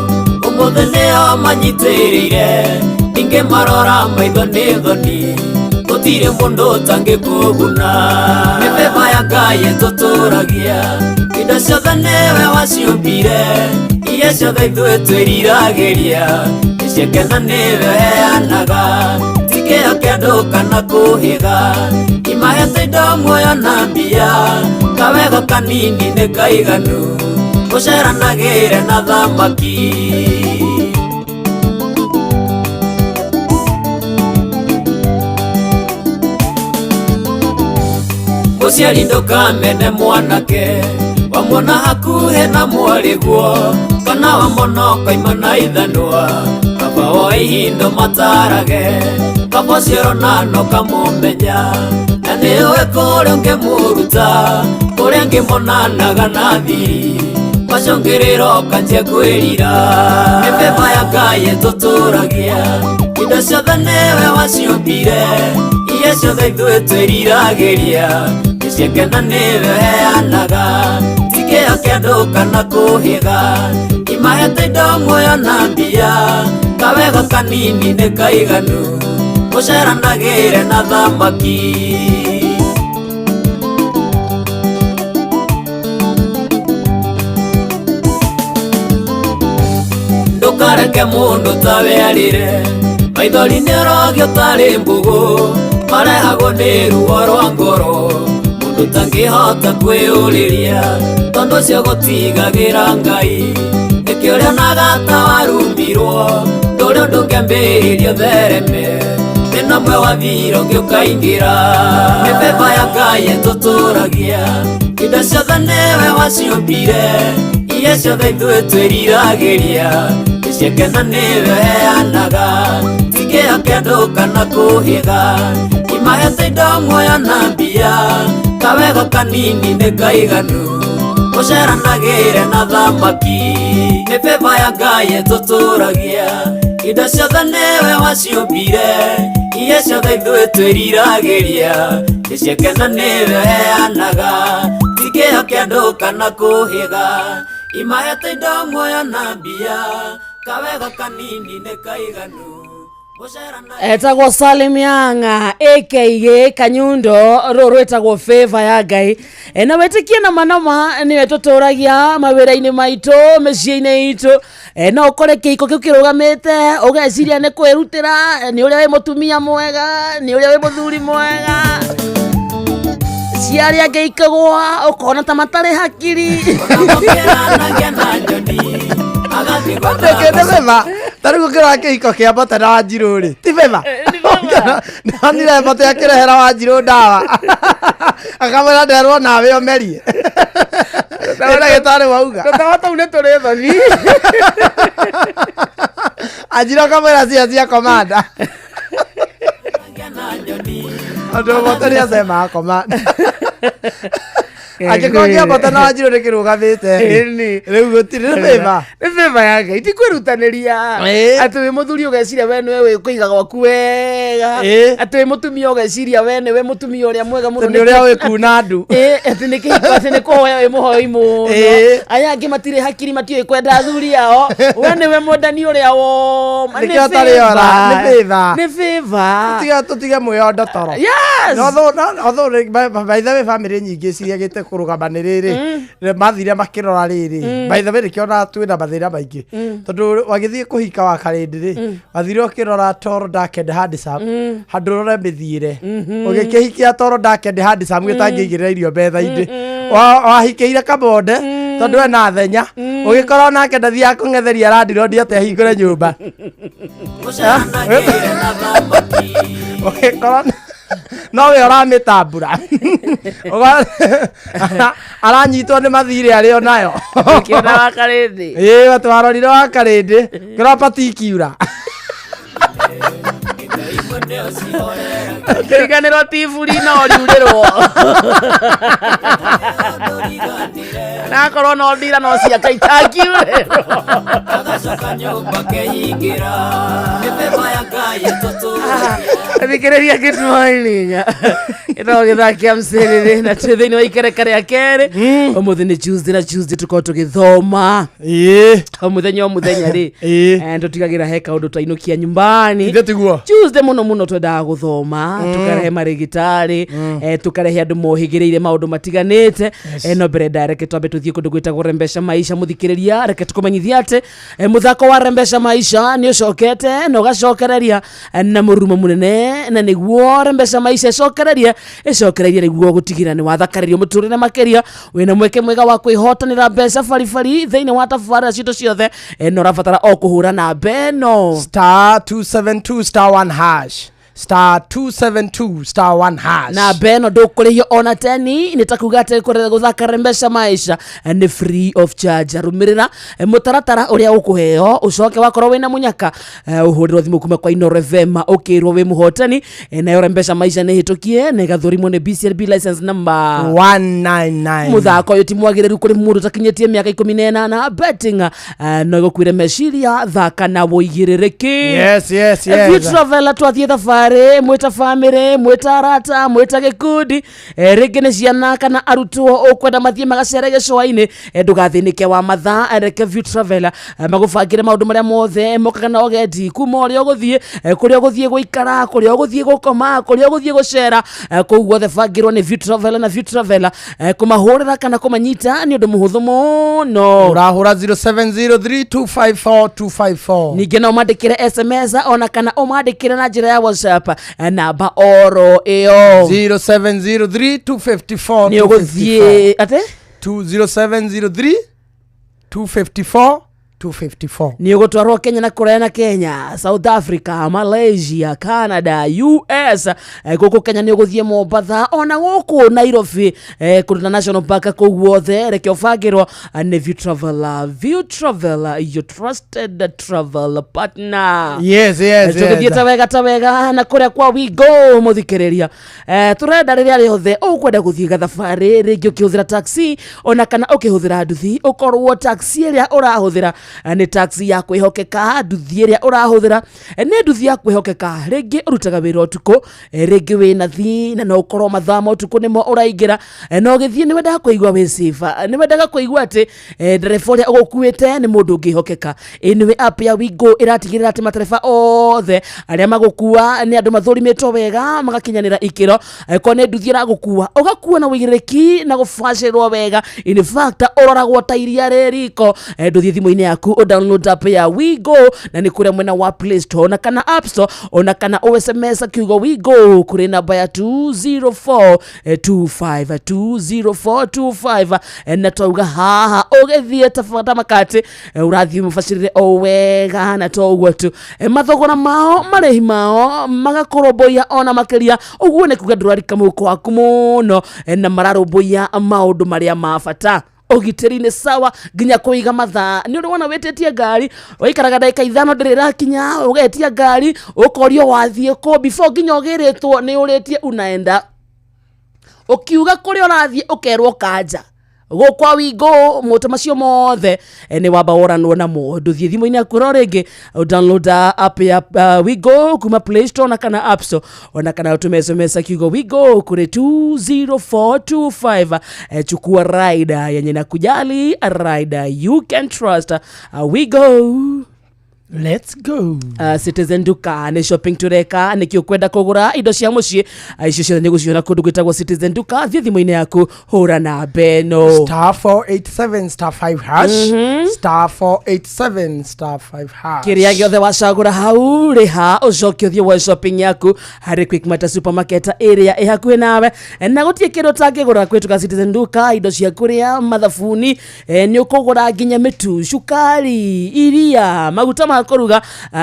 ũmũthĩ nĩo manyitĩrĩire ningĩ marora maitho nĩ thoni gũtirĩ mũndũ ũtangĩkũguna. Mĩthemba ya Ngai ĩtũtũragia indo ciothe nĩwe waciũmbire iria ciothe ithuĩ twĩriragĩria iciekena nĩwe heanaga tikĩo kĩandũ kana kũhĩga imahete indo muoyo na mbia kawego kanini nĩ kaiganu gũceranagĩre na thamaki. mũciari ndũkamene mwanake wamwona hakuhĩ na mwarĩguo kana wamwona ũkaima na ithanwa kaba wa ihindo matarage kaba ũcio ronano kamũmenya na nĩũĩ kũrĩa ũngĩmũruta kũrĩa ngĩmonanaga na thiri macũngĩrĩro kanjia kwĩrira nĩ beba ya Ngai ĩtũtũragia indo ciothe nĩwe waciũmbire iria ciothe ithuĩ twĩriragĩria nĩciakena nĩwe heanaga tikĩo kĩandũ kana kũhĩga imahete indo muoyo na mbia kawega kanini nĩ kaiganu mũceranagĩre na thamaki ndukareke mundu tawerire maithori nĩorogio tarĩ mbũgũ marehagwo nĩ ruo rwa ngoro mundu tangĩhota kwĩũrĩria tondũ ũcio gũtigagĩra Ngai nĩkĩo rĩonaga ta warumirwo ndũrĩ ũndũ ũngĩambĩrĩrio thereme thĩna mwe wathira ũngĩũkaingĩra nĩ beba ya Ngai ĩtũtũragia indo ciothe nĩwe waciũmbire iria ciothe ithuĩ twĩriragĩria nĩciakena nĩwe heanaga tikĩo kĩandũ kana kũhĩga imahete indo muoyo na mbia kawega kanini nĩ kaiganu mũceranagĩre na thamaki nĩ beba ya Ngai ĩtũtũragia indo ciothe nĩwe waciũmbire iria ciothe ithuĩ twĩriragĩria nĩciakena nĩwe heanaga tikĩo kĩandũ kana kũhĩga imahete indo muoyo na mbia kawega kanini nĩ kaiganu etagwo Salim Yanga aka Kanyundo rũrũ etagwo Favor ya Ngai na wetikie na manama nĩwe tũtũragia mawĩra-inĩ maitũ mĩciĩ-inĩ itũ no ũkore kĩhiko kĩu kĩrũgamĩte ũgeciria nĩ kwĩrutĩra nĩ ũrĩa wĩ mũtumia mwega nĩ ũrĩa wĩ mũthuri mwega ciarĩ angĩikagwa ũkona ta matarĩ hakiri Ndekende beba tarĩ gũkĩra kĩhiko kĩa Mbata na Wanjirũ rĩ ti beba nĩonire Mbata akĩrehera Wanjirũ ndawa akamwĩra nderwo nawe ũmerie ndagĩtarĩ wauga tũtawa tũu nĩ tũrĩ thoni Wanjirũ akamwĩra cia komanda andũ Mbata nĩ asema komanda akĩkongia Mbata na Wanjirũ nĩ kĩrũgamĩte rĩu gũtirĩ beba nĩ beba ya Ngai ti kwĩrutanĩria atĩ wĩ mũthuri ũgeciria we nĩwe kũiga gwaku wega atĩ wĩ mũtumia ũgeciria we nĩwe mũtumia ũrĩa mwega mũno nĩ ũrĩa wĩ kuna ndu atĩ nĩ kĩhiko atĩ nĩ kũhoya wĩ mũhoi mũno aya angĩ matirĩ hakiri matiũĩ kwenda athuri ao we nĩwe mwendani ũrĩa woma nĩkĩo tarĩ ora nĩ beba tũtige mwĩyondo toro by the way family nyingĩ ciagĩte kũrũgama nĩ rĩrĩ mathire makĩrora rĩrĩ by the way nĩkĩona twĩna mathĩna maingĩ tondũ wagĩthiĩ kũhika wa Karĩndĩ rĩ wathire ũkĩrora Toro Dark and Handsome handũ ũrore mĩthiĩre ũgĩkĩhikia Toro Dark and Handsome gĩtangĩigĩrĩra irio metha-inĩ wahikĩire Kabonde tondũ ena thenya ũgĩkorwo nake ndathiaga kũng'etheria randirodi atĩ ahingũre nyũmba ũgĩkorwo nowe ũramĩtambura aranyitwo nĩ mathirĩ arĩo nayo ũkĩona wa Karĩndĩ twarorire wa Karĩndĩ kĩropa tikiura kĩriganĩrwo tifuri no riurĩrwo nakorwo no ndira no ciaka itakiurĩrwo agacoka nyũmba kehingĩra nĩ beba ya Ngai ĩtũtũragia thikĩrĩria kĩtumaininya ĩno gĩthakia mcerere na twĩ thĩinĩ wa ikereka rĩa kerĩ ũmũthĩ nĩ Tuesday na Tuesday tũkorwo tũgĩthoma o mũthenya rĩ tũtigagĩra he kaũndũ twainũkia nyumbani Tuesday mũno twendaga gũthoma tũkarehe marĩgĩtarĩ tũkarehe andũ mohĩgĩrĩire maũndũ matiganĩte no mbere ndareke twambe tũthiĩ kũndũ gwĩtagwo Rembesha Maisha mũthikĩrĩria reke tũkũmenyithia atĩ mũthako wa Rembesha Maisha nĩ ũcokete na ũgacokereria na mũrumo mũnene na nĩguo Rembesha Maisha ĩcokererie nĩguo gũtigĩra nĩ wathakarĩrio mũtũrĩre makĩria wĩna mweke mwega wa kwĩhotanĩra mbeca baribari thĩinĩ wa tabarĩra citũ ciothe no ũrabatara o kũhũra namba ĩno *272*1# star 272 star 1 hash na beno ndukurihio ona teni nitakuga ati kurera guthaka rembesha maisha ni free of charge. Rumirira mutaratara uria ukuheo ucoke wakorwo wina munyaka uhuriro thimu kuma kwa Inoro FM ukirwo wi muhotani na rembesha maisha ni hitukie na gathurimo ni BCLB license number 199. muthako uyu timwagiriru kuri mundu takinyetie miaka 18 betting no gukwire meshiria thaka na woigiririki. Yes. If you travel twathie thabari mwita family mwita rata mwita gikundi ringi ni ciana kana arutwo ukwenda mathie magacere gicwaini ndugathinike wa mathaa reke View Travel magufangire maundu maria mothe mokaga na ogendi kuma uria uguthie kuria uguthie guikara kuria uguthie gukoma kuria uguthie gucera kuguo the fangirwo ni View Travel na View Travel kumahurira kana kumanyita ni undu muhuthu muno. Urahura 0703254254 ninge no mandikire SMS ona kana umandikire na njira ya WhatsApp namba oro iyo 0703254254 ni uguthie ate 0703254254 ni ugutwarwo Kenya na Korea na Kenya, South Africa, Malaysia, Canada, US. Guku Kenya ni uguthie Mombasa ona guku Nairobi kuna national park kuguothe reke ufagirwo ni View Travel. View Travel, your trusted travel partner. Yes. Tuguthie tawega na kuria kwa we go muthikiriria turenda riria riothe ukwenda guthie gathabari ringi ukihuthira taxi ona kana ukihuthira nduthi ukorwo taxi iria urahuthira ni taxi ya kwihokeka. Nduthi iria urahuthira ni nduthi ya kwihokeka ringi urutaga wira utuku ringi wina thi na no ukorwo mathama utuku nimo uraingira no githie ni wenda kuigwa wi safe ni wenda kuigwa ati ndereba uria ugukuite ni mundu ngihokeka. Anyway app ya Wigo iratigirira ati matereba othe aria magukua ni andu mathurimitwo wega magakinyanira ikiro ko ne nduthi iragukua ugakua na wigiriki na gufashirwo wega. In fact uroragwo ta iria reriko nduthi thimu-ini yaku o download app ya Wigo na ni kuria mwena wa Play Store na kana App Store ona kana SMS kiugo Wigo kuri namba ya 20425 na tauga haha ugethie tafata makati urathie mufashirire o wega na toguo tu mathogora mao marehi mao magakoromboia ona makiria uguo ni kuga ndurarika muko waku muno na mararomboia maundu maria mabata. Ogiteri ni sawa ginya kuiga mathaa ni uri wona wetetie ngari waikaraga ndagika 5 ndirira kinya ugetia ngari ukorio wathie ko before ginya ogiritwo ni uritie unaenda ukiuga kuri urathie ukerwo kanja gukwa Wigo moto macio mothe ni wamba woranwo na mundu thie thimu-ini yaku ringi download app ya Wigo kuma Play Store na kana App Store ona kana utume SMS kiugo Wigo kuri 20425 chukua rider yenye na kujali rider you can trust. Wigo, let's go. Citizen Duka ni shopping tureka nikio kwenda kugura indo cia mucii icio ciothe ni guciona kundu gwitagwo Citizen Duka thie thimu-ini yaku hura na beno star 487 star 5 hash star 487 star 5 hash kiria giothe wacagura hau riha ucoke thie wa shopping yaku hari Quick Mart supermarket area ihakuhi nawe na gutie kindu tangigura kwituka Citizen Duka indo cia kuria mathabuni ni ukugura nginya mitu cukari iria maguta kuruga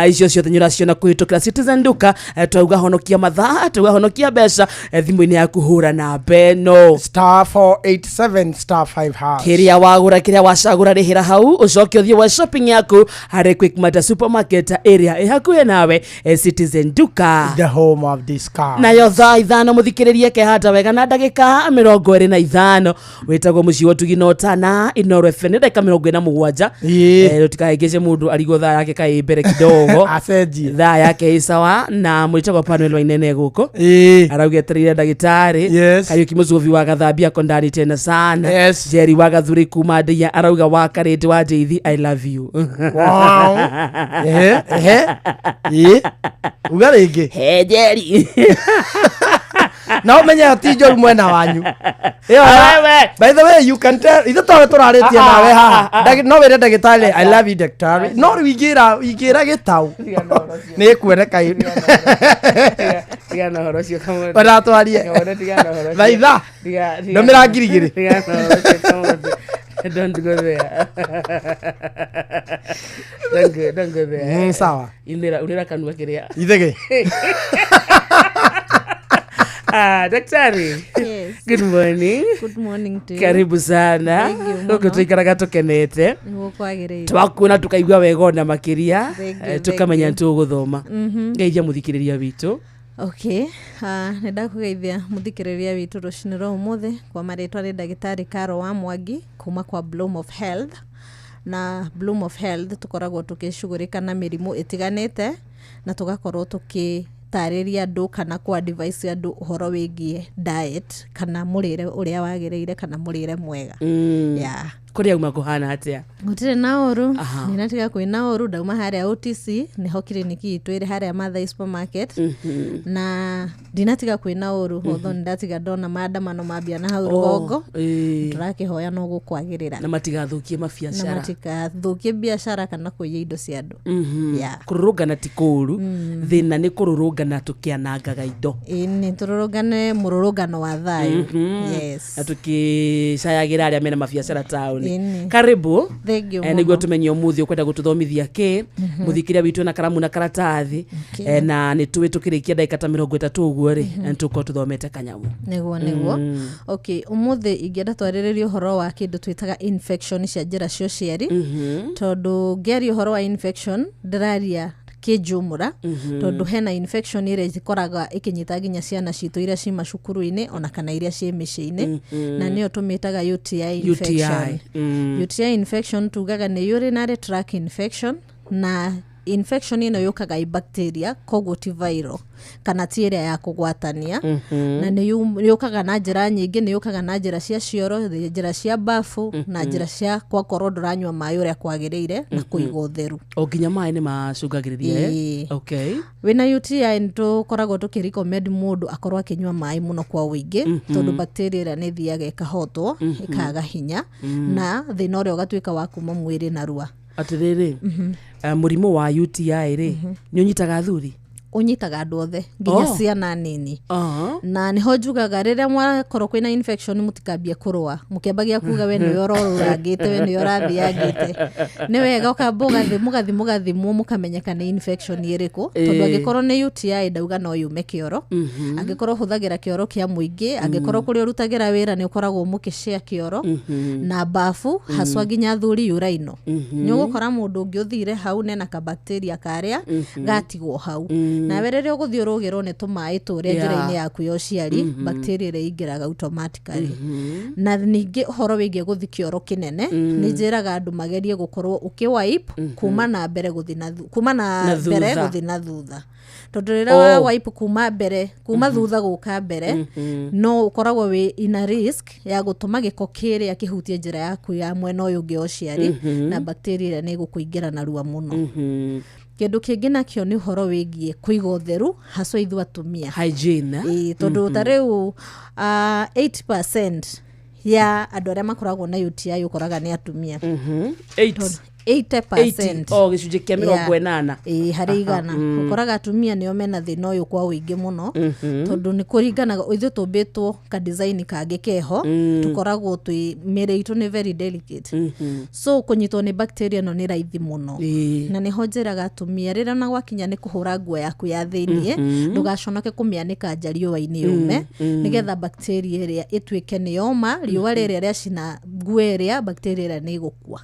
icio ciothe nyuraciona kuhitukira Citizen Duka twauga honokia mathaa twauga honokia mbeca thimu-ini yaku hura na beno star 487 star 5 hash kiria wagura kiria wacagura rihira hau ucoke thie wa shopping yaku hari Quick Mart supermarket area ihakuhi nawe Citizen Duka, the home of this car. na yo thaa 5 muthikiririe ke hata wega na ndagika 25 witagwo mucii wa Tugino Tana Inoro FM ndagika 47 tutikaegeshe mundu arigo thaa yake kai mbere kidogo aseji thaa yake isawa na mwitagwo panel wa inene guko arauga eterire ndagitari Kariuki Muzuvi wa gathambia kondani tena sana Jerry wa gathuri kuma ndia arauga wa karete wa Jeithi I love you. Wow. Ugarege Jerry na umenya ati Joel mwena wanyu by the way you can tell ithu tore turaritie nawe haha no were ndagitari I love you daktari no wigira gitau ni kuoneka tigana horo cio kamwe baratwarie thaitha no mirangirigiri don't go there. Don't go there. Sawa. Unira kanua kiria. Ithege. Daktari. Yes. Good morning. Good morning to you. Karibu sana. Huko tuikaraga tukenete. Nigukwagiriire. Twakuna tukaigua wegona makiria. Tukamenya you. tuguthoma. Ngeithia muthikiriria witu. Okay. Nĩndakũgeithia mũthikĩrĩria witũ rũcinĩ rwa ũmũthĩ kwa marĩtwa nĩ ndagĩtarĩ Carol wa Mwangi kuma kwa Bloom of Health. Na Bloom of Health tũkoragwo tũkĩcugurĩka na mĩrimũ ĩtiganĩte na tugakorwo tarĩria andũ kana kwa advice andũ ũhoro wĩgiĩ diet kana mũrĩre ũrĩa wagĩrĩire kana mũrĩre mwega. Yeah. Kũrĩa uma kũhana atia? Gũtirĩ na ũru, ninatiga kwĩna ũru, ndauma harĩa OTC, nĩho kiriniki itũ ĩrĩ harĩa Mathai Supermarket. Na ndinatiga kwĩna ũru, although ndatiga ndona maandamano mambia na hau rũgongo. Tũrakĩhoya no gũkwagĩrĩra. Na matigathũkie mabiacara. Na matigathũkie biacara kana kũiya indo cia andũ. Kũrũrũngana ti kũũru, thĩna nĩ kũrũrũngana tũkĩanangaga indo. Nĩ tũrũrũngane mũrũrũngano wa thayũ. Yes. Na tũkĩcayagĩra arĩa mena mabiacara taũni. Karibu. Nĩguo tumenye ũmũthĩ ũkwenda gũtũthomithia kĩ, mũthikĩria witũ na karamu na karatathi, na nĩ tuĩ tũkĩrĩkia ndagĩka ta 30 ũguo rĩ, nĩtũkorwo tũthomete kanyamu. Nĩguo. Okay, ũmũthĩ ingĩenda twarĩrĩrie ũhoro wa kĩndũ twĩtaga infection cia njĩra cia ũciari, tondũ ngĩaria ũhoro wa infection ndĩraria kĩjumũra, tondũ hena infection ĩrĩa ĩkoraga ĩkĩnyita nginya ciana citũ iria ci macukuru-inĩ ona kana iria ci mĩciĩ-inĩ, na nĩyo tũmĩtaga UTI infection. UTI infection tugaga nĩ urinary tract infection, na infection ĩno yũkaga i bacteria, koguo ti viral kana ti ĩrĩa ya kũgwatania, na nĩ yũkaga na njĩra nyingĩ, nĩ yũkaga na njĩra cia cioro, njĩra cia bafu, na njĩra cia kwakorwo ndũranyua maĩ ũrĩa kwagĩrĩire na kũiga ũtheru. O nginya maĩ nĩ macungagĩrĩria. Okay. Wĩna UTI nĩ tũkoragwo tũkĩrecommend mũndũ akorwo akĩnyua maĩ mũno kwa ũingĩ, tondũ bacteria ĩrĩa nĩ thiaga ĩkahotwo, ĩkaga hinya, na thĩna ũrĩa ũgatuĩka wa kuma mwĩrĩ narua. Atirĩrĩ, mũrimũ wa UTI rĩ, nĩ ũnyitaga athuri? Ũnyitaga andũ othe, nginya ciana nini. Na nĩho njugaga rĩrĩa mwakorwo kwĩna infection mũtikambie kũrũa, mũkĩambagia kuga we nĩwe ũrorũrangĩte, we nĩwe ũrathiangĩte. Nĩ wega ũkamba mũgathimwo mũkamenyeka nĩ infection ĩrĩkũ, tondũ angĩkorwo nĩ UTI ndauga no yume kĩoro, angĩkorwo hũthagĩra kĩoro kĩa mũingĩ, angĩkorwo kũrĩa ũrutagĩra wĩra nĩ ũkoragwo mũkĩshare kĩoro, na bafu haswa nginya athuri uraino. Nĩ ũgũkora mũndũ ũngĩ ũthire hau nena ka bacteria karĩa gatigwo hau. Na rĩrĩa ũgũthiĩ ũrũgĩrwo nĩ tũmaĩ tũrĩa njĩra-inĩ yaku ya ũciari, bacteria ĩrĩa ingĩraga automatically. Na ningĩ ũhoro wĩgiĩ gũthi kĩoro kĩnene, nĩ njĩraga andũ magerie gũkorwo ũkĩwipe kuma na mbere gũthi na thutha. Tondũ rĩrĩa wa wipe kuma thutha gũka mbere, no ũkoragwo wĩ ina risk ya gũtũma gĩko kĩrĩa kĩhutie njĩra yaku ya mwena ũyũ ũngĩ wa ũciari, na bacteria ĩrĩa nĩ ĩgũkũingĩra narua mũno. Kĩndũ kĩngĩ nakĩo nĩ ũhoro wĩgiĩ kũiga ũtheru, haswa ithuĩ atumia. Hygiene. Tondũ ta rĩu 8% ya andũ arĩa makoragwo na UTI ũkoraga nĩ atumia. 80%. Gĩcunjĩ kĩa 80. Harĩ 100. Ũkoraga atumia nĩo mena thĩna ũyũ kwa ũingĩ mũno, tondũ nĩ kũringanaga ithuĩ tũmbĩtwo ka design kangĩ keho, tũkoragwo mĩĩrĩ itũ nĩ very delicate. So kũnyitwo nĩ bacteria no nĩ raithi mũno. Na nĩho njĩraga atumia rĩrĩa na gwakinya nĩ kũhũra nguo yaku ya thĩiniĩ, ndũgaconoke kũmĩanĩka nja riũa-inĩ yume, nĩgetha bacteria ĩrĩa ĩtuĩke nĩ yoma, riũa rĩrĩa rĩacina nguo ĩrĩa, bacteria ĩrĩa nĩ ĩgũkua.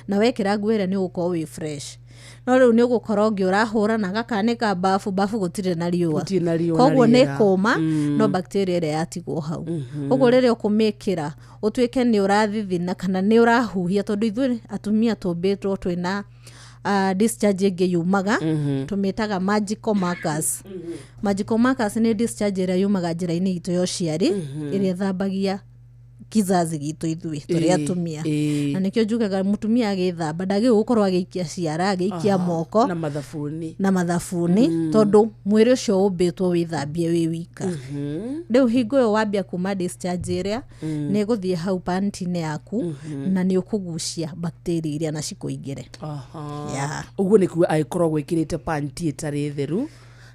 Na wekĩra nguo ĩrĩa nĩ ũgũkorwo wĩ fresh. No rĩu nĩ ũgũkorwo ũngĩ ũrahũra na gakanĩka bafu gũtirĩ na riũa. Koguo nĩ kũma, no bacteria ĩrĩa yatigwo hau. Koguo rĩrĩa ũkũmĩkĩra, ũtuĩke nĩ ũrathithina kana nĩ ũrahuhia, tondũ ithuĩ atumia tũmbĩtwo twĩna discharge ĩngĩ yumaga, tũmĩtaga magical markers. Magical markers nĩ discharge ĩrĩa yumaga njĩra-inĩ itũ ya ũciari, ĩrĩa ĩthambagia kizazi gitu ithuĩ tũrĩ atumia. Na nĩkĩo njugaga mũtumia agĩthamba ndagĩgũkorwo agĩikia ciara, agĩikia moko na mathabuni, tondũ mwĩrĩ ũcio ũmbĩtwo wĩthambie wĩ wika. Rĩu hingo ĩyo wambia kuma discharge ĩrĩa, nĩ gũthiĩ hau panty-inĩ yaku, na nĩ ũkũgucia bacteria iria na cikũingĩre. Ũguo nĩ kuga agĩkorwo gwĩkĩrĩte panty ĩtarĩ theru,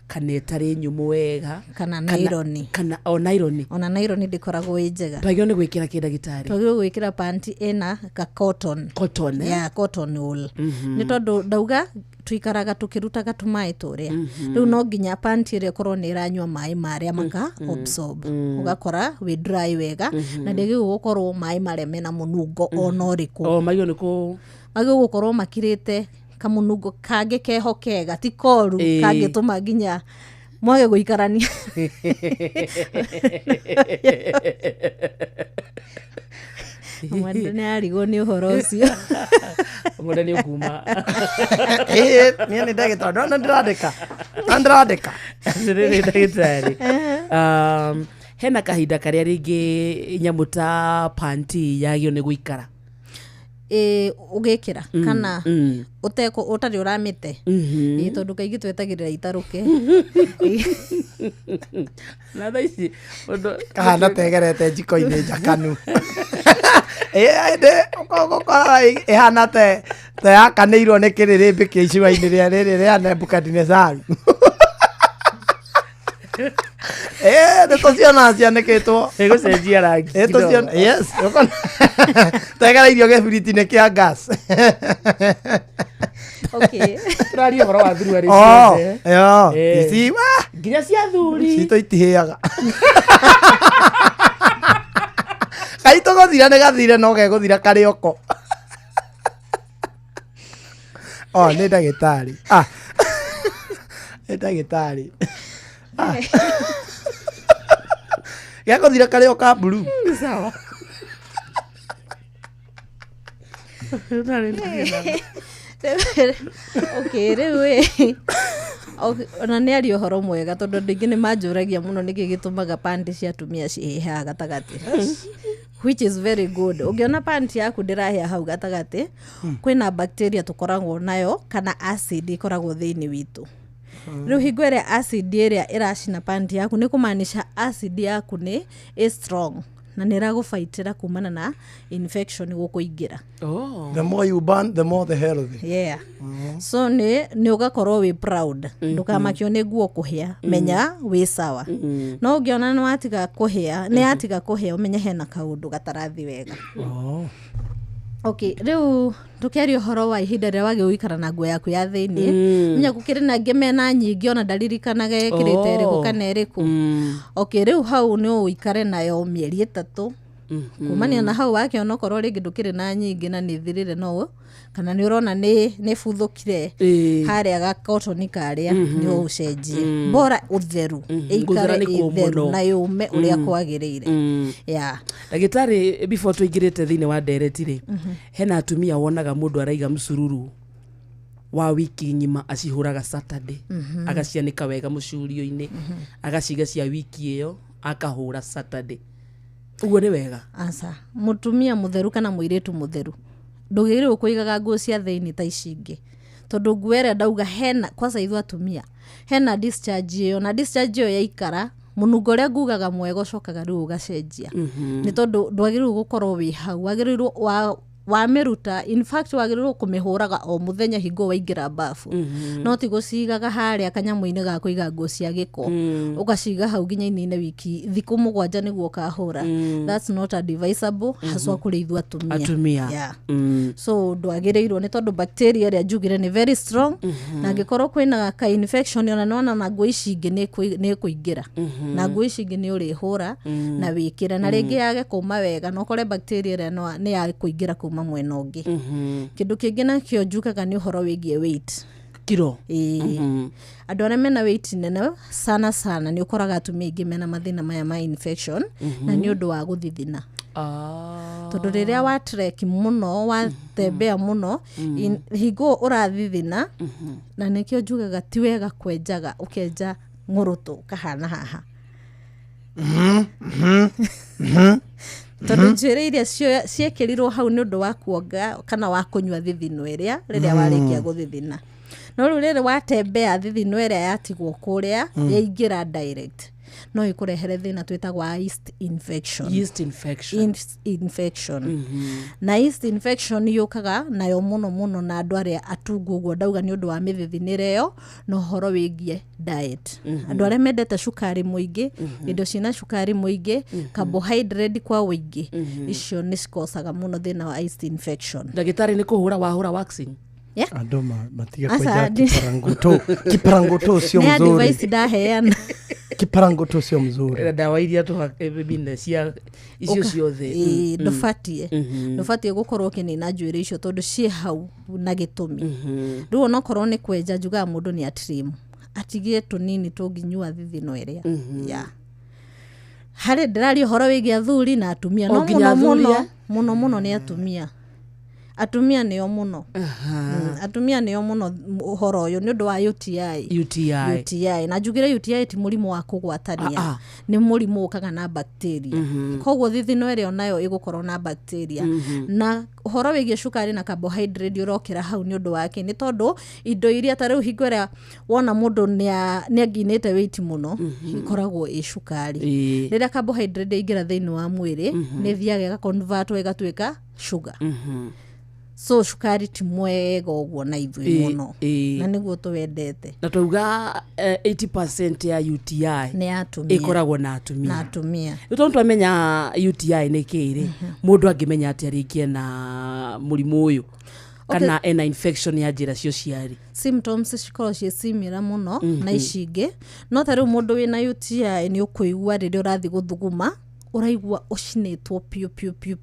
kana ĩtarĩ nyũmũ wega kana nylon kana nylon ona nylon ndĩkoragwo ĩ njega twagĩrĩirwo nĩ gwĩkĩra kĩ ndagĩtarĩ twagĩrĩirwo gwĩkĩra panti ĩna ka cotton yeah cotton wool nĩ tondũ ndauga tuikaraga tukirutaga tumaĩ tũrĩa rĩu no nginya panti ĩrĩa ĩkorwo nĩ ĩranyua maĩ marĩa maka absorb ugakora wĩ dry wega na ndĩgĩrĩirwo gũkorwo maĩ marĩa mena mũnungo ona ũrĩkũ magĩrĩirwo gũkorwo makirĩte kamunungo kangĩ keho kega ti koru kangĩtũma nginya mwage gũikarania Mwende nĩ arigwo nĩ ũhoro ũcio mwende nĩ ũkuma niĩ nĩ ndagĩtarĩ no ndĩrandĩka nĩ ndagĩtarĩ hena kahinda karĩa rĩngĩ nyamũ ta panti yagio nĩ gũikara ugikira kana uteko utari uramite tondu kaingi twetagirira itarũke na thaici kahana tegerete njiko-inĩ njakanu gũkora ĩhana te yakanĩirwo nĩ kĩrĩrĩmbĩ kĩa iciwa-inĩ rĩa rĩrĩ rĩa Nebukadinezaru nĩ tũciona cianĩkĩtwo ĩgũcenjia rangi yes tegereirio gĩbiriti-inĩ kĩa gas tũraria ũhoro wa thurua ici nginya cia thuri citũ itihĩaga kaitũ gũthira nĩ gathire no gegũthira karĩoko nĩ ndagĩtarĩ nĩ ndagĩtarĩ gĩakũthira karĩo ka blue sawa rĩu ona nĩ ari ũhoro mwega tondũ andũ aingĩ nĩ manjũragia mũno nĩkĩ gĩtũmaga panti cia atumia cihehaga gatagatĩ which is very good ũngĩona panti yaku ndĩrahĩa hau gatagatĩ kwĩna bacteria tũkoragwo nayo kana acid ĩkoragwo thĩinĩ witũ rĩu hingo ĩrĩa acid ĩrĩa ĩracina panti yaku nĩ kũmaanisha acid yaku nĩ strong na nĩ ĩragũbaitĩra kumana na infection gũkũingĩra the more you burn the more the healthy so nĩ ũgakorwo wĩ proud ndũkamakio nĩ nguo kũhĩa menya wĩ sawa no ũngĩona nĩ watiga kũhĩa nĩ yatiga kũhĩa ũmenye hena kaũndũ gatarathi wega rĩu tũkĩaria ũhoro wa ihinda rĩrĩa wagĩrĩirwo gũikara na nguo yaku ya thĩinĩ menya gũkĩrĩ na angĩ mena nyingĩ ona ndaririkanaga ekĩrĩte ĩrĩkũ kana ĩrĩkũ rĩu hau nĩ ũikare nayo mĩeri 3 kumania na hau wakiona okorwo rĩngĩ ndũkĩrĩ na nyingĩ na nĩ thirire no kana nĩ ũrona nĩ buthũkire harĩa ga cotton karĩa nĩ ũcenjie bora ũtheru ĩikare ĩtheru na yũme ũrĩa kwagĩrĩire ndagĩtarĩ before tũingĩrĩte thĩinĩ wa ndereti rĩ hena atumia wonaga mũndũ araiga mũsururu wa wiki ng'ima acihũraga Saturday agacianĩka wega mũcurio-inĩ agaciga cia wiki ĩyo akahũra Saturday uguo nĩ wega mũtumia mũtheru kana mũirĩtu mũtheru ndũgĩrĩirwo kũigaga nguo cia thĩinĩ ta ici ingĩ tondũ nguo ĩrĩa ndauga hena kwanza ithuĩ atumia hena discharge ĩyo na discharge ĩyo yaikara mũnungo ũrĩa ngugaga mwega ũcokaga rĩu ũgacenjia nĩ tondũ ndwagĩrĩirwo gũkorwo wĩ hau wagĩrĩirwo wamĩruta in fact wagĩrĩirwo kũmĩhũraga o mũthenya hingo waingĩra bafu no ti gũcigaga harĩa kanyamũ-inĩ ga kũiga nguo cia gĩko ũgaciga hau nginya inine wiki thikũ 7 nĩguo kahũra that's not advisable haswa kũrĩ ithuĩ atumia so ndwagĩrĩirwo nĩ tondũ bacteria ĩrĩa njugire nĩ very strong na angĩkorwo kwĩna ka infection ona nona na nguo ici ingĩ nĩ kũingĩra na nguo ici ingĩ nĩ ũrĩhũra na wĩkĩre na rĩngĩ yage kuma wega no kore bacteria ĩrĩa nĩ ya kũingĩra kuma mwena ũngĩ kĩndũ kĩngĩ nakĩo njukaga nĩ ũhoro wĩgiĩ weight kiro andũ arĩa mena weight nene sana nĩ ũkoraga atumia aingĩ mena mathĩna maya ma infection na nĩ ũndũ wa gũthithina tondũ rĩrĩa wa trek mũno watembea mũno hingo ũrathithina na nĩkĩo njugaga ti wega kwenjaga ũkenja ngũrũtũ kahana haha tondũ njĩra iria ciekĩrirwo hau nĩ ũndũ wa kuonga kana wa kũnyua thithino ĩrĩa rĩrĩa warĩkia gũthithina no rĩu rĩrĩ watembea thithino ĩrĩa yatigwo kũrĩa yaingĩra direct no ikurehere thina twitagwa yeast infection. Na yeast infection yukaga nayo muno na andu aria atungu uguo ndauga ni undu wa mithithinire yo no horo wigie diet. Andu aria mendete cukari muingi, indo cina cukari muingi, carbohydrate kwa wingi, icio ni cikosaga muno thina wa yeast infection. Ndagitari ni kuhura wahura waxing. Andå matiga kwenja kiparangoto sio mzuri. Ni advice ndaheana. Kiparangoto sio mzuri. Dawa iria tuhakebine cia icio ciothe. Ndufatie gukorwo kinina njuire icio tondu cie hau na gitumi. Riu no korwo ni kwenja njuga mundu ni atrim. Atigie tunini tunginyua thithino iria. Hare ndirari horo wigi athuri na atumia no muno ni atumia. Atumia nio muno. Atumia nio muno horo uyu ni undu wa UTI. Na njugire UTI ti murimu wa kugwatania. Ni murimu ukaga na bacteria. Koguo thithino ire onayo igukorwo na bacteria. Na horo wigie cukari na carbohydrate urokira hau ni undu wake ni tondu indo iria ta riu hingwera wona mundu ni aginite weight muno ikoragwo i cukari. Rira carbohydrate ingira thiini wa mwiri ni thiaga convert igatuika sugar. So cukari ti mwega uguo na ithui muno na niguo tuwendete. Na tuuga 80% ya UTI ni atumia ikoragwo na atumia. Tondu twamenya UTI ni kiri mundu angimenya ati arikie na murimu uyu kana ena infection ya njira cio ciari. Symptoms cikorwo cie similar muno na icingi. No ta riu mundu wina UTI ni ukuigua riria urathi guthuguma uraigua ucinitwo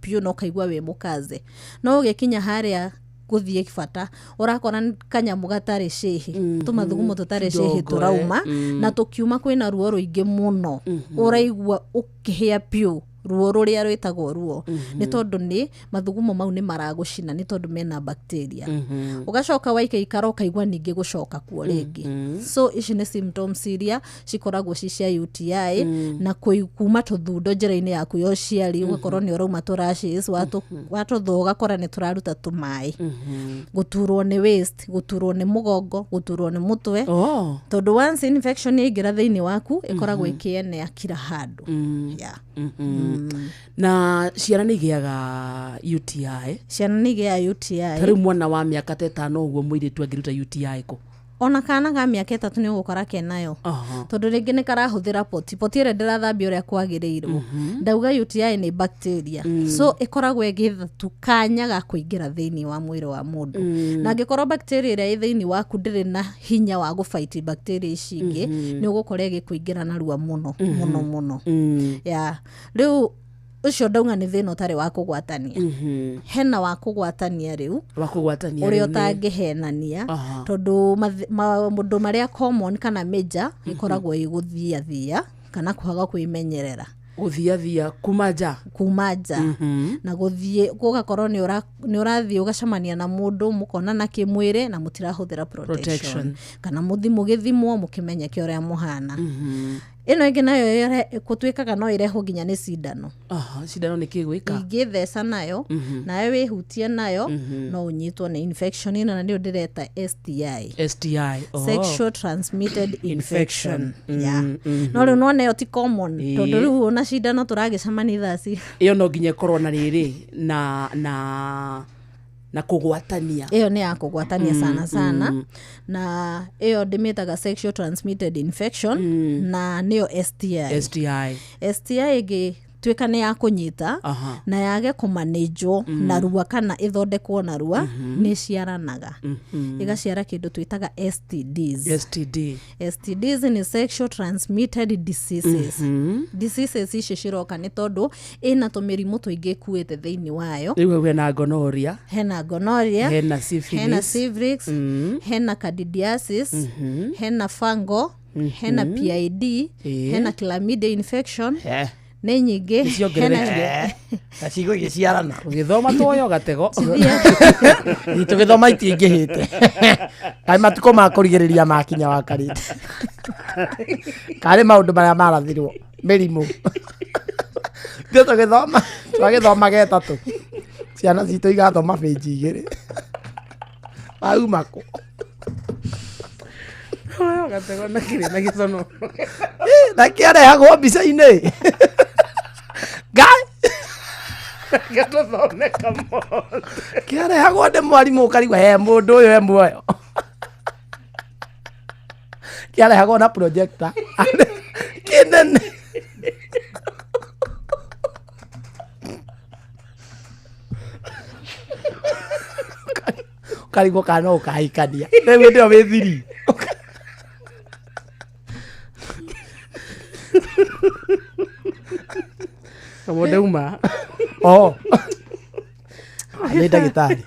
piu no kaigua we mukaze. No ugekinya haria guthie kibata urakora kanyamu gatari shehi tumathugumo tutari shehi turauma na tukiuma kwina ruo ruingi muno uraigua ukihia piu ruo ruria rwitagwo ruo ni tondu ni mathugumo mau ni maragucina ni tondu mena bacteria. Ugacoka waike ikaro kaigua ningi gucoka kuo ringi. So ici ni symptoms iria cikoragwo cia UTI na kuma tuthundo njira-ini yaku yo ciari ugakorwo ni urauma rashes watuthuga kora ni turaruta tumai. Guturwo ni waist, guturwo ni mugongo, guturwo ni mutwe. Tondu once infection ingira thiini waku ikoragwo ikienea kila handu. Na ciana ni giaga UTI. Tari mwana wa miaka 5 uguo muiritu angiruta UTI ko. Ona kana ga miaka 3 ni ugukora kenayo. Tondu ringi ni karahuthira poti ire ndirathambia uria kwagiriirwo. Ndauga UTI ni bacteria. So ikoragwo igithatu kanya ga kuingira thiini wa mwiri wa mundu. Na ngikorwo bacteria ira i thiini waku ndiri na hinya wa gufight bacteria icingi ni ugukora igikuingira na ruwa muno. Riu ucio ndauga ni thina utari wa kugwatania. Hena wa kugwatania riu uri utangihenania tondu maundu maria common kana major ikoragwo iguthiathia kana kuhaga kwimenyerera. Guthiathia kumaja na guthie gugakorwo ni urathie ugacamania na mundu mukona na kimwire na mutirahuthira protection kana muthimo githimo mukimenya ki uria muhana. Ino ingi nayo kutwikaga no ireho nginya ni cindano. Cindano ni kigwika ingithesa nayo nayo wihutie nayo no unyitwo ni infection ino na ndio ndireta STI. Sexual transmitted infection. No riu no nayo ti common tondu riu ona cindano turagicamani thasi iyo no nginya korwo na riri na kugwatania. Iyo ni ya kugwatania sana na iyo ndimitaga sexual transmitted infection na niyo STI igi twika ni ya kunyita na yage kumanage na ruwa kana ithondekwo na ruwa ni ciaranaga igaciara kindu twitaga STDs ni sexual transmitted diseases. Diseases ici ciroka ni tondu ina tumirimu twingi kuite thiini wayo. Riu hena gonorrhea, hena syphilis, hena candidiasis, hena fungal, hena PID, hena chlamydia infection. Ni nyingi hena cigo igiciarana ugithoma toyo gatego itugithoma itingihite ai matuko ma kurigiriria makinya wa karita kare maundu maria marathirwo mirimu ndio tugithoma getatu ciana citu igathoma page igiri au mako gatego na kire na gicono na kiara yago bica-inĩ gato thoneka mothe kiara yago nĩ mwarimũ ũkarigwa he mũndũ ũyũ he muoyo kiara yago na projector kinene karigwo kana ũkahikania rĩu ndio wĩ thiri Kamu uma. Oh. Nĩ ndagĩtarĩ.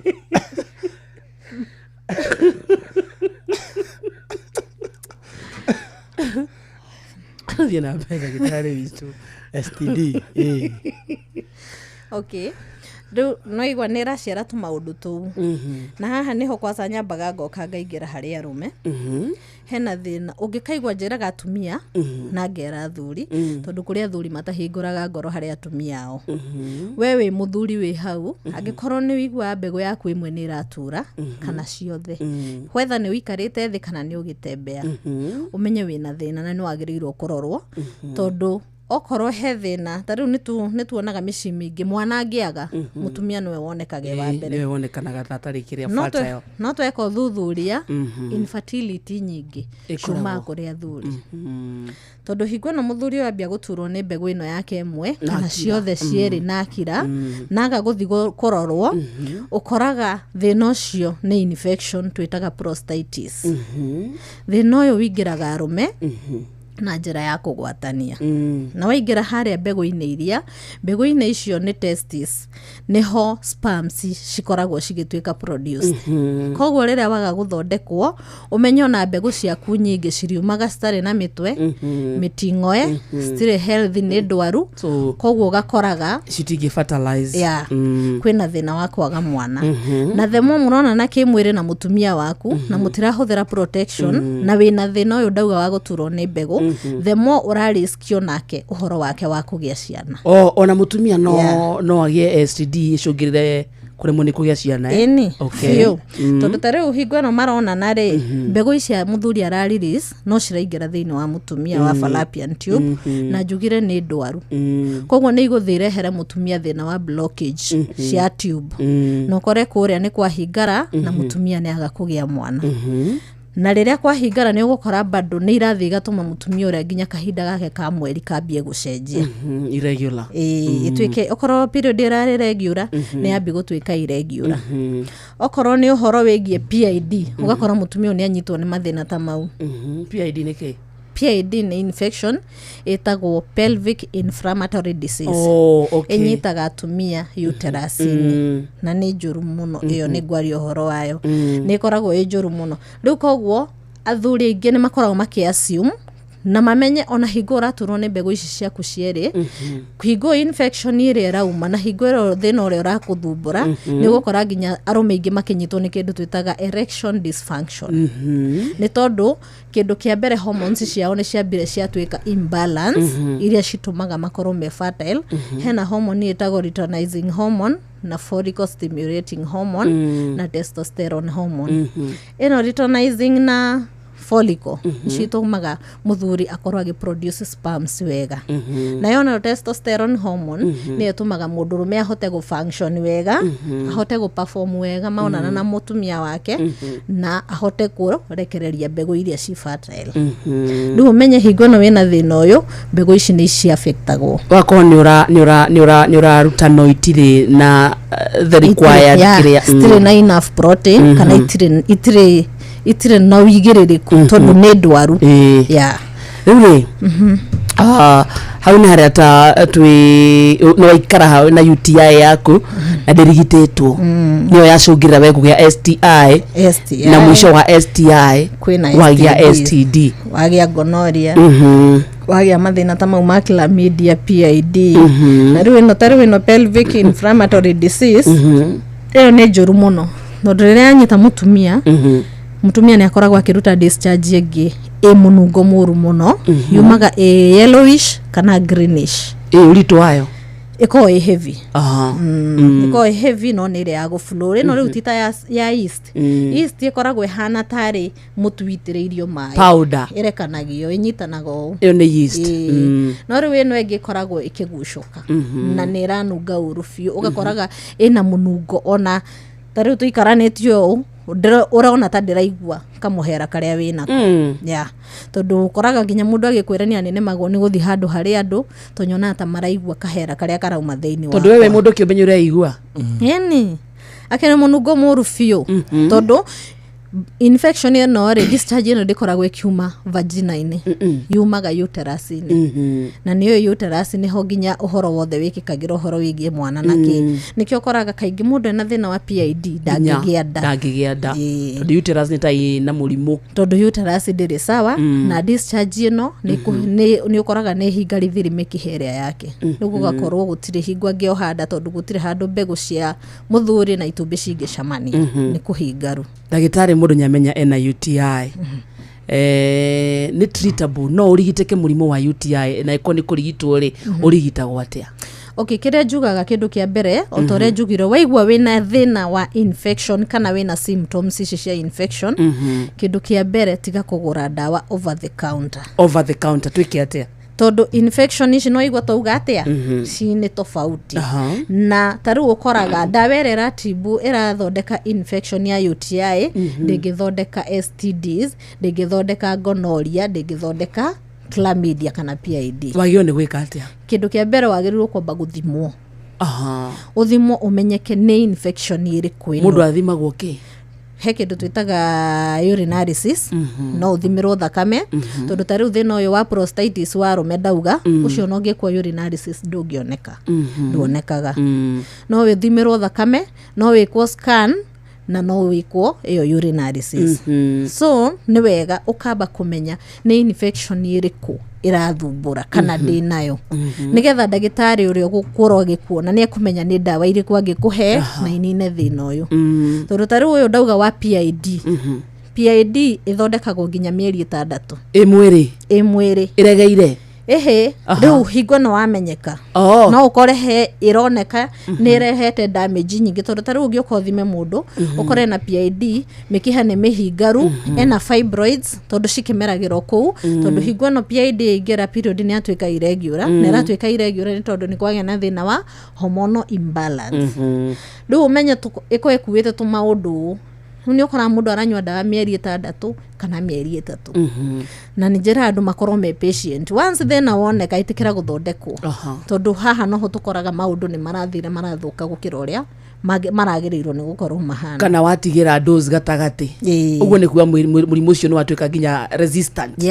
Thiĩ na mbere ndagĩtarĩ witũ STD. Okay. Rĩu no igua nĩ ĩraciara tũmaũndũ tũu. Na haha nĩho kwanza nyambaga ngoka ngaingĩra harĩ arũme. Hena thĩna ũngĩkaigua njĩraga atumia na ngera athuri tondũ kũrĩ athuri matahingũraga ngoro harĩ atumia ao. We wĩ mũthuri wĩ hau angĩkorwo nĩ wĩigua mbegũ yaku ĩmwe nĩ ĩratura kana ciothe. Whether nĩ ũikarĩte thĩ kana nĩ ũgĩtembea. Ũmenye wĩna thĩna na nĩ wagĩrĩirwo kũrorwo tondũ okorwo he thĩna ta rĩu nĩ tuonaga mĩciĩ mĩingĩ mwana angĩaga mũtumia nĩwe wonekaga wa mbere. Nĩwe wonekanaga atarĩ kĩrĩa fertile. No tweka ũthuthuria infertility nyingĩ cuma kũrĩ athuri. Tondũ hingo ĩno mũthuri ũyũ ambia gũturwo nĩ mbegũ ĩno yake ĩmwe kana ciothe cierĩ na akira na agagũthiĩ kũrorwo ũkoraga thĩna ũcio nĩ infection twĩtaga prostatitis. Thĩna ũyũ wĩingĩraga arũme na njĩra ya kũgwatania. Na waingĩra harĩa mbegũ-inĩ iria, mbegũ-inĩ icio nĩ testis, nĩho sperms cikoragwo cigĩtuĩka produced. Koguo rĩrĩa waga gũthondekwo, ũmenye ona mbegũ ciaku nyingĩ ciriumaga citarĩ na mĩtwe, mĩting'oe, citirĩ healthy nĩ ndwaru, koguo ũgakoraga citingĩ fertilize. Kwĩna thĩna wa kwaga mwana. Na themo mũrona na kĩmwĩrĩ na mũtumia waku, na mũtirahũthĩra protection, na wĩna thĩna ũyũ ndauga wa gũturwo nĩ mbegũ, the more ũrariskio nake ũhoro wake wa kũgĩa ciana. Ona mũtumia no agĩe STD icũngĩrĩre kũremwo nĩ kũgĩa ciana. Ĩni. Tondũ ta rĩu hingo ĩno maronana rĩ, mbegũ ici mũthuri ararelease no ciraingĩra thĩinĩ wa mũtumia wa fallopian tube na njugire nĩ ndwaru. Koguo nĩ igũthiĩ irehere mũtumia thĩna wa blockage cia tube. Na ũkore kũrĩa nĩ kwahingara na mũtumia nĩ aga kũgĩa mwana. Na rĩrĩa kwahingara nĩ ũgũkora bado nĩ irathiĩ igatũma mũtumia ũrĩa nginya kahinda gake ka mweri kambie gũcenjia. Irregular. Ituĩke okorwo period ĩrarĩ regular nĩ yambie gũtuĩka irregular. Okorwo nĩ ũhoro wĩgiĩ PID ũgakora mũtumia nĩ anyitwo nĩ mathĩna ta mau. PID nĩ kĩ? PID nĩ infection ĩtagwo pelvic inflammatory disease. Ĩnyitaga atumia uterus-inĩ na nĩ njũru mũno ĩyo nĩ ngwaria ũhoro wayo. Nĩ ĩkoragwo ĩ njũru mũno. Rĩu koguo athuri aingĩ nĩ makoragwo makĩ-assume na mamenye ona hingo ũraturwo nĩ mbegũ ici ciaku cierĩ hingo infection ĩrĩa ĩrauma na hingo thĩna ũrĩa ũrakũthumbũra nĩ gũkora nginya arũme aingĩ makĩnyitwo nĩ kĩndũ twĩtaga erection dysfunction. Nĩ tondũ kĩndũ kĩa mbere hormones ciao nĩ ciambire ciatuĩka imbalance iria citũmaga makorwo me fertile. Hena hormone ĩtagwo luteinizing hormone na follicle stimulating hormone na testosterone hormone. Ĩno luteinizing na follicle citũmaga mũthuri akorwo agĩproduce sperms wega. Na yona testosterone hormone nĩ ĩtũmaga mũndũrũme ahote gũfunction wega, ahote gũperform wega maonana na mũtumia wake na ahote kũrekereria mbegũ iria ci fertile. Rĩu ũmenye hingo ĩno wĩna thĩna ũyũ mbegũ ici nĩ ci-affectagwo. Wakorwo nĩ ũraruta no itirĩ na the required kĩrĩa. Itirĩ na enough protein kana itirĩ na ũigĩrĩrĩku tondũ nĩ ndwaru. Rĩu hau nĩ harĩa ta no waikara hau na UTI yaku na ndĩrigitĩtwo nĩyo yacũngĩrĩra we kũgĩa STI na mũico wa STI wagĩa STD wagĩa gonorrhea wagĩa mathĩna ta mau ma chlamydia PID. Na rĩu ĩno pelvic inflammatory disease ĩyo nĩ njũru mũno tondũ rĩrĩa anyita mũtumia nĩ akoragwo akĩruta discharge ĩngĩ mũnungo mũru mũno yumaga yellowish kana greenish. Ũritũ wayo iko heavy iko heavy no nire ya guflow no riu tita ya east east ikoragwo hana tari mutuitiriirio mai powder irekanagio inyitanago iyo ni yeast no riu eno enge ikoragwo ikigucoka na niranunga urufio ugakoraga ina munungo ona tariu tuikaranetio urona ta ndiraigua kamuhera karia winako tondu koraga nginya mundu agikwirania nene mago ni guthi handu hari andu tonyona ta maraigua kahera karia karauma theini wa tondu wewe mundu kiumenyo uraigua yani akene munungo murufio tondu infection ino discharge ino ndikoragwo ikiuma vagina-ini yumaga uterus-ini na niyo uterus niho nginya uhoro wothe wikikagira uhoro wigie mwana naki nikio koraga kaingi mundu ena thina wa PID dangigia nda tondu uterus ni tai na murimu tondu uterus ndiri sawa na discharge ino ni ukoraga ni hinga rithiri mikiheria yake nugu gakorwo gutire hingwa ngio handa tondu gutire handu mbegu cia muthuri na itumbi cingicamania ni kuhingaru dagitari mundu nyamenya ena UTI ni treatable no urigiteke murimu wa UTI na iko ni kurigitwo ri urigitagwo atia okay kire njugaga kindu kia mbere otore njugiro waigwa wina thina wa infection kana wina symptoms cia infection kindu kia mbere tiga kugura dawa over the counter twike atia tondu infection ici no igwa tauga atia cine tofauti na taru ukoraga dawa era tibu irathondeka infection ya UTI ndingithondeka STDs ndingithondeka gonorrhea ndingithondeka chlamydia kana PID wagio ni gwika atia kindu kia mbere wagirirwo kwamba guthimwo uthimwo umenyeke ni infection iriku ino mundu athimagwo ki he kindu twitaga urinalysis no uthimirwo thakame tondu tariu thina uyu wa prostatitis wa rume ndauga ucio no ngikwa urinalysis ndungioneka nduonekaga no uthimirwo thakame no wikwo scan na no wikwo iyo urinalysis so ni wega ukamba kumenya ni infection iriku irathumbura kana ndi nayo nigetha ndagitari uri gukuro gikuona ni akumenya ni dawa iriku angikuhe na inine thina uyu tondu tariu uyu ndauga wa PID PID ithondekagwo nginya mieri 6 imwiri iregeire riu hingo no wamenyeka no ukore he ironeka ni rehete damage nyingi tondu tariu ungioka uthime mundu ukore na PID mikiha ni mihingaru ena fibroids tondu cikimeragira kuu tondu hingo no PID ingira period ni atwika irregular na ratwika irregular ni tondu ni kwagĩa na thina wa hormonal imbalance riu umenye iko ekuite tu maundu ni ukora mundu aranywa dawa mieri 6 kana mieri 3 na njira andu makorwo me patient once then woneka itikira guthondekwo tondu haha no tukoraga maundu ni marathire marathuka gukira uria maragirirwo ni gukorwo mahana kana watigira dose gatagati uguo ni kuwa murimu ucio no watwika nginya resistant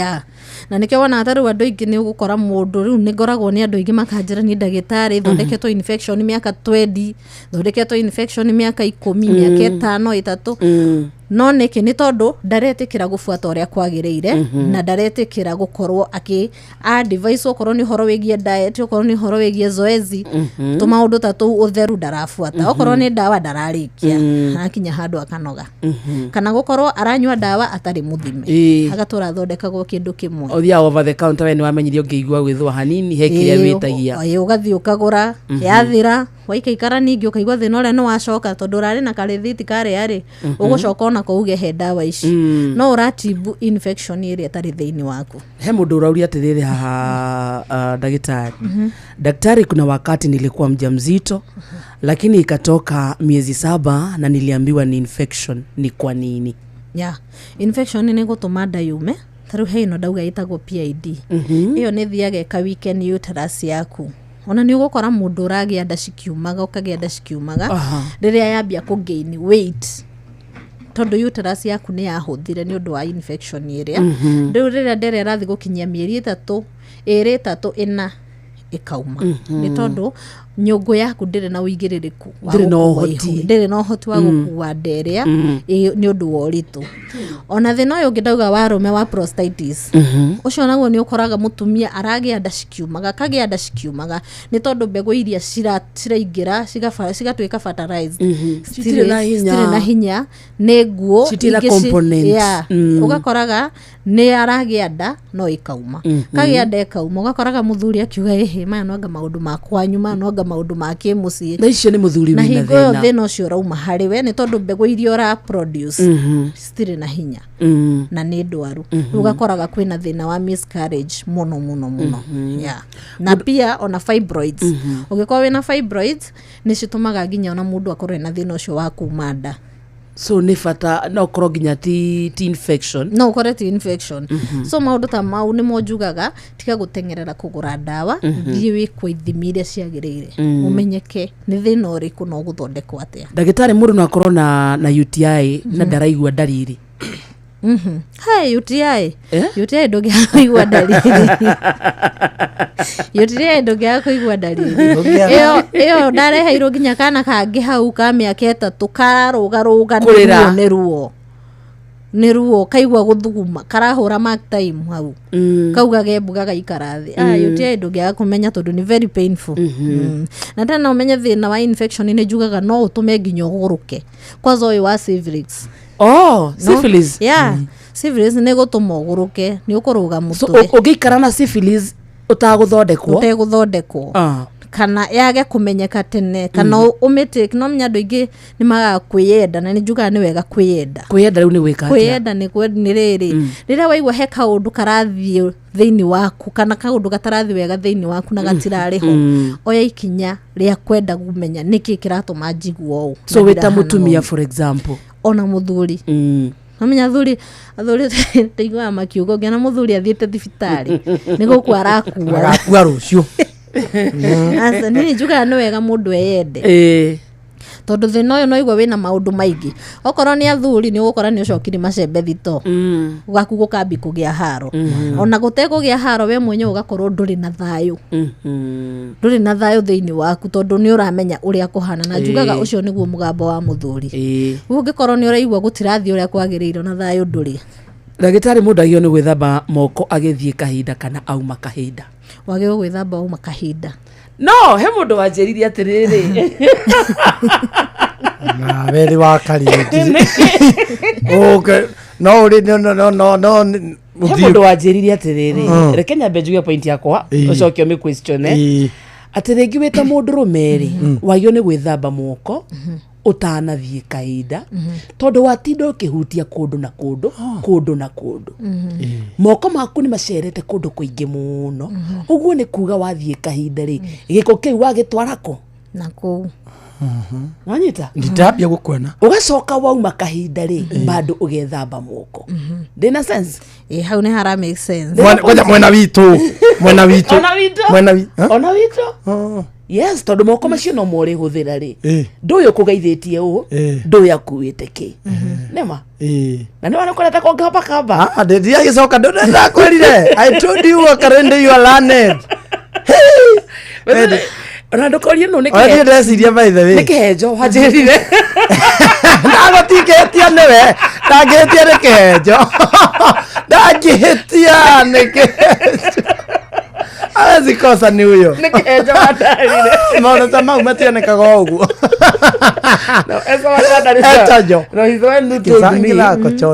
na nikio wana ataru andu ingi ni ugukora mundu riu ni ngoragwo ni andu ingi makanjira ni ndagitari thondeketwo infection miaka 20 thondeketwo infection miaka 10 miaka 5 3 no niki ni tondu ndaretikira gufuata uria kwagiriire na ndaretikira gukorwo device okorwo ni horo wigie diet okorwo ni horo wigie zoezi tumaundu tatu utheru ndarafuata okorwo ni dawa ndararikia akinya handu akanoga kana gukorwo aranywa dawa atari muthime agatura thondekagwo kindu kimwe othia over the counter we ni wamenyirio ngeigua gwithwa hanini he kiria witagia ugathi ukagura yathira waikaikara ningi ukaigwa thina uria no wacoka tondu rari na karithiti kare yari ugucoka ona kouge he dawa ici no uratibu infection iria tari thiini waku he mundu urauria atiriri haha daktari daktari kuna wakati nilikuwa mjamzito lakini ikatoka miezi 7 na niliambiwa ni infection ni kwa nini infection ni gutuma nda yume taru he ino ndauga itagwo PID iyo ni thiaga ka weekend uterus yaku ona ni ugukora mundu uragia nda cikiumaga ukagia nda cikiumaga riria yambia ku gain weight tondu uterus yaku ni yahuthire ni undu wa infection iria riu riria ndere rathi gukinyia mieri 3 4 ikauma ni tondu nyungu yaku ndire na uigiririku ndire no hoti wa gukua nderia ni undu wa uritu ona thina uyu ngidauga wa rume wa prostatitis ucio naguo ni ukoraga mutumia aragia nda cikiumaga kagia nda cikiumaga ni tondu mbegu iria ciraingira cigatwika fertilized citire na hinya ni nguo citira component ugakoraga ni aragia nda no ikauma kagia nda ikauma ugakoraga muthuri akiuga maya noanga maundu makwa nyuma noanga maundu ma kimucii na icio ni muthuri na wina hingo yo thina thina ucio rauma hari we ni tondu mbegu irio ra produce stiri na hinya na ni ndwaru ugakoraga kwina thina wa miscarriage muno yeah. Na pia ona fibroids ugikorwo wina fibroids ni citumaga nginya ona mundu akorwe na thina ucio wa kumanda. So ni fata no korwo nginya ti infection no korwo ti infection so maundu ta mau ni mojugaga tika gutengerera kugura dawa thii wikwo ithimi iria ciagirire umenyeke ni thina uriku no guthondekwo atia. Ndagitari mundu no akorwo na UTI na ndaraigua dalili Hai UTI UTI ndũngĩigua dalili UTI ndũngĩigua dalili ĩyo ndareheirwo nginya kana kangĩ hau ka mĩaka 3 kararũgarũga nĩ ruo kaigua gũthuguma karahũra mark time hau kauga gembuga gaikara thĩ UTI ndũngĩaga kũmenya tondũ ni very painful na tena ũmenye thĩna wa infection nĩ njugaga no ũtũme nginya ũgũrũke kwanza ũyũ wa syphilis. Syphilis. Yeah. Syphilis ni gutuma uguruke ni ukuruga mutwe. So ugiikara na syphilis utaguthondekwo kana yage kumenyeka tene kana umite no mnyando ingi ni maga kwiyenda na ni njuga ni wega kwiyenda riu ni wika kwiyenda ni riri rira waigwa he kaundu karathie thiini waku kana kaundu gatarathi wega thiini waku na gatirari ho oya ikinya ria kwenda kumenya niki kiratuma njigwo u. So wita mutumia for example ona muthuri amenya thuri teigwa makiugo ngena muthuri athiete thibitari niko kwa arakuwa rucio asa nini njuga no wega mundu eyende tondu thina uyu no igwa wina maundu maingi okorwo ni athuri ni ugukora ni ucokiri macembe thito ugaku gukambi kugia haro ona gutekugia haro we mwenye ugakorwo nduri na thayu nduri na thayu thiini waku tondu ni uramenya uria kuhana na njugaga ucio niguo mugambo wa muthuri ungikorwo ni uraigwa gutirathi uria kwagiriire na thayu nduri. Ndagitari mundu agio ni gwithamba moko agithie kahinda kana auma kahinda wagio gwithamba auma kahinda no he mundu wanjeririe atiriri na weri wa karindi okay no uri no he mundu wanjeririe atiriri reke nyambe njuge point yakwa ucokio mi question atiringi wita mundu rumeri wagio ni gwithamba moko utanathie kahinda tondu watinda ukihutia kundu na kundu moko maku ni macerete kundu kuingi muno uguo ni kuga wathie kahinda ri giko kiu wagitwarako na ku wanyita nditambia gukwena ugacoka wauma kahinda ri bado ugethamba moko ndina sense hau ni hara make sense mwena witu yes tondu moko macio no more huthira ri nduyo kugeithitie u nduya kuite ki nema na niwana kureta ko kamba ndia gicoka ndenda kwerire I told you akarende you are learned ona ndukorie no nike ari ndeciria by the way nikejo hajerire ndagotiketia newe ndagetia nikejo ndagihitia nikejo azikosa ni huyo nikejo matarire maona tamau mationekaga uguo no eso matarire no hitho ndutu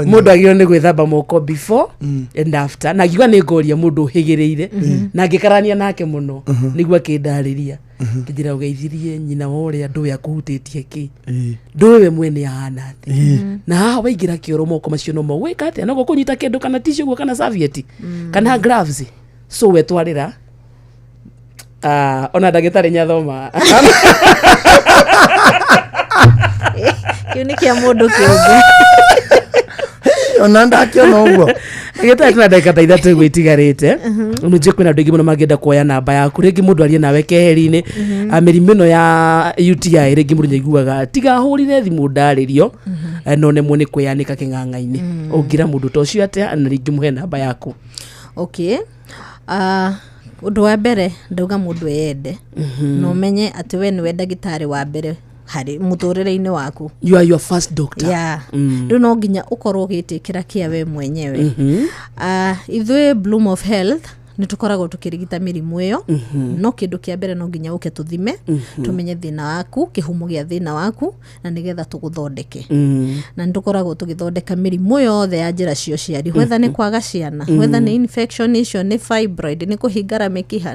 mundu agio ni gwithamba moko before and after na giwa ni ngoria mundu higiriire na ngikarania nake muno nigua kindariria kijira ugeithirie nyina wore andu ya kuhutitie ki nduwe mwene ahana ati na haha waigira kioro moko macio no mogwika ati no gukunyita kindu kana tissue guo kana serviette kana gloves so wetwarira ona ndagitari nyathoma kiuni kia mundu kiungu ona ndakiona uguo ndagitari na ndagika 3 gwitigarite unuje kwina ndu ingi muno magenda kuoya namba yaku ringi mundu arie nawe keheri-ini mirimo ino ya UTI ringi mundu nyaiguaga tiga hurire thimu ndaririo no nemwe ni kwianika king'ang'a-ini ungira mundu tocio atia na ringi muhe namba yaku. Okay undu wa mbere ndauga mundu eyende no menye ati we niwe ndagitari wa mbere hari muturire-ini waku. You are your first doctor. Yeah. No nginya ukorwo gitikira kia we mwenyewe. Ithui Bloom of Health nĩ tũkoragwo tũkĩrigita mĩrimũ ĩyo no kĩndũ kĩa mbere no nginya ũke tũthime tũmenye thĩna waku kĩhumo gĩa thĩna waku na nĩgetha tũgũthondeke na nĩ tũkoragwo tũgĩthondeka mĩrimũ yothe ya njĩra cia ũciari whether nĩ kwaga ciana whether nĩ infection icio nĩ fibroid nĩ kũhingara mĩkiha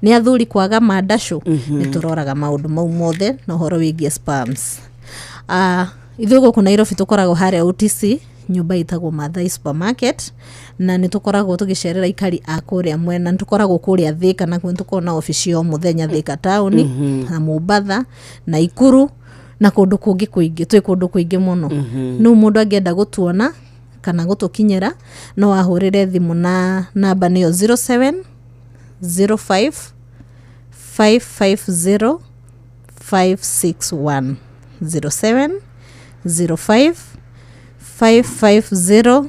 nĩ athuri kwaga mandacũ nĩ tũroraga maũndũ mau mothe na ũhoro wĩgiĩ spams ithuĩ gũkũ Nairobi tũkoragwo harĩa OTC nyumba itagwo Mathai Supermarket na nĩ tũkoragwo tũgĩcerera ikari a kũrĩa mwena nĩ tũkoragwo kũrĩa Thika na kwĩ tũkoragwo na ofici o mũthenya Thika town na Mombatha na Ikuru na kũndũ kũngĩ kũingĩ twĩ kũndũ kũingĩ mũno no mũndũ angĩenda gũtuona kana gũtũkinyĩra no ahũrĩre thimũ na namba nĩyo 0705 550 561 0705 550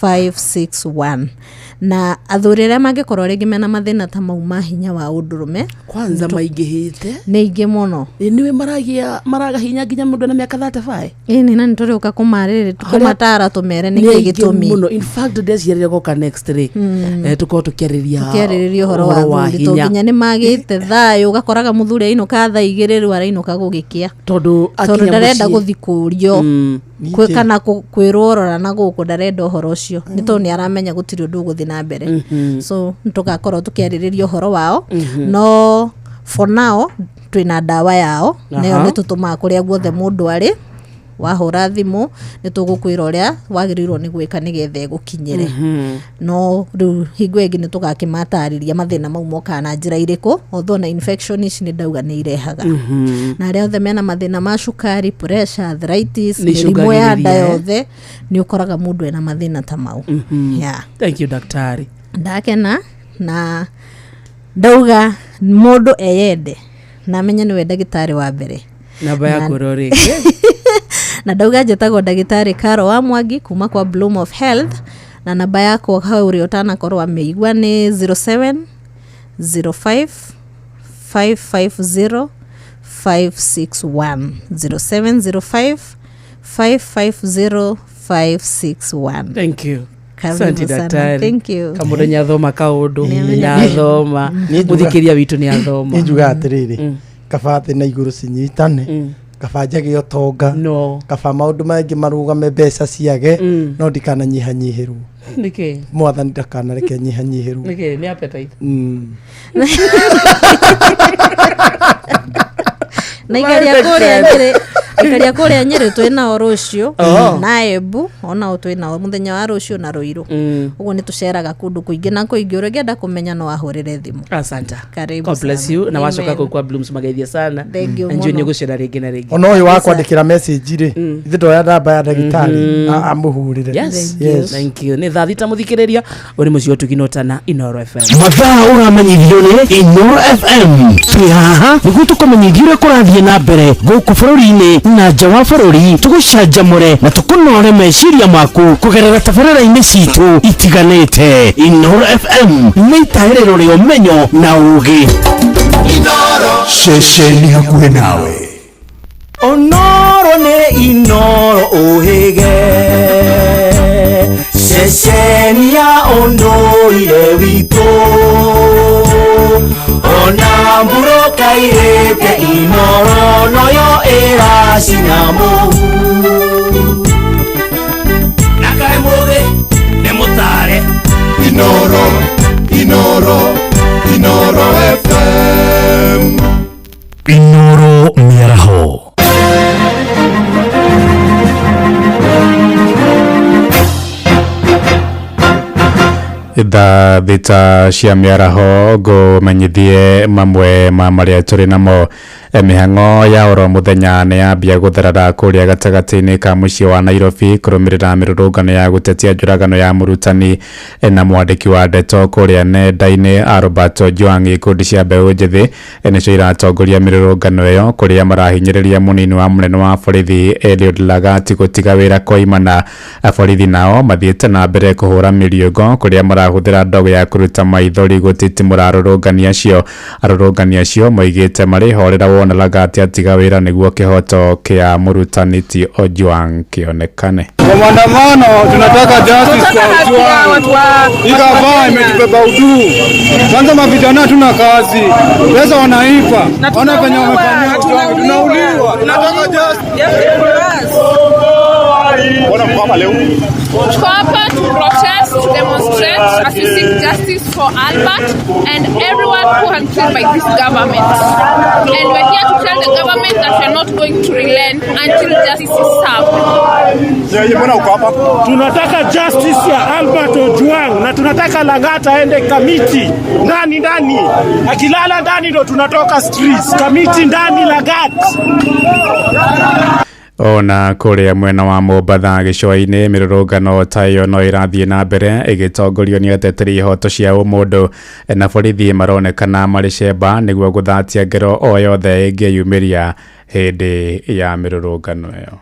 561 na athuri arĩa mangĩkorwo rĩngĩ mena mathĩna ta mau ma hinya wa ũndũrũme kwanza maingĩhĩte nĩ ingĩ mũno niwe maraga hinya nginya mũndũ na mĩaka 35 nĩ na nĩtũrĩũka kũmatara tũmere nĩkĩ gĩtũmi mũno in fact ndeciarĩria gũka next week tũkorwo tũkĩarĩria ũhoro wa hinya to nginya nĩ magĩte thayũ ũgakoraga mũthuri ainũka thaa 2 rĩu arainũka gũgĩkĩa tondũ ndarenda gũthikũrio kana kwĩrwo rora na gũkũ ndarenda ũhoro ũcio nĩ tondũ nĩ aramenya gũtirĩ ũndũ ũgũthiĩ na mbere so nĩtũgakorwo tũkĩarĩrĩria ũhoro wao no for now twĩna ndawa yao nayo nĩ tũtũmaga kũrĩa guothe mũndũ arĩ wahũra thimũ nĩ tũgũkwĩra ũrĩa wagĩrĩirwo nĩ gwĩka nĩgetha gũkinyĩre no rĩu hingo ĩngĩ nĩ tũgakĩmatarĩria mathĩna mau mokaga na njĩra irĩkũ although na infection ici nĩ ndauga nĩ irehaga na arĩa othe mena mathĩna ma cukari pressure arthritis mĩrimũ ya nda yothe nĩ ũkoraga mũndũ ena mathĩna ta mau thank you daktari ndakena na ndauga mũndũ eyende na amenye nĩwe ndagĩtarĩ wa mbere namba yako rĩngĩ na ndauga njĩtagwo ndagĩtarĩ Karo wa Mwangi kuma kwa Bloom of Health na namba yako hau ũrĩa ũtanakorwo ameigua nĩ 0705 550 561 0705 550 561 thank you Asante daktari. Thank you. Kamundo nyathoma kaundu nyathoma muthikiria witu ni athoma nijuga atiriri kabate na iguru cinyitane kabanja gyo tonga kaba maundu maingi marugame mbeca ciage no ndikana nyihanyihirwo niki mwathani ndakana reke nyihanyihirwo niki ni appetite na ikaria kũrĩa Nyeri twĩna o rũciũ na Embu ona twĩna mũthenya wa rũciũ na Ruiru ũguo nĩ tũceraga kũndũ kũingĩ na kũingĩ ũrĩngĩenda kũmenya no ahũrĩre thimũ asante karibu God bless you na wacoka kwa Blooms mageithia sana enjoy nĩ gũcera rĩngĩ na rĩngĩ ona ũyũ wa kwandĩkĩra message rĩ ithe ndoya namba ya ndagĩtarĩ amũhũrĩre yes thank you nĩ thaa thita mũthikĩrĩria ũrĩ mũciĩ ũtuginotana Inoro FM mathaa ũramenyithio nĩ Inoro FM twĩ haha nĩguo tũkũmenyithio ũrĩa kũrathiĩ na mbere gũkũ bũrũri-inĩ na nja wa bũrũri tũgũcanjamũre na tũkũnore meciria maku kũgerera tabarĩra-inĩ citũ itiganĩte Inoro FM nĩ itaĩrĩro rĩa ũmenyo na ũũgĩ Inoro ceceni hakuhĩ nawe Onoro nĩ Inoro ũhĩge ceceni ya ũndũire witũ ona mburoka irĩte Inoro noyo ĩracina mũhu na kaĩ mũgĩ nĩ mũtare Inoro FM Inoro mĩaraho thaa thita cia mĩaraho ngũmenyithie mamwe ma marĩa tũrĩ namo mĩhang'o ya oro mũthenya nĩ yambia gũtherera kũrĩa gatagatĩ-inĩ ka mũciĩ wa Nairobi kũrũmĩrĩra mĩrũrũngano ya gũtetia njũragano ya mũrutani na mwandĩki wa ndeto kũrĩa nenda-inĩ Robert Ojwang ikundi cia mbeũ njĩthĩ nĩcio iratongoria mĩrũrũngano ĩyo kũrĩa marahinyĩrĩria mũnini wa mũnene wa borithi Eliud Lagat gũtiga wĩra kwa imana borithi nao mathiĩte na mbere kũhũra mĩriũngo kũrĩa marahũthĩra ndogo ya kũruta maithori gũtitimũra arũrũngani acio moigĩte marĩ horera wona Lagat atiga wĩra nĩguo kĩhoto kĩa mũrutani ti Ojwang kĩonekane Kwa maandamano tunataka justice kwa Ojwang. Hii gavana imetubeba uduu. Kwanza mavijana hatuna kazi. Pesa wanaipa. Ona penye wamefanyia Ojwang. Tunauliwa. Tunataka justice. Mbona mko hapa leo? Tuko hapa to protest, to demonstrate as we seek justice for Albert and everyone who has been killed by this government. And we're here to tell the government that we're not going to relent until justice is served. Mbona uko hapa? Tunataka justice ya Albert Ojwang na tunataka Lang'ata aende Kamiti. Ndani. Akilala ndani ndo tunatoka streets. Kamiti ndani Lang'ata. Ona kuria mwena wa Mombatha gicua-ini mirurungano tayo no irathie na mbere igitongorio ni ateteri hoto cia umundu na borithi maronekana mari cemba niguo guthatia ngero o yothe ingiyumiria hindi ya mirurungano iyo.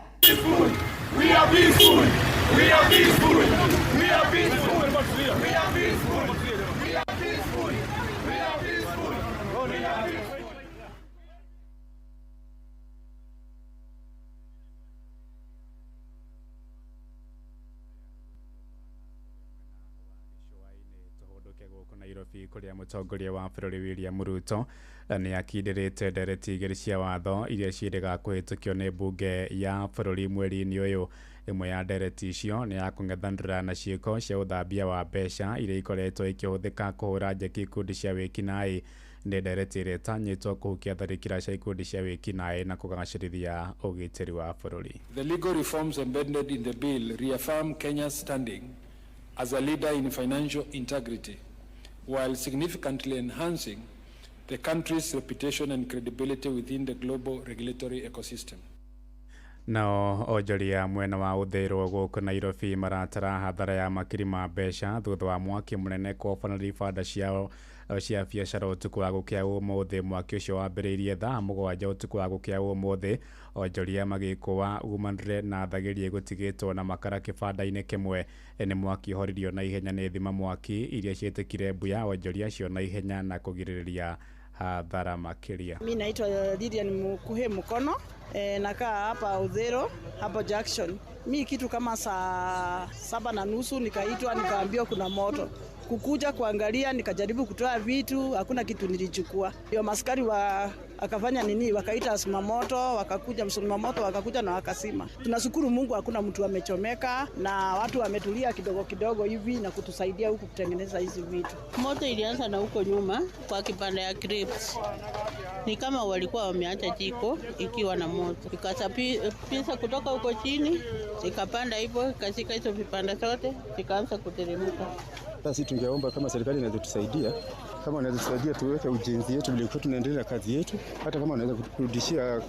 Nairobi kuria mutongoria wa bũrũri William Ruto ni akindirite ndereti igĩrĩ cia watho iria ciĩrĩga kũhĩtũkio nĩ mbunge ya bũrũri mweri-inĩ ũyũ. Imwe ya ndereti icio ni ya kũng'ethanĩra na ciĩko cia ũthambia wa mbeca iria ikoretwo ikĩhũthĩka kũhũra njeki ikundi cia wĩkinaĩ. Nĩ ndereti ĩrĩa ĩtanyĩtwo kũhukia tharĩkĩra cia ikundi cia wĩkinaĩ na kũgacĩrithia ũgitĩri wa bũrũri. The legal reforms embedded in the bill reaffirm Kenya's standing as a leader in financial integrity, while significantly enhancing the country's reputation and credibility within the global regulatory ecosystem. Nao onjoria mwena wa uthĩrwo gũkũ Nairobi maratara hathara ya makiri ma mbeca thutha wa mwaki mũnene kũhobanĩria ibanda ciao cia biacara ũtukũ wa gũkĩa ũmũthĩ. Mwaki ũcio wambĩrĩirie thaa 7 ũtukũ wa gũkĩa ũmũthĩ, onjoria magĩkũa umanire na thagĩri gũtigĩtwo na makara kĩbanda-inĩ kĩmwe. Nĩ mwaki ũhoririo na ihenya nĩ thima mwaki iria ciĩtĩkire mbuya onjoria cio na ihenya na kũgirĩrĩria hathara makĩria. Mimi naitwa Lilian Mukuhe Mukono, nakaa hapa Udhero hapo Jackson. Mimi kitu kama saa 7:30 nikaitwa nikaambiwa kuna moto. Kukuja kuangalia nikajaribu kutoa vitu, hakuna kitu nilichukua. Hiyo maskari akafanya nini, wakaita zimamoto, wakakuja mzimamoto wakakuja na wakasima. Tunashukuru Mungu hakuna mtu amechomeka na watu wametulia kidogo kidogo hivi na kutusaidia huku kutengeneza hizi vitu. Moto ilianza na huko nyuma kwa kipanda ya crepes. Ni kama walikuwa wameacha jiko ikiwa na moto. Ikasapisa kutoka huko chini, ikapanda hivyo, ikashika hizo vipanda zote, ikaanza kuteremka. Sisi tungeomba kama serikali inaweza tusaidia, kama wanaweza tusaidia tuweke ujenzi yetu bila tunaendelea na kazi yetu, hata kama wanaweza kurudishia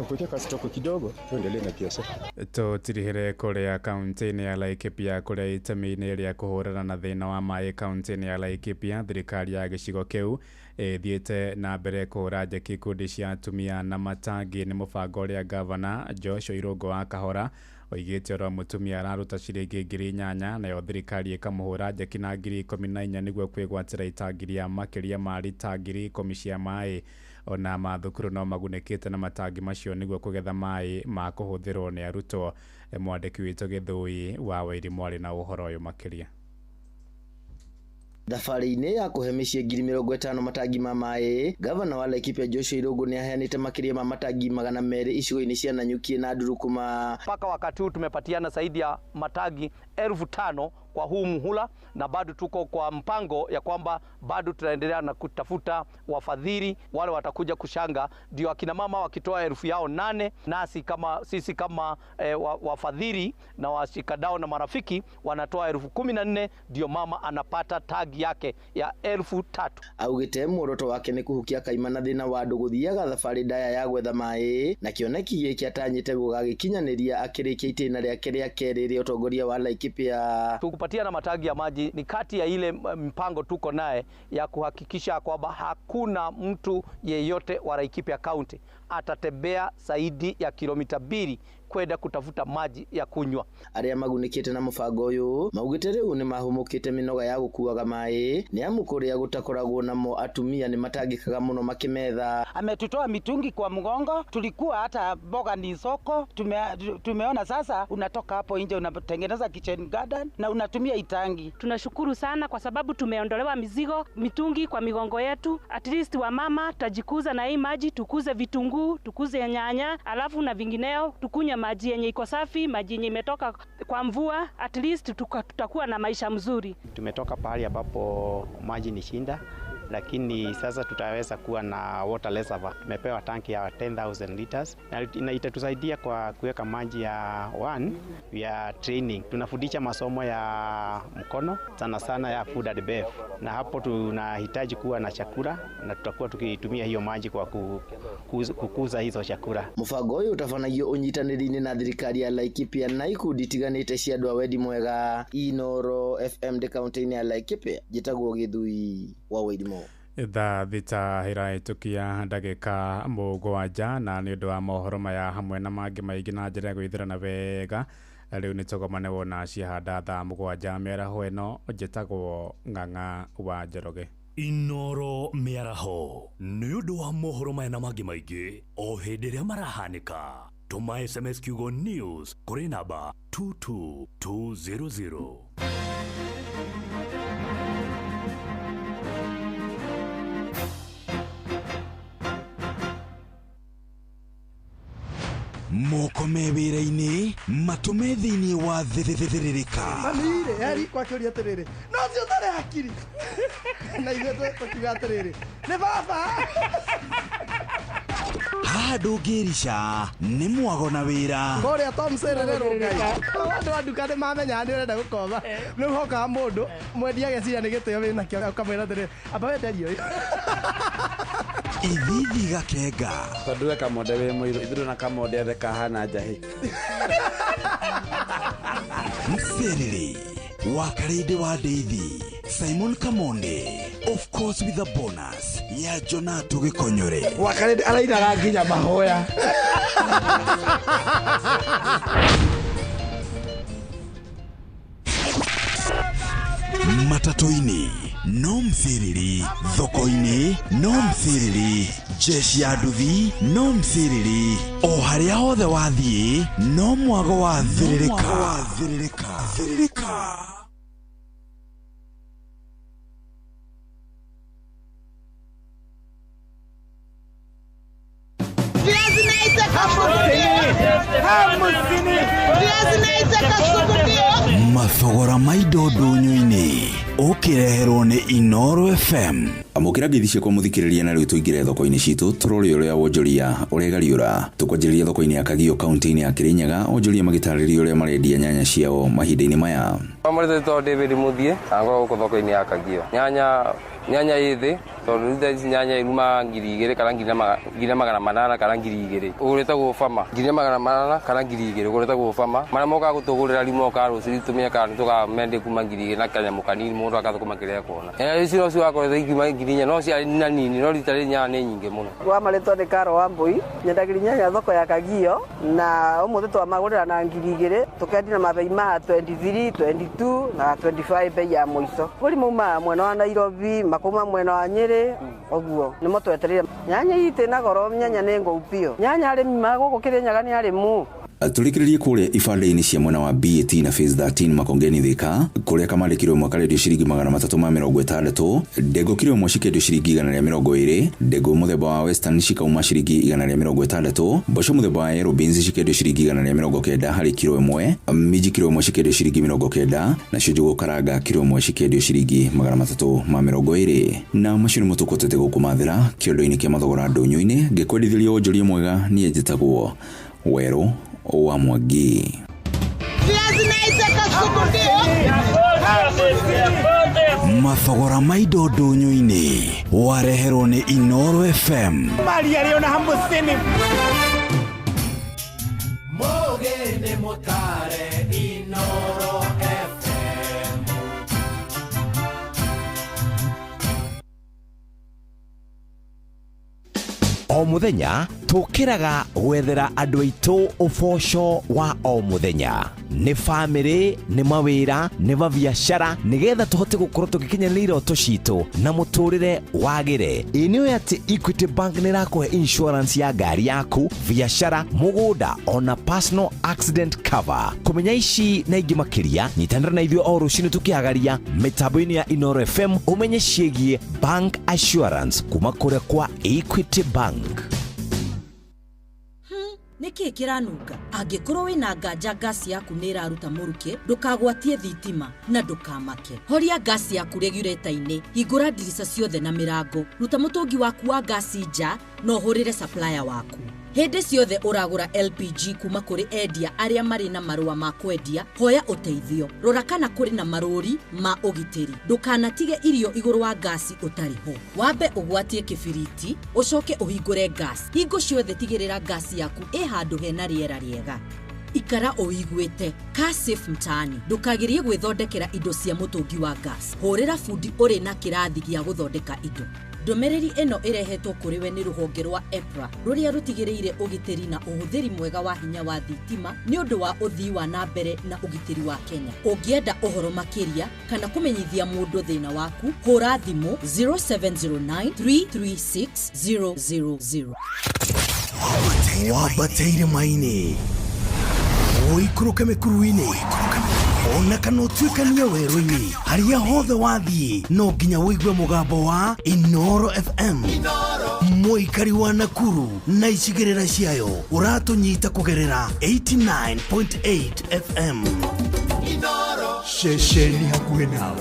kuweka kastoko kidogo tuendelee na biashara. Tutirihire kuria kaunti-inĩ ya Laikipia kuria itemi-inĩ rĩa kũhũrana na thĩna wa maĩ kaunti-inĩ ya Laikipia. Thirikari ya gĩcigo kĩu thiĩte na mbere kũhũra njeki ikundi cia atumia na matangi. Nĩ mũbango ũrĩa gavana Joshua Irungu wa Kahora oigĩte oro mũtumia araruta ciringi 8,000 nayo thirikari ĩkamũhũra njeki na 14,000 nĩguo kwĩgwatĩra itangi rĩa makĩria ma lita 10,000 cia maĩ. Ona mathukuru no magunĩkĩte na matangi macio nĩguo kũgetha maĩ ma kũhũthĩrwo nĩ arutwo. Mwandĩki witũ Gĩthũi wa Wairimũ arĩ na ũhoro ũyũ makĩria. Thabarĩ-inĩ ya kũhe mĩciĩ 50,000 matangi ma maĩ, gavana wa Laikipia Joshua Irungu ni aheanĩte makĩria ma matangi 200 icigo-inĩ cia Nanyuki na Ndurukuma. Mpaka wakati huu tumepatiana zaidi ya matangi 5,000 kwa huu muhula, na bado tuko kwa mpango ya kwamba bado tunaendelea na kutafuta wafadhili wale watakuja kushanga, ndio akina mama wakitoa 1,000 yao 8, nasi kama sisi kama wafadhili na washikadau na marafiki wanatoa 14,000, ndio mama anapata tagi yake ya 3,000. Augĩte muoroto wake nĩ kũhukia kaimana thĩna wa andũ gũthiaga thabarĩ ndaya ya gwetha maĩ, na kĩoneki gĩkĩ atanyĩte gũgagĩkinyanĩria akĩrĩkia itĩna rĩake rĩa kerĩ rĩa ũtongoria wa Laikipia. Kupatiana matangi ya maji ni kati ya ile mpango tuko naye ya kuhakikisha kwamba hakuna mtu yeyote wa Laikipia County atatembea zaidi ya kilomita 2 kwenda kutafuta maji ya kunywa. Aria magunikite na mubango uyu maugite riu ni mahumukite minoga ya gukuaga mai ni amu kuria gutakoragwo namo atumia ni matangikaga muno makimetha. Ametutoa mitungi kwa mgongo, tulikuwa hata boga ni soko, tumeona sasa unatoka hapo nje unatengeneza kitchen garden na unatumia itangi. Tunashukuru sana kwa sababu tumeondolewa mitungi kwa migongo yetu. At least wamama tajikuza na hii maji, tukuze vitunguu, tukuze nyanya, alafu na vingineo tukunywe maji yenye iko safi, maji yenye imetoka kwa mvua. At least tutakuwa na maisha mzuri. Tumetoka pahali ambapo maji ni shinda, lakini sasa tutaweza kuwa na water reservoir. Tumepewa tanki ya 10,000 liters na itatusaidia kwa kuweka maji ya ya training. Tunafundisha masomo ya mkono sana sana ya food and bev, na hapo tunahitaji kuwa na chakula na tutakuwa tukitumia hiyo maji kwa kukuza hizo chakula. Mubango uyu utafanagio unyitaniri-ini na thirikari ya Laikipia na ikundi tiganite cia andu a wendi mwega. Inoro FM de county ya Laikipia jitagwo Githui wa Wairimo. Thaa thita hiraitukia ndagika mugwanja na ni undu wa mohoro maya hamwe na mangi maingi na njira gwithirana wega. Riu ni tugomane wona ciahanda thaa mugwanja mĩaraho ĩno njĩtagwo Ng'ang'a wa Njoroge. Inoro mĩaraho nĩ ũndũ wa mohoro maya na mangi maingi o hĩndĩ ĩrĩa marahanĩka. Tũma SMS kiugo news kũrĩ namba 22200. Moko mewira-ini matume thĩinĩ wa thĩrĩrĩka. Mamire yari kwa kĩũria atĩrĩrĩ no cio ũtarĩ hakiri na ithuĩ tũkiuga atĩrĩrĩ nĩ baba. Haha ndũngĩrica nĩ mwago na wĩra. Kũrĩa Tom Sererero Ngai andũ a nduka nĩ mamenya nĩ ũrenda gũkoma rĩu hokaga mũndũ mwendia ageciria nĩ gĩtĩo wĩna kĩo ũkamwĩra atĩrĩrĩ amba wenderio ithithi gakenga tondũ we kamonde wĩ mũirũ ithuĩ na kamonde othe kahana njahĩ. Mserere wa Karede wa Deithi Simon Kamonde, of course with a bonus ya Jonato Gikonyore. Wa Karede arairaga nginya mahoya. Matatoini no msiriri, thoko-ini no msiriri, jeshi ya nduthi no msiriri, o haria hothe wathie no mwago wa thiririka. Mathogora maido ndũnyũ-inĩ ũkĩreherwo nĩ Inoro FM. Amũkĩra ngeithi ciakwa mũthikĩrĩria na rĩu tũingĩre thoko-inĩ citũ tũrore ũrĩa wonjoria ũrĩa gariũra. Tũkwanjĩrĩria thoko-inĩ ya Kagio kaunti-inĩ ya Kirinyaga, onjoria magĩtarĩria ũrĩa marendia nyanya ciao mahinda-inĩ maya. Amũrĩte to David Muthie angorwo gũkũ thoko-inĩ ya Kagio. Nyanya ĩthĩ tondũ rĩu ici nyanya iruma 2,000 kana 2,800 kana 2,000. Ũgũrĩte gũbama 2,800 kana 2,000 ũgũrĩte gũbama. Marĩa mokaga gũtũgũrĩra rimo ka rũciũ tũmĩaka tũkamendie kuma 2,000 na kanyamũ kanini mũndũ agathũkũma kĩrĩa kuona. Ici no cigakorwo ikuma 4,000 no cia na nini no rita rĩ nyanya nĩ nyingĩ mũno. Wamarĩtwo nĩ Karo wa Mbui nyendagĩria nyanya thoko ya Kagio na ũmũthĩ twamagũrĩra na 2,000 tũkendia na mabei ma 23, 22 na 25 bei ya mũico. Kũrĩ mauma mwena wa Nairobi makuma mwena wa Nyeri oguo nimo twetereire. Nyanya ite na goro nyanya nĩ ngũpio. Nyanya arĩmi magũkũ Kirinyaga nĩ arĩmu. Tũrĩkĩrĩrie kũrĩa ibanda-inĩ cia mwena wa BAT na phase 13 Makongeni Thika kũrĩa kamari kilo ĩmwe karendio ciringi 360, ndengũ kilo ĩmwe cikendio ciringi 120, ndengũ mũthemba wa Western cikauma ciringi 160, mboco mũthemba wa Yellow Beans cikendio ciringi 190 harĩ kilo ĩmwe, minji kilo ĩmwe cikendio ciringi 90, nacio njũgũ karanga kilo ĩmwe cikendio ciringi 320. Na macio nĩmo tũkotete gũkũmathĩra kĩondo-inĩ kĩa mathogora ndũnyũ-inĩ. Ngĩkwendithĩria wonjoria mwega niĩ njĩtagwo Werũ wa Mwangi. Mathogora maido ndũnyũ-inĩ wareherwo nĩ Inoro FM. Maria Leona Hambusini Mogene Motare Inoro FM. O muthenya tukiraga gwethera andu aitu uboco wa o muthenya ni family ni mawira ni mabiashara nigetha tuhote gukorwo tugikinyanira iroto citu na muturire wagire. Inio ati Equity Bank ni rakuhe insurance ya gari yaku, biashara, mugunda ona personal accident cover. Kumenya ici na ingi makiria nyitanira na ithio o rucini tukihagaria mitambo-ini ya Inooro FM umenye ciegie bank assurance kuma kuria kwa Equity Bank. Niki kiranunga angikorwo wina nganja gasi yaku niraruta muruke ndukagwatie thitima na ndukamake. Horia gasi yaku regulator-ini, hingura ndirica ciothe na mirango, ruta mutungi waku wa gasi nja no hurire supplier waku. Hende ciothe uragura LPG kuma kuri endia aria mari na marua ma kwendia, hoya uteithio. Rora kana kuri na maruri ma ugitiri. Ndukanatige irio iguru wa gasi utariho. Wambe ugwatie kibiriti, ucoke uhingure gasi. Hingo ciothe tigirira gasi yaku handu hena riera riega. Ikara oigwete ka safe mtaani. Ndukagirie gwithondekera indo cia mutungi wa gas. Horera fundi uri na kirathi gia guthondeka indo. Ndomereri eno irehetwo kuri we ni ruhonge rwa EPRA ruria rutigireire ugitiri na uhuthiri mwega wa hinya wa thitima ni undu wa uthii wa na mbere na ugitiri wa Kenya. Ungienda uhoro makiria kana kumenyithia mundu thina waku, hura thimu 0709 336 000. Wabateire maini oikuruke mekuruini ona kana utuikania weru-ini haria hothe wathie no nginya wigwe mugambo wa Inooro FM. Muikari wa Nakuru na icigirira ciayo uratunyita kugerera 89.8 FM. Inooro shesheni hakuhe nawe.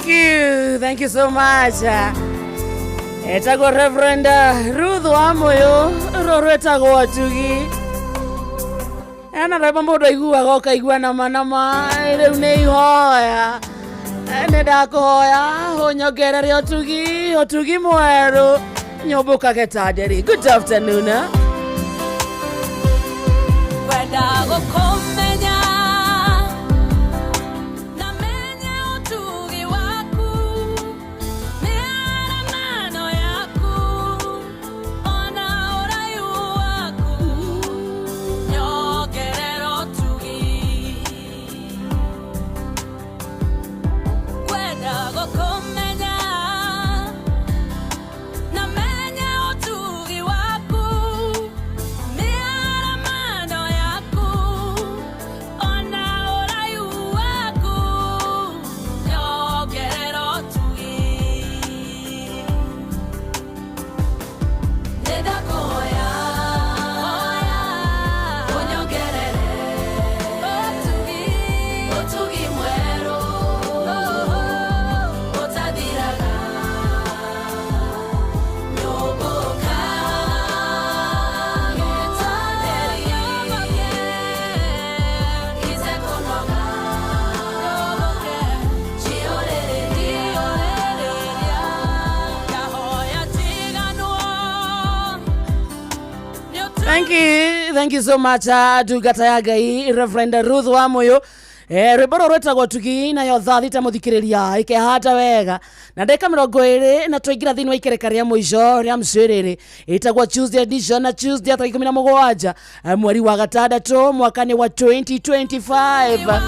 Thank you so much. Etago Reverend Ruth Wamoyo roretago atugi. Ana reba mbodo iguaga kaigua na manama riu ni ihoya. Ene ndakoya honyogerere otugi mweru nyoboka getaderi. Good afternoon. Wenda gukomenya Thank you so much Tugatayagai Reverend Ruth Wamoyo. Reboro rwetagwo tugi na yo thita muthikiriria ikehata wega na ndeka 20 na twaingira thini wa ikereka ria muico ria mciriri itagwo Tuesday edition na Tuesday 17 mweri wa gatandatu mwakani wa 2025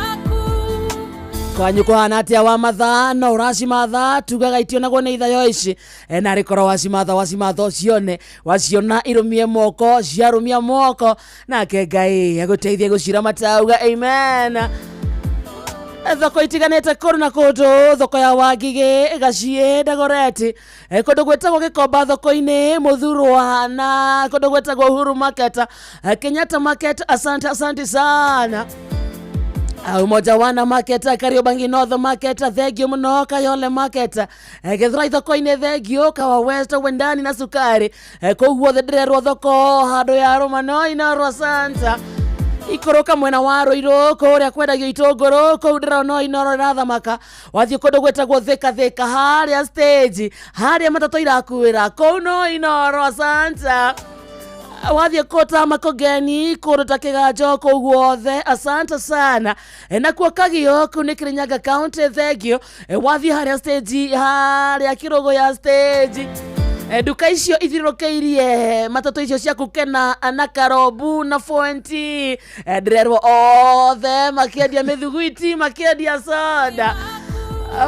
kwanyu kuhana atia wa mathaa no uracimatha tugaga itio naguo ni ithayo ici na rikoro wacimatha cione waciona irumie moko ciarumia moko nake Ngai aguteithie gucira matauga amen. Thoko itiganete kuru na kundu thoko ya Wangige Gacie Dagoreti kundu gwetagwo Gikomba thoko-ini Muthurwa na kundu gwetagwo Uhuru Market Kenyatta Market. Asante sana. Umoja Wana Market Kariobangi North Market thegio muno Kayole Market Githrai thoko-ini thegio Kawa West Wendani na Sukari koguo thedererwo thoko hando ya Romano ina Santa ikoroka mwena wa Roiro kuria kwendagio itongoro kuudira no inoro rathamaka wathie kundu gwetagwo theka haria stage haria matatu irakuira kuno inoro Santa wathie kota makogeni kundu ta Kiganjo kuguothe. Asante sana na kwa Kagio kuni Kirinyaga County thegio wathie haria stage haria Kirogo ya stage duka icio ithirokeirie matatu icio cia kukena na Karobu na Fonti ndirerwo othe makiendia mithuguiti makiendia soda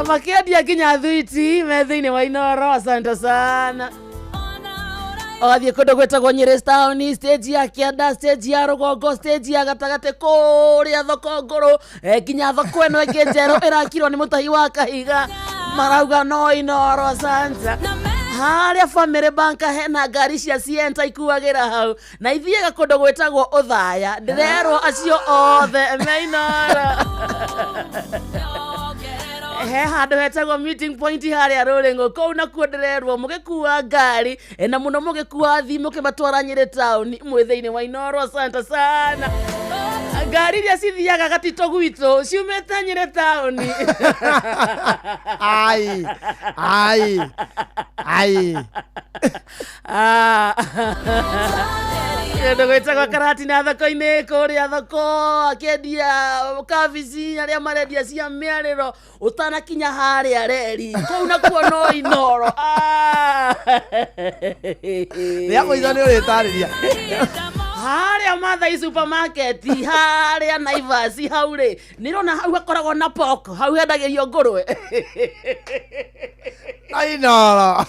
makiendia kinya thuiti methiini wa inoro. Asante sana. Othie kundu gwetagwo Nyeri Town stage ya Kianda stage ya Rugongo stage ya gatagate kuria thoko nguru kinya thoko eno ingi njeru irakirwo ni mutahi wa Kahiga marauga no inoro. Asante. Haria Family Bank hena ngari cia cienta ikuagira hau na ithiega kundu gwetagwo Uthaya ndirerwo acio othe meinora he handu hetagwo meeting point haria Ruringo kou na kuondererwo mugikua ngari na muno mugikua thimu kimatwara Nyeri Town mwithiini wa inoro. Asante sana. Ngari iria cithiaga gatito gwitu ciumete Nyeri Town. Ndo gwetagwo Karati na thoko-ini kuria thoko akendia kabici aria marendia cia miariro utanakinya haria reri kou nakuo no inoro. Ria muico ni uritariria haria Mathai supermarket haria Naivas hauri nirona hau akoragwo na poko hau hendagio ngurwe ainoro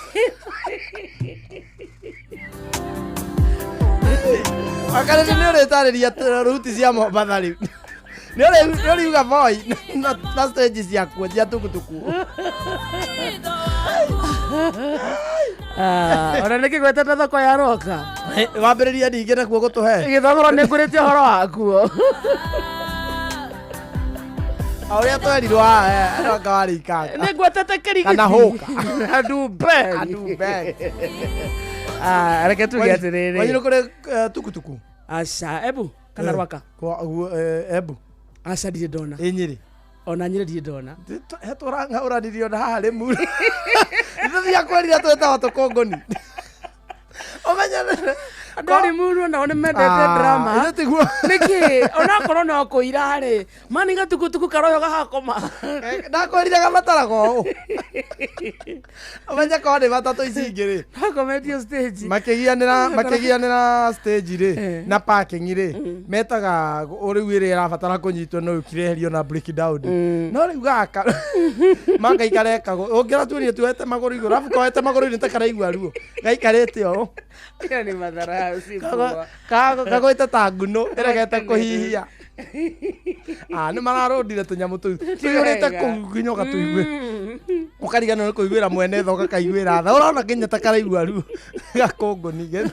akare ni uritariria ruti cia Mombasa riu ni uriuga boy na stage cia kuo cia tukutuku ona niki gwetete thoko ya Roka wambiriria ningi nakuo gutuhe githogoro ni ngurite horo wakuo Auria twerirwa ndo ngawari ikanga. Nĩ ngwetete kĩrigiti. Kana hũka. Andubeg. Reke tuge atĩrĩrĩ. Wanyĩrũ kũrĩ tukutuku. Aca, ebu kana rwaka. Ebu. Aca ndirĩ ndona. Nyĩrĩ. Ona Nyĩrĩ ndirĩ ndona. Tũrang'aũranirio na haha rĩmu. Ithuĩ kwĩrira twĩtaga tũkũngũni. Ũmenyerere. Ndari mundu na one mendete drama. Niki onakorwo no kuira ri. Mani gatukutuku karoyo gahakoma. Ndakwĩrire gamatarago. Omenya ko ni batatu ici ingĩ ri. Hakometio stage. Makigianira stage ri na parking ri. Metaga uriu iri irabatara kunyitwo no ukireherio na breakdown. No riu gaka. Manga ikareka ungira tuonie tuete maguru iguru. Afu koete maguru ni takaraigua ruo. Gaikarete o. Ira ni madhara. Kagoita ta nguno iregete kuhihia. Nĩ mararũndire tũnyamũ tũu tũihũrĩte kũu nginya ũgatũigue ũkarigana nĩ kũiguĩra mwene tho gakaiguĩra tha ũrona nginya ta karaigua ruo gakũngũni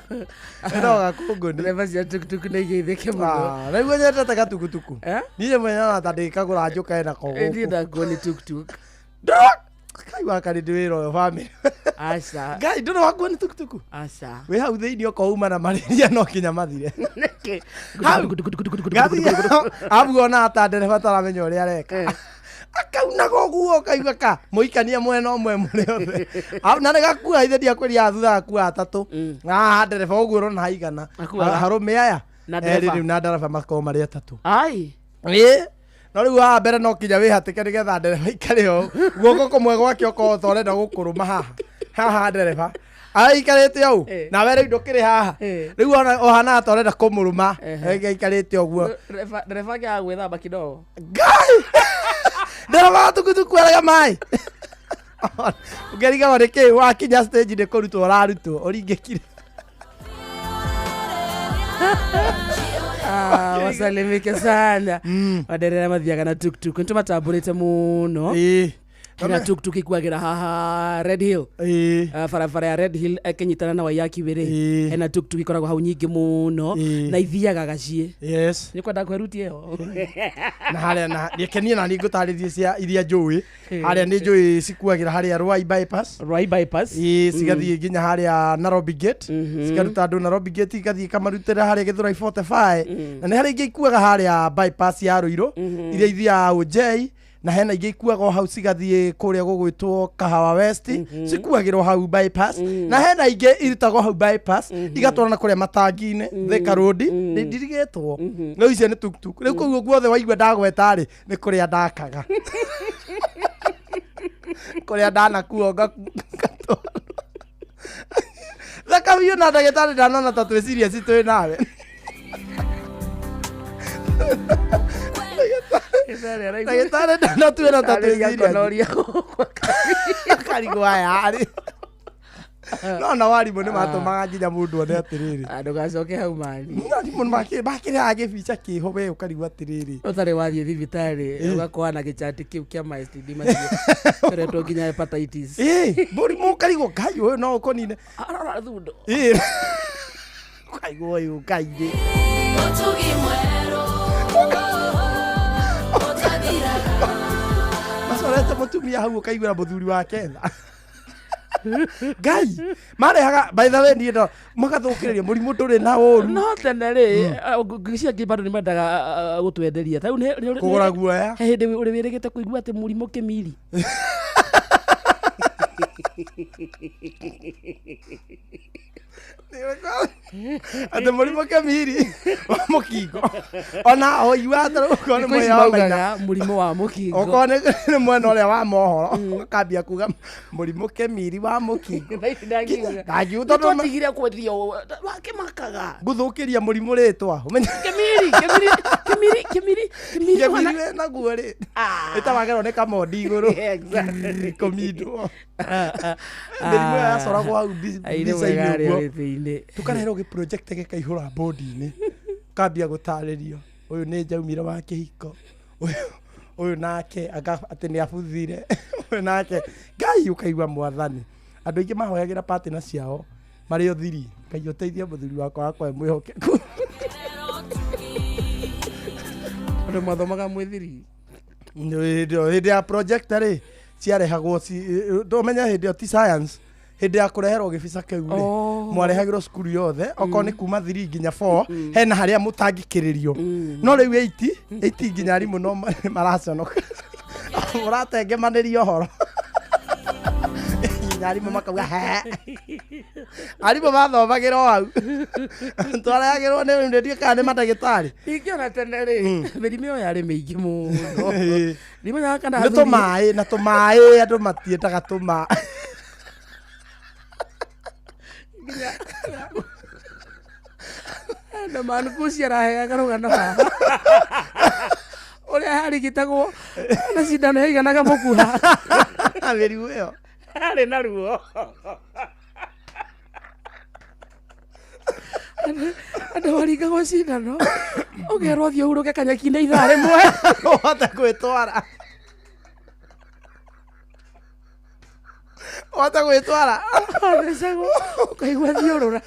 no gakũngũni ndereba cia tukutuku nĩ igĩithĩke mũno rĩu nyendete gatukutuku niĩ mwenyaga ta ndĩkagũra njũkae na kogũkũ ndienda kuona tukutuku kaigua karĩndĩ wĩra ũyũ bamĩrĩ aca ngai ndũrĩ wakuona tukutuku aca wĩ hau thĩinĩ ũkauma na marĩria no kinya mathire abu ona ta ndereba taramenya ũrĩa areka akaunaga ũguo ũkaigua ka mũikania mwena ũmwe mũrĩ othe na nĩ gakua ithe ndiakweria thutha gakua atatũ ndereba ũguo ũrona haigana harũme aya rĩu na ndereba makorwo marĩ atatũ no rĩu haha mbere no kinya wĩhatĩke nĩgetha ndereba ikare o guoko kũmwe gwake okorwo ta ũrenda gũkũrũma haha ndereba aikarĩte au nawe rĩu ndũkĩrĩ haha rĩu ohana ta ũrenda kũmũrũma aikarĩte ũguo ndereba akĩaga gwĩthamba kidogo ngai ndereba tukutuku arega maĩ ũngĩriga nĩ kĩĩ wakinya stage nĩ kũrutwo ũrarutwo ũringĩkire wasalimike sana waderera mathiaga na tuktuk nĩtũmatambũrĩte mũno na tuktuk ikuagĩra haha Red Hill barabara ya Red Hill akĩnyitana na Waiyaki wĩrĩ ena tuktuk ikoragwo hau nyingĩ mũno na ithiaga gaciĩ nĩ kwenda kwerutia ĩyo na harĩa na rĩkenie na nĩngũtarĩrie cia iria njũĩ harĩa nĩ njũĩ cikuagĩra harĩa Ruai bypass cigathiĩ nginya harĩa Nairobi Gate cikaruta andũ Nairobi Gate igathiĩ ikamarutĩra harĩa Gĩthũrai 45 na nĩ harĩa ingĩ ikuaga harĩa bypass ya Ruiru iria ithiaga OJ na hena ingĩ ikuaga hau cigathiĩ kũrĩa gũgwĩtwo Kahawa West cikuagĩrwo hau bypass na hena ingĩ irutagwo hau bypass igatwarana kũrĩa matangi-inĩ Thika Road ndirigĩtwo rĩu icio nĩ tuktuk rĩu kũu guothe waigua ndagweta rĩ nĩ kũrĩa ndakaga kũrĩa ndanakuo thakamiũ na ndagĩtarĩ ndanona ta twĩ serious twĩ nawe ndagĩtarĩ ndanatuĩra ta twĩ serious karigũ aya rĩ no warimũ nĩ matũmaga nginya mũndũ one atĩrĩrĩ ndũgacoke hau mani makĩrĩaga gĩbica kĩho we ũkarigwo atĩrĩrĩ ũtarĩ wathiĩ thibitarĩ ũgakorwo na gĩchati kĩu kĩa ma-STD macio tũretwo nginya hepatitis mũrimũ ũkarigwo ngai ũyũ no ũkonine arora thundo ũkaigwo ũyũ ngai-rĩ macorete mũtumia hau ũkaiguĩra mũthuri wake tha ngai marehaga by the way niĩ ndo magathũkĩrĩria mũrimũ ndũrĩ na ũru no tene rĩ ngĩcia ngĩ bado nĩ mendaga gũtwenderia ta rĩu kũgũra guoya he hĩndĩ ũrĩ wĩrĩgĩte kũigua atĩ mũrimũ kĩmiri atĩ mũrimũ kĩmiri wa mũkingo ona oiwa tarũkorwo nĩ mwena wa maina mũrimũ wa mũkingo okorwo nĩ mwena ũrĩa wa mohoro akambia kuga mũrimũ kĩmiri wa mũkingo twatigire kwendio wakĩmakaga ngũthũkĩria mũrimũ rĩtwa kĩmiri naguo rĩ ĩtawagerwo nĩ kamondi igũrũ kũmindwo mĩrimũ ĩyo yacoragwo hau mbica-inĩ ũguo tũkareherwo gĩproject gĩkaihũra bodi-inĩ kambia gũtarĩrio ũyũ nĩ njaumire wa kĩhiko ũyũ nake atĩ nĩ abuthire ũyũ nake ngai ũkaigua mwathani andũ aingĩ mahoyagĩra patina ciao marĩ o thiri ngai ũteithie mũthuri wakwa wakwa mwĩhokeku andũ mathomaga mwĩ thiri Hĩndĩ ya projector rĩ ciarehagwo ndũmenya hĩndĩ ĩyo ti science hĩndĩ ya kũreherwo gĩbica kĩu rĩ mwarehagĩrwo cukuru yothe okorwo nĩ kuma 3 nginya 4 hena harĩa mũtangĩkĩrĩrio no rĩu 8 nginya arimũ no maraconoka mũratengemanĩria ũhoro arimũ makauga arimũ mathomagĩra o hau twarehagĩrwo nĩ ndĩndie kana nĩ mandagĩtarĩ ingĩona tene rĩ mĩrimũ ĩyo yarĩ mĩingĩ mũno nĩ tũmaĩ na tũmaĩ andũ matiendaga tũmaĩ na manukuci araheaga rũgano haha ũrĩa harigitagwo na cindano yaiganaga mũkuha mĩrimũ ĩyo arĩ na ruo andũ maringagwo cindano ũgerwo thiĩ ũhurũke kanyeki-inĩ ithaa rĩmwe ũhote gwĩtwara ũhote gwĩtwara thecagwo ũkaigua thiũrũra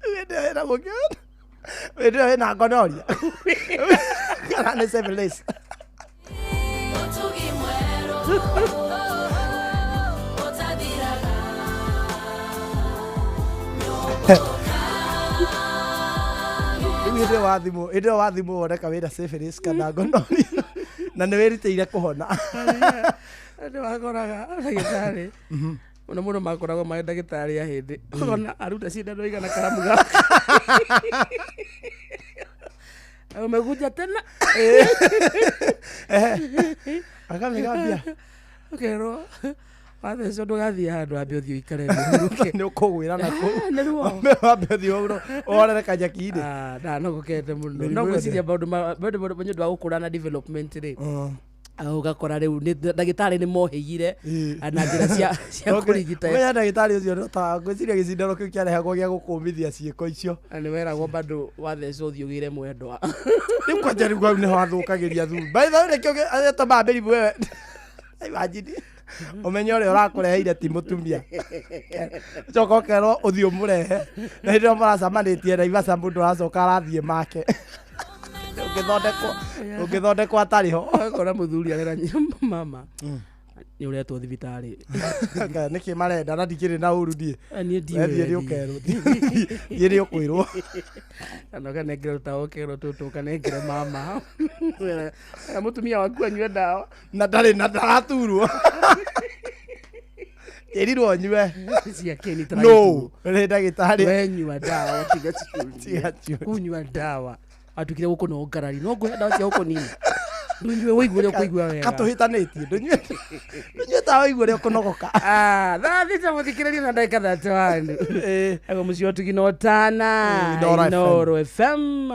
hĩndĩ ĩyo wĩna gonorrhea kana nĩ syphilis hĩndĩ ĩyo wa thimũ woneka wĩna syphilis kana gonorrhea na nĩ wĩrutĩire kũhona andũ makoraga ndagĩtarĩ mũno mũno makoragwo marĩ ndagĩtarĩ a hĩndĩ ona aruta cindano igana karamu gaka umekuja tena akamĩgambia ũkerwo wathecwo ndũgathiĩ handũ wambe ũthiĩ ũikare nĩ ũkũgwĩra nakũ wambe ũthiĩ ũhorere kanyeki-inĩ ndanogokete mũno no gwĩciria maũndũ nĩ ũndũ wa gũkũra na development rĩ ũgakora rĩu ndagĩtarĩ nĩ mohĩgire na njĩra cia kũrigita wenya ndagĩtarĩ ũcio ngwĩciria gĩcindano kĩu kĩarehagwo gĩa gũkũmithia ciĩko icio na nĩ weragwo bado wathecwo ũthiĩ ũgĩre mwendwa rĩu kwanja rĩu hau nĩho athũkagĩria thutha by the way nĩkĩo atũmaga mĩrimũ ĩyo imagine ũmenye ũrĩa ũrakũreheire ti mũtumia coka ũkerwo ũthiĩ ũmũrehe na hĩndĩ ĩyo maracamanĩtie Naivasha mũndũ aracoka arathiĩ make ũngĩthondekwo atarĩ ho akora mũthuri arera mama nĩ ũretwo thibitarĩ nĩkĩ marenda na ndikĩrĩ na ũru ndiĩ thiĩ ũkerwo thiĩ nĩ ũkwĩrwo kana ũkanengere tũtawa ũkerwo tũtũ ũkanengere mama mũtumia waku anyue ndawa na ndarĩ na ndaraturwo ĩrirwo nyue no nĩ ndagĩtarĩ wenyua ndawa tiga kunyua ndawa atukire gũkũ no ngarari no ngũhe ndawa cia gũkũ nini ndũnyue wĩigue ũrĩa ũkũigua wega katũhĩtanĩtie ndũnyue ndawa wĩigue ũrĩa ũkũnogoka thathĩte mũthikĩrĩria na ndagĩka 31 agwo mũciĩ ũtugi no tana Inoro FM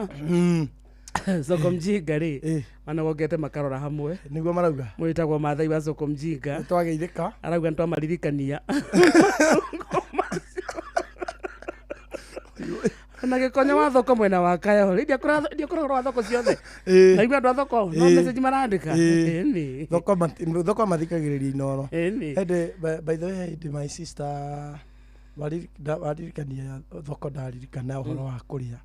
Soko Mjinga rĩ manogokete makarora hamwe nĩguo marauga mwĩtagwo Maathai wa Soko Mjinga twageithĩka arauga nĩtwamaririkania na gĩkonyo wa thoko mwena wa kayo ndiakoragwo wa thoko ciothe na igua andũ a thoko no message marandĩka thoko mathikagĩrĩria Inoro by the way my sister waririkania thoko ndaririkana ũhoro wa kũrĩa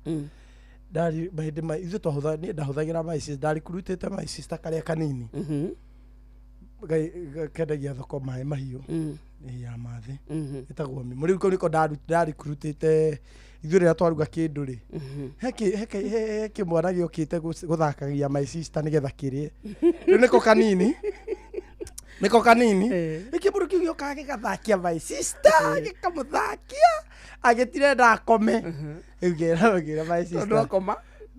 ithuĩ ndahũthagĩra my sister ndarikũrutĩte my sister karĩa kanini kendagia thoko maĩ mahiũ ya mathĩ ĩtagwo rĩu kau nĩko ndarikũrutĩte ithuĩ rĩrĩa twaruga kĩndũ rĩ he kĩmwana gĩũkĩte gũthakagia my sister nĩgetha kĩrĩe rĩu nĩko kanini kĩmbũrũ kĩu gĩũkaga gĩgathakia my sister gĩkamũthakia agĩtirenda akome rĩu gĩra my sister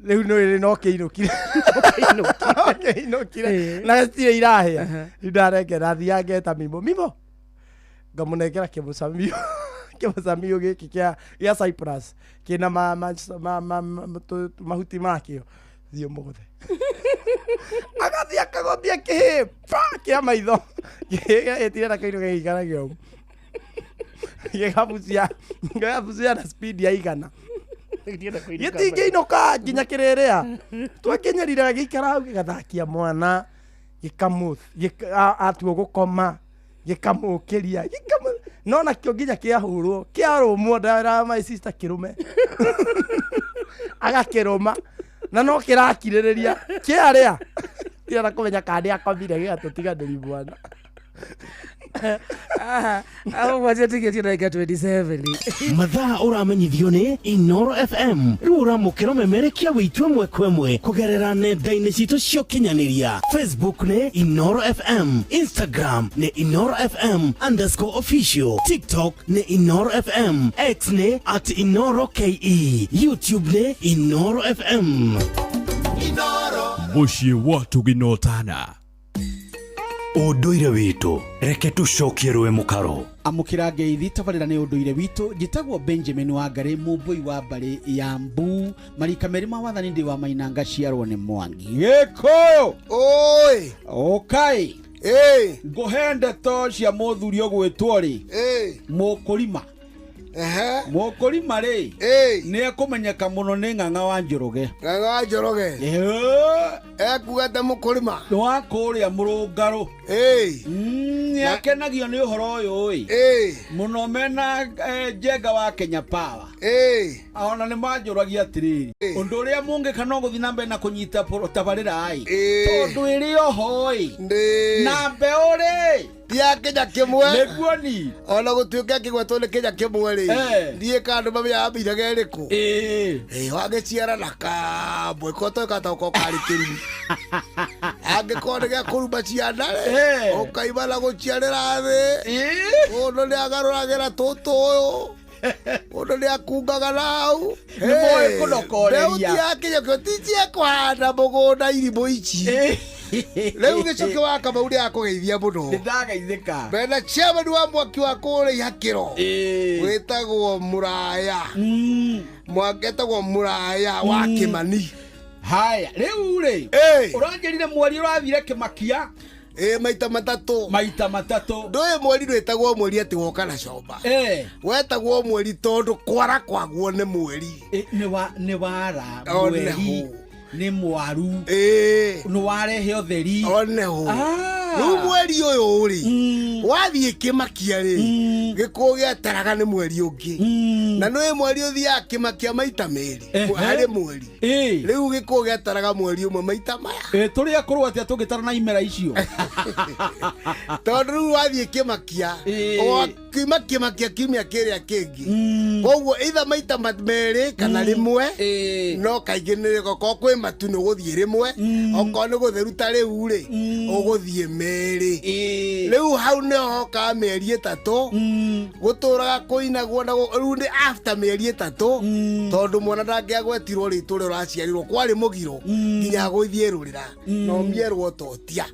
rĩu no kĩinũkire na gĩtirĩ irahĩa rĩu ndarengera thiaga ngeta mimo ngamũnengera kĩmũcamio gĩkĩ gĩa Cyprus kĩna mahuti makĩo thiĩ mũgũthe agathiĩ akagombia kĩhĩmba kĩa maitho gĩtirĩ na kĩinũ gĩgĩikaragio ũguo gĩgabucia na speed ya igana gĩtingĩinũka nginya kĩrĩrĩa twakĩnyerire gĩikara hau gĩgathakia mwana atua gũkoma gĩkamũkĩria no nakĩo nginya kĩahũrwo kĩarũmwo ndara my sister kĩrũme agakĩrũma na no kirakirĩrĩria kĩarĩa tiara kũmenya kandi akomire gĩgatũtiganĩri mwana mathaa uramenyithio ni Inoro FM riu uramukira memerekia witwe mwekwemwe kugerera nenda-ini citu cio kinyanĩria Facebook ni Inoro FM, Instagram ni Inoro FM_official, TikTok ni Inoro FM, X ni @InoroKE, YouTube ni Inoro FM. Muciĩ watu ginotana unduire witu reke tucokie rwe mukaro amukira ngeithi tabarira ni unduire witu njitagwo Benjamin Wangari mumbui wa mbari ya Mbu marika merima wathani ndi wa Mainanga ciarwo ni Mwangi gikoyo oi okay nguhende to cia muthuri ogwitwo ri mukurima mukurima ri ni akumenyeka muno ni Ng'ang'a wa Njoroge ekugate mukurima wa kuria Murungaru ni akenagio ni uhoro uyu muno mena Njenga wa Kenya Power ona ni manjuragia atiriri undu uria mungika no guthi na mbere na kunyita tabarira ai tondu iri ohoi na mbeuri dia Kenya kimwe neguoni ona gutuika kigwetwo ni Kenya kimwe ri ndie kandu mamya ambire geriku wagiciara na kambwe koto kata ukokari kiri angikone gya kurumba ciana ri ukaimana guciarira thi uno ni agaruragira tutu uyu uno ni akungaga nau ni moe kunokoreria dia Kenya kyoticie kwanda mugunda irimu ici Leo gicoke wa Kamau ni akugeithia muno ndagaithika bena chairman wa mwaki wa kure ihakiro wetagwo Muraya mwaketagwo Muraya wa Kimani haya riu ri uranjerire mweri urathire Kimakia maita matatu ndoye mweri wetagwo mweri ati woka na comba wetagwo mweri tondu kwara kwagwo ni mweri ni wara mweri ni mwaru no warehe otheri oneho no mweri uyu uri wathie Kimakia ri gikugia taraga ni mweri ungi na no mweri uthia Kimakia maita meri hari mweri riu gikugia taraga mweri umwe maita maya turi akorwo atia tungitara na imera icio tondu wathie Kimakia Kimakia kimya kiria kingi koguo either maita meri kana rimwe no kaingi ni goko matu no guthie rimwe okone gutheruta riu ri uguthie meri riu hau ne hoka meri 3 guturaga kuinagwo na riu ni after meri 3 tondu mwana ndangiagwetirwo rituri uraciarirwo kwari mugiro nginya guthie rurira no mierwo totia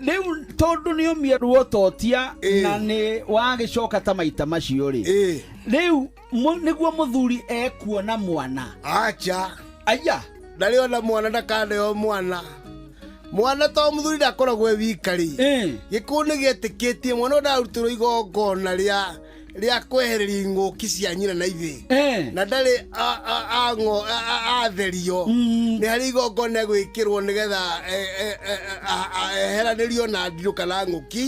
riu tondu ni umierwo totia na ni wagicoka ta maita macio ri riu niguo muthuri ekuona mwana acha aya ndariona mwana ndakaneo mwana to muthuri ndakoragwo wikari gikuni gietikitie mwana ndarutirwo igongona ria kwehereria ng'ũki cia nyina na ithi na ndari atherio ni hari igongona gwikirwo nigetha eheranirio na ndirũ kana ng'ũki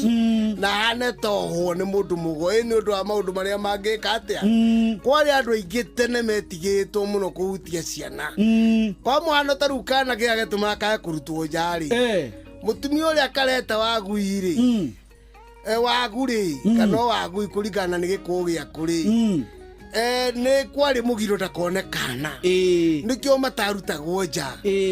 na hane tohwo ni mundu mugoi ni undu wa maundu maria mangika atia kwari andu aingi tene metigitwo muno kuhutia ciana kwa mwana taru kana kia getuma ka kurutwo njari mutumia uria kareta waguiri waguri kana wagui kuringana ni gikugia kuri ni kwari mugiro ndakonekana nikio matarutagwo nja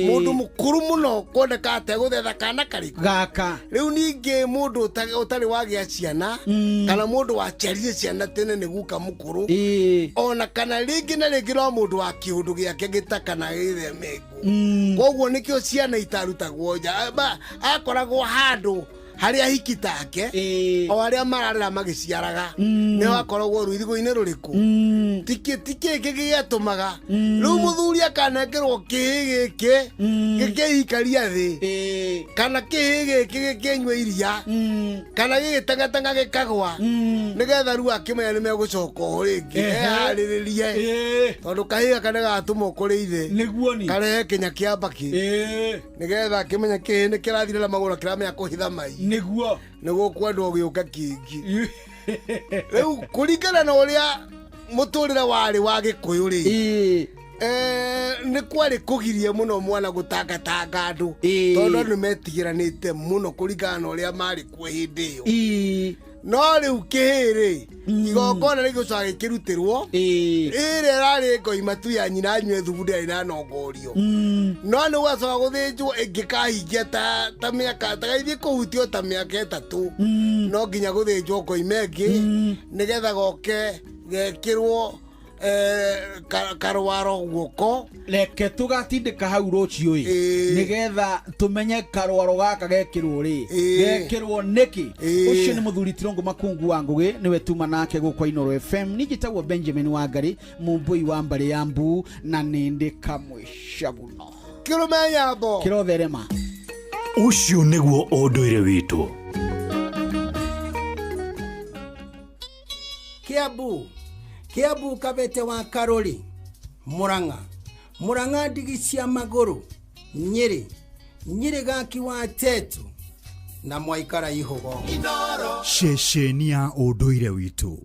mundu mukuru muno koneka ate guthetha kana kariku gaka riu ningi mundu utari wagia ciana kana mundu waciarire ciana tene ni guka mukuru ona kana ringi na ringi no mundu wa kiundu giake gitakana githe mengu koguo nikio ciana itarutagwo nja akoragwo handu haria hikitake o haria mararira magiciaraga ne wakoragwo ruithigo-ini ruriku tiki gigiatumaga riu muthuri akanengerwo kihi gikihikaria thi kana kihi gikinywe iria kana gigitengatanga gikagwa nigetha riu akimenya ni megucoka ho ringi ehariririe tondu kahiga kana gatuma kuri ithe niguoni karehe kinya kiambaki nigetha akimenya kihi ni kirathire na maguru kiramenya kuhitha mai niguo kwendwo giuka kingi riu kuringana na uria muturire wari wa gikuyu ri Nĩ kwarĩ kũgirie mũno mwana gũtangatanga andũ tondũ nĩ metigĩranĩte mũno kũringana na ũrĩa marĩ kuo hĩndĩ ĩyo. No rĩu kĩhĩrĩ igongona rĩgĩcoka gĩkĩrutĩrwo ĩrĩa ĩrarĩ ngoima tu ya nyina nyue thubu ndĩarĩ na nongorio. No nĩ gũgacoka gũthĩnjwo ĩngĩkahingia ta mĩaka tagaithiĩ kũhutio ta mĩaka 3 no nginya gũthĩnjwo ngoima ĩngĩ nĩgetha goke gekĩrwo karwaro guoko. Reke tũgatindĩka hau rũciũ nĩgetha tũmenye karwaro gaka gekĩrwo gekĩrwo nĩkĩ. Ũcio nĩ mũthuri Tirongo Makungu wa Ngũgĩ nĩwe tuma nake gũkwa Inooro FM. Nĩnjĩtagwo Benjamin Wangari mũmbũi wa mbarĩ ya Mbu na nĩndĩ kamwe caguno kĩrũme nyambo kĩrotherema. Ũcio nĩguo ũndũire witũ. Kiambu Kabete wa Karori, Murang'a ndigi cia magũrũ, Nyĩrĩ gaki wa Tetu na Mwaikara Ihogo. Ceceni ya ũndũire witũ.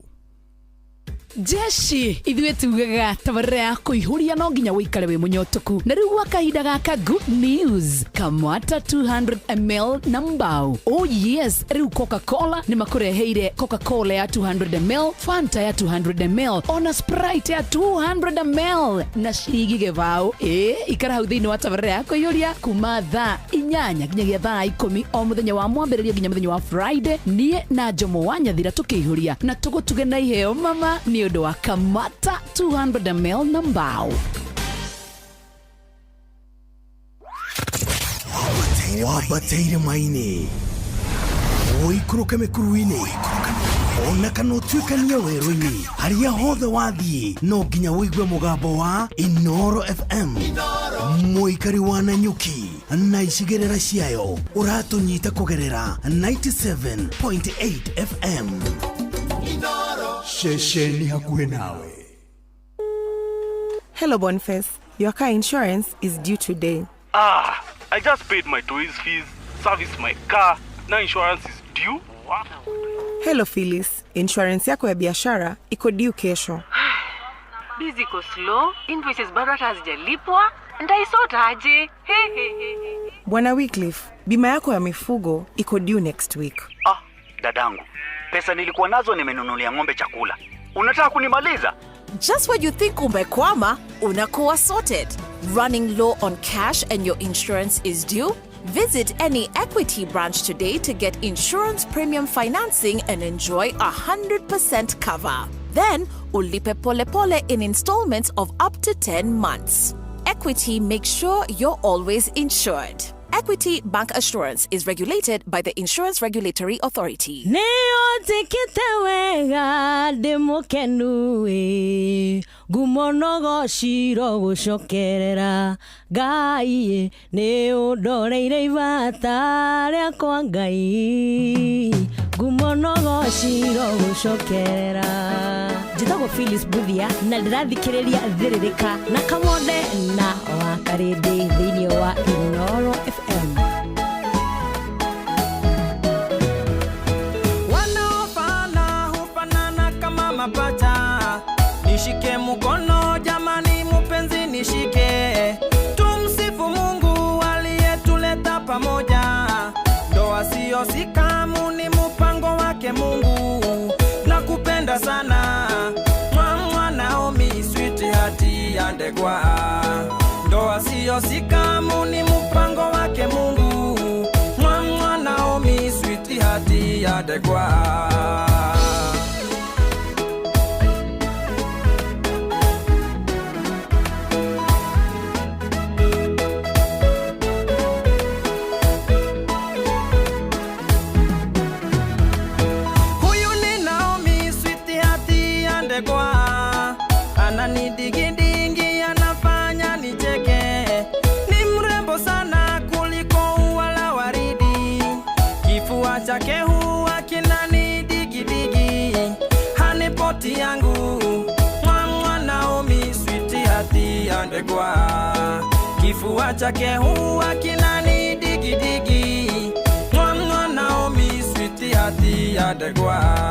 Jeshi ithuĩ tugaga tabarĩra ya kũihũria no nginya wĩikare wĩ mũnyotoku. Na rĩu gwa kahinda gaka good news, kamwata 200ml na mbao. Oh yes, rĩu Coca-Cola nĩ makũreheire Coca-Cola ya 200ml, Fanta ya 200ml, ona Sprite ya 200ml na ciringi gĩbao. Ikara hau thĩinĩ wa tabarĩra ya kũihũria kuma thaa 8 nginyagia thaa 10 o mũthenya wa mwambĩrĩrio nginya mũthenya wa Friday. Niĩ na Jomo wa Nyathira tũkĩihũria na tũgũtuge na iheo mama ni ũndũ wa kamata 200ml na mbao. Wabateire maini oikũrũke mĩkuru-inĩ ona kana ũtuĩkanie werũ-inĩ harĩa hothe wathiĩ no nginya wĩigue mũgambo wa Inooro FM. Mũikari wa Nanyuki na icigĩrĩra ciayo ũratũnyita kũgerera 97.8 FM. Shesheni hakuhe nawe. Hello Boniface, your car insurance is due today. I just paid my toys fees, serviced my car, now insurance is due. What? Hello Phyllis, insurance yako ya biashara iko due kesho. Busy iko slow, invoices bado hazijalipwa, ndaisota aje? Bwana Wycliffe, bima yako ya mifugo iko due next week. Dadangu, pesa nilikuwa nazo nimenunulia ng'ombe chakula. Unataka kunimaliza? Just when you think umekwama, unakuwa sorted. Running low on cash and your insurance is due? Visit any Equity branch today to get insurance premium financing and enjoy 100% cover. Then, ulipe pole pole in installments of up to 10 months. Equity makes sure you're always insured. Equity Bank Assurance is regulated by the Insurance Regulatory Authority. Neotikite wega ndimukenu gumonogo shiro gucokerera Ngai ni undoreire ibata rĩakwa Ngai gumonogo shiro gucokerera. Njĩtagwo Phyllis Buthia na ndĩrathikĩrĩria thĩrĩrĩka na kamwone na wakarĩndĩ thĩinĩ wa Inooro FM. Wanaofana hufanana kama mapacha. Nishike mkono jamani mpenzi nishike. Tumsifu Mungu aliyetuleta pamoja. Ndoa sio sikamu ni mpango wake Mungu. Nakupenda sana mwa Naomi sweetheart ya ndegwa. Ndoa sio sikamu ni mpango wake Mungu. Mwa Naomi sweetheart ya ndegwa. Ananidigidingi anafanya nicheke. Ni mrembo sana kuliko ua la waridi. Kifua chake huwa kinanidigidigi. Hanipoti yangu mwa Naomi sweetheart ya ndegwa. Kifua chake huwa kinanidigidigi. Mwa Naomi sweetheart ya ndegwa.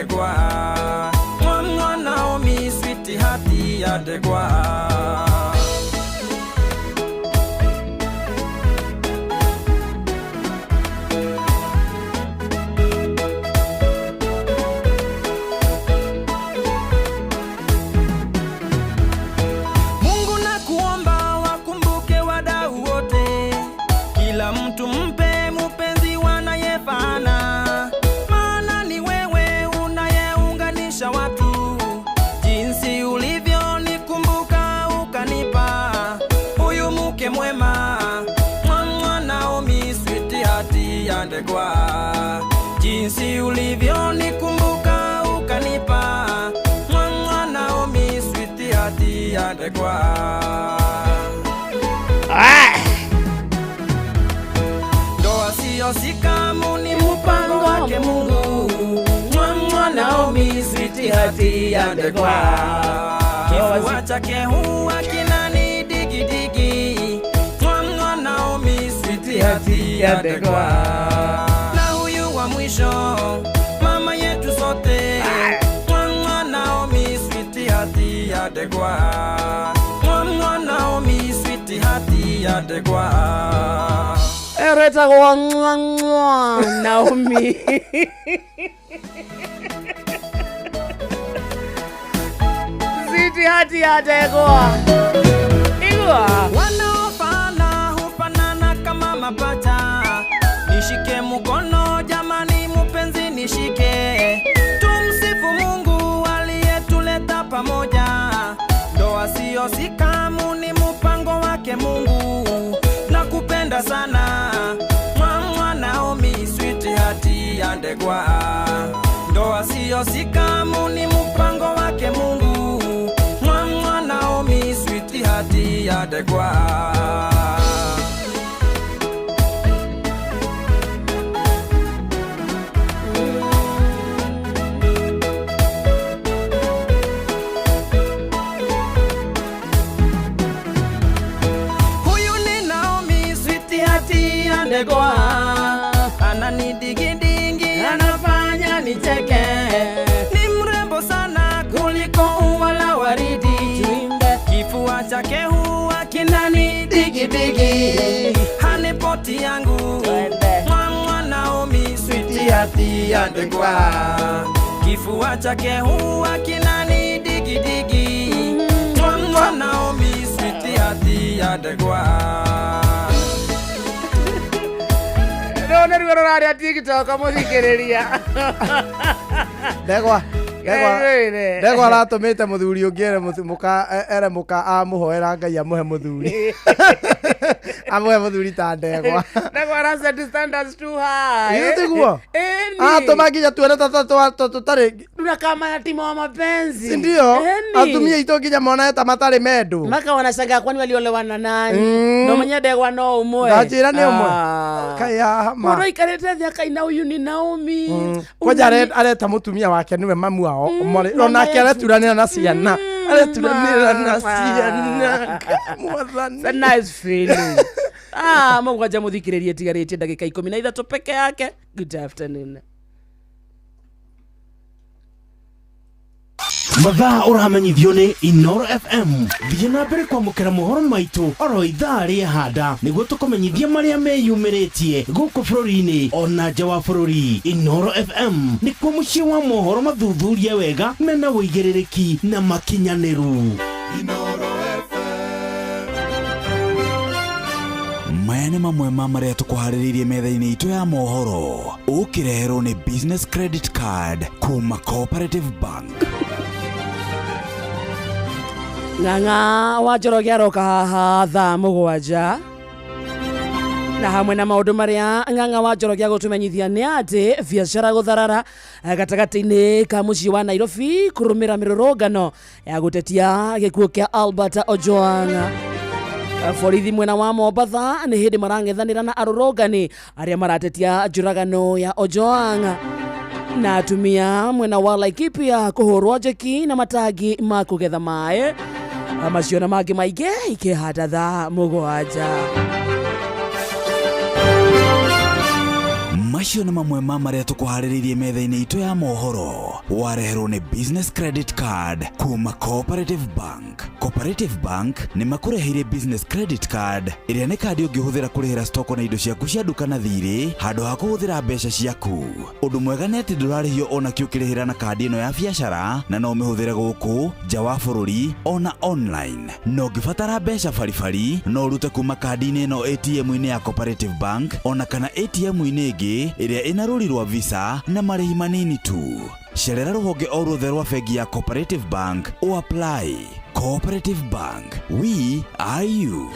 ndegwa Naomi sweetheart ya ndegwa jinsi ulivyo nikumbuka ukanipa Naomi sweetheart ya ndegwa ndoa sio sikamu ni mpango wake Mungu Naomi sweetheart ya ndegwa kifua chake huwa kinani digidigi Naomi sweetheart ya ndegwa mwisho mama yetu sote Naomi sweetheart ya ndegwa Naomi sweetheart ya ndegwa ereta kwa Naomi sweetheart ya ndegwa igwa wanaofana hufanana kama mapacha nishike mkono jamani mupenzi nishike tumsifu Mungu aliyetuleta pamoja ndoa sio sikamu ni mpango wake Mungu nakupenda sana Naomi sweetheart ya ndegwa ndoa sio sikamu ni mpango wake Mungu Naomi sweetheart ya ndegwa ndegwa ananidigidingi anafanya nicheke ni mrembo sana kuliko ua la waridi kifua chake huwa kinani digidigi hanipoti yangu Naomi sweetheart ya ndegwa kifua chake huwa kinani digidigi Naomi sweetheart ya ndegwa None rwero raria TikTok muthikiriria ndegwa aratumite muthuri ungiere muka amuhoera Ngai amuhe muthuri amuhe muthuri ta ndegwa ara set standards too high ndio atuma nginya tuone tutari kama yatima wa mapenzi ndio atumia ito nginya mona eta matari mendu maka wanashangaa kwani waliolewana nani no mwenye ndegwa no umwe ngajira ni umwe kaya ma moro ikarete thia kaina uyu ni Naomi kwaja areta mutumia wake niwe mamu wao ona areturanira na ciana na ciana mwathani a nice feeling mugwanja muthikiririe tigaritie ndagika 13 peke yake. Good afternoon. mathaa uramenyithio ni Inoro FM thiĩ na mbere kwamũkĩra mohoro maitũ oro ithaa rĩhanda nĩguo tũkũmenyithia marĩa meyumĩrĩtie gũkũ bũrũri-inĩ ona nja wa bũrũri. Inoro FM nĩkuo mũciĩ wa mohoro mathuthurie wega mena wũigĩrĩrĩki na makinyanĩru. Inoro maya nĩ mamwe ma marĩa tũkũharĩrĩirie metha-inĩ itũ ya mohoro. Ũkĩreherwo nĩ business credit card kuma Cooperative Bank. Ng'ang'a wa Njoroge aroka haha thaa 7 na hamwe na maũndũ marĩa Ng'ang'a wa Njoroge agũtũmenyithia nĩ atĩ biacara gũtharara gatagatĩ-inĩ ka mũciĩ wa Nairobi kũrũmĩra mĩrũrũngano ya gũtetia gĩkuũ kĩa Albert Ojwang. Borithi mwena wa Mombasa nĩ hĩndĩ marang'ethanĩra na arũrũngani arĩa maratetia njũragano ya Ojwang. Na atumia mwena wa Laikipia kũhũrwo njeki na matangi ma kũgetha maĩ. Macio na mangĩ maingĩ ikĩhata thaa 7. macio nĩ mamwe ma marĩa tũkũharĩrĩirie metha-inĩ itũ ya mohoro. Wareherwo nĩ business credit card kuma Cooperative Bank. Cooperative Bank nĩ makũreheire business credit card ĩrĩa nĩ kandi ũngĩhũthĩra kũrĩhĩra stoko na indo ciaku cia nduka na thirĩ handũ ha kũhũthĩra mbeca ciaku. Ũndũ mwega nĩ atĩ ndũrarĩhio ona kĩ ũkĩrĩhĩra na kandi ĩno ya biacara, na no ũmĩhũthĩre gũkũ nja wa bũrũri ona online. No ũngĩbatara mbeca baribari no ũrute kuma kandi-inĩ ĩno ATM-inĩ ya Cooperative Bank ona kana ATM-inĩ ĩngĩ ĩrĩa ĩna rũri rwa Visa na marĩhi manini tu. Cerera rũhonge o ruothe rwa bengi ya Cooperative Bank o apply. Cooperative Bank, we are you.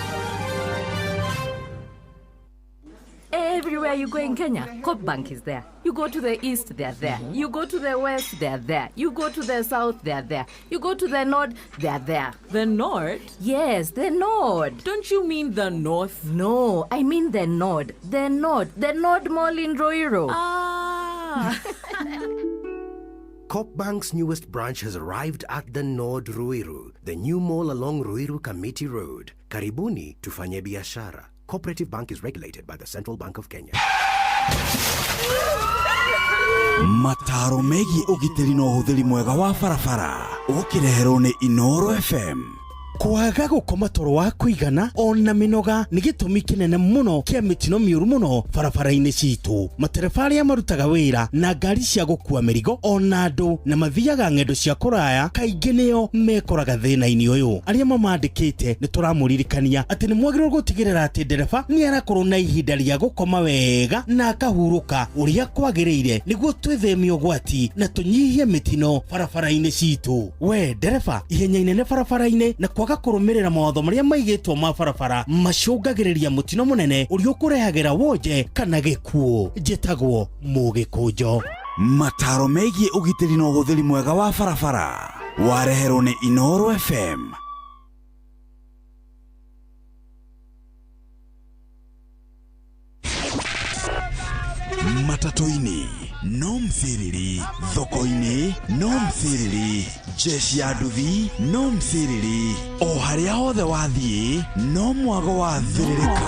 Everywhere you go in Kenya, Coop Bank is there. You go to the east, they're there. You go to the west, they're there. You go to the south, they're there. You go to the north, they're there. The north? Yes, the north. Don't you mean the north? No, I mean the nod. The nod. The nod mall in Ruiru. Ah. Coop Bank's newest branch has arrived at the Nod Ruiru, the new mall along Ruiru Kamiti Road. Karibuni tufanye biashara. Cooperative Bank is regulated by the Central Bank of Kenya. Mataro megiĩ ũgitĩri na ũhũthĩri mwega wa barabara ũkĩreherwo nĩ Inoro FM. Kwaga gũkoma toro wa kũigana ona mĩnoga nĩ gĩtũmi kĩnene mũno kĩa mĩtino mĩũru mũno barabara-inĩ citũ. Matereba arĩa marutaga wĩra na ngari cia gũkua mĩrigo ona andũ na mathiaga ng'endo cia kũraya kaingĩ nĩo mekoraga thĩna-inĩ ũyũ. Arĩa mamandĩkĩte nĩ tũramũririkania atĩ nĩ mwagĩrĩirwo gũtigĩrĩra atĩ ndereba nĩ arakorwo na ihinda rĩa gũkoma wega na akahurũka ũrĩa kwagĩrĩire nĩguo twĩtheme ũgwati na tũnyihie mĩtino barabara-inĩ citũ. We ndereba, ihenya inene barabara-inĩ na kwaga kũrũmĩrĩra mawatho marĩa maigĩtwo ma barabara macũngagĩrĩria mũtino mũnene ũrĩa ũkũrehagĩra wonje kana gĩkuũ. Njĩtagwo Mũgĩkũnjo. Mataro megiĩ ũgitĩri na ũhũthĩri mwega wa barabara wareherwo nĩ Inoro FM. Matatu-inĩ no mthiriri, thoko-inĩ no mthiriri, jeshi ya nduthi no mthiriri, o harĩa hothe wathiĩ no mwago wa thiririka.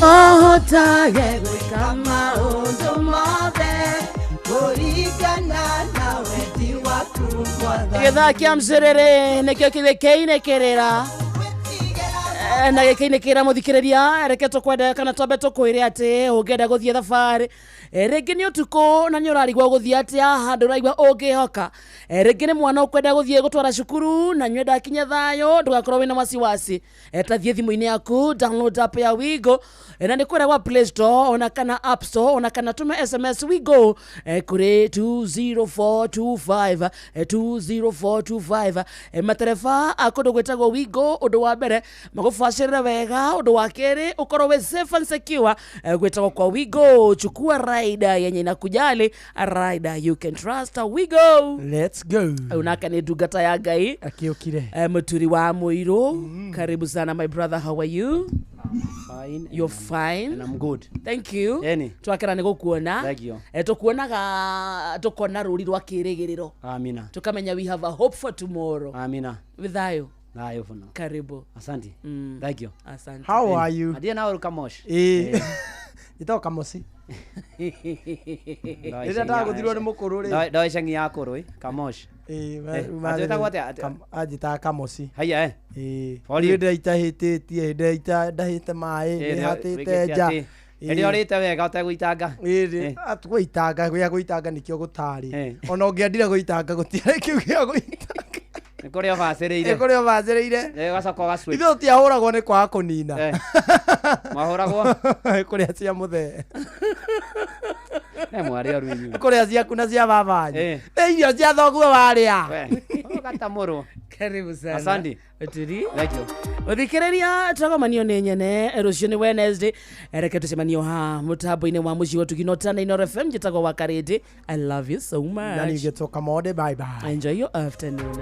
Ohotage gwĩka maũndũ mothe kũringana na wendi waku Mwathani. Gĩthaa kĩa Mcirĩrĩ nĩkĩo kĩinĩkĩrĩra na gĩkĩinĩkĩrĩra mũthikĩrĩria. Reke tũkwende kana twambe tũkwĩre atĩ ũngĩenda gũthiĩ thabarĩ rĩngĩ nĩ ũtukũ na nĩ ũrarigwo gũthiĩ atĩa handũ ũraigua ũngĩhoka. Rĩngĩ nĩ mwana ũkwenda gũthiĩ gũtwara cukuru na nyue ndakinya thayũ, ndũgakorwo wĩna wasiwasi. Tathiĩ thimũ-inĩ yaku, download app ya Wigo na nĩ kũrĩa gwa Play Store ona kana App Store ona kana tume SMS Wigo kũrĩ 20425 20425. Matereba akũndũ gwĩtagwo Wigo, ũndũ wa mbere magũbacĩrĩre wega, ũndũ wa kerĩ ũkorwo wĩ safe and secure. Gwĩtagwo kwa Wigo, chukua rider yenye inakujali, a rider you can trust. Wigo, let's go. Unaka ni ndungata ya Ngai akiokire muturi wa Muiru. Karibu sana my brother, how are you? Fine. You're fine. And I'm good. Thank you. Eni. Twakera nĩ gũkuona. Thank you. Tukuonaga tukona rũri rwa kĩrĩgĩrĩro. Amina. Tukamenya we have a hope for tomorrow. Amina. Withayo. Nayo funo. Karibu. Asante. Thank you. Asante. How are you? Adia na uru Kamosh. Ito Kamosi. Ida ta guthirwo ni mukuru ri. Doi shangi ya kuru Kamosh. Atweta gwate ajita Kamosi. Haya Ida itahititie ida ndahite mai hatite nja. Edi orite wega utegũitanga. Atũgũitanga gĩa gũitanga nikio gũtari. Ona ũngĩendire gũitanga gũtiare kiu gĩa gũitanga. Nikuria vacireire. Nikuria vacireire. Gacoka gaswi. Ithu tiahuragwo ni kwa kunina. Mahuragwo. Kuria cia muthe. Mwari arwinyu. Kuria ciaku na cia babanyu. Irio cia thoguo waria. Gatamuru. Karibu sana. Asante. Utiri. Thank you. Uthikireria turagomanio ni nyene rucio ni Wednesday. Reke tucemanio ha mutambo-ini wa muci wetu Ginotana Ino FM njitagwo wa Karidi. I love you so much. Nani ngetoka mode, bye bye. Enjoy your afternoon.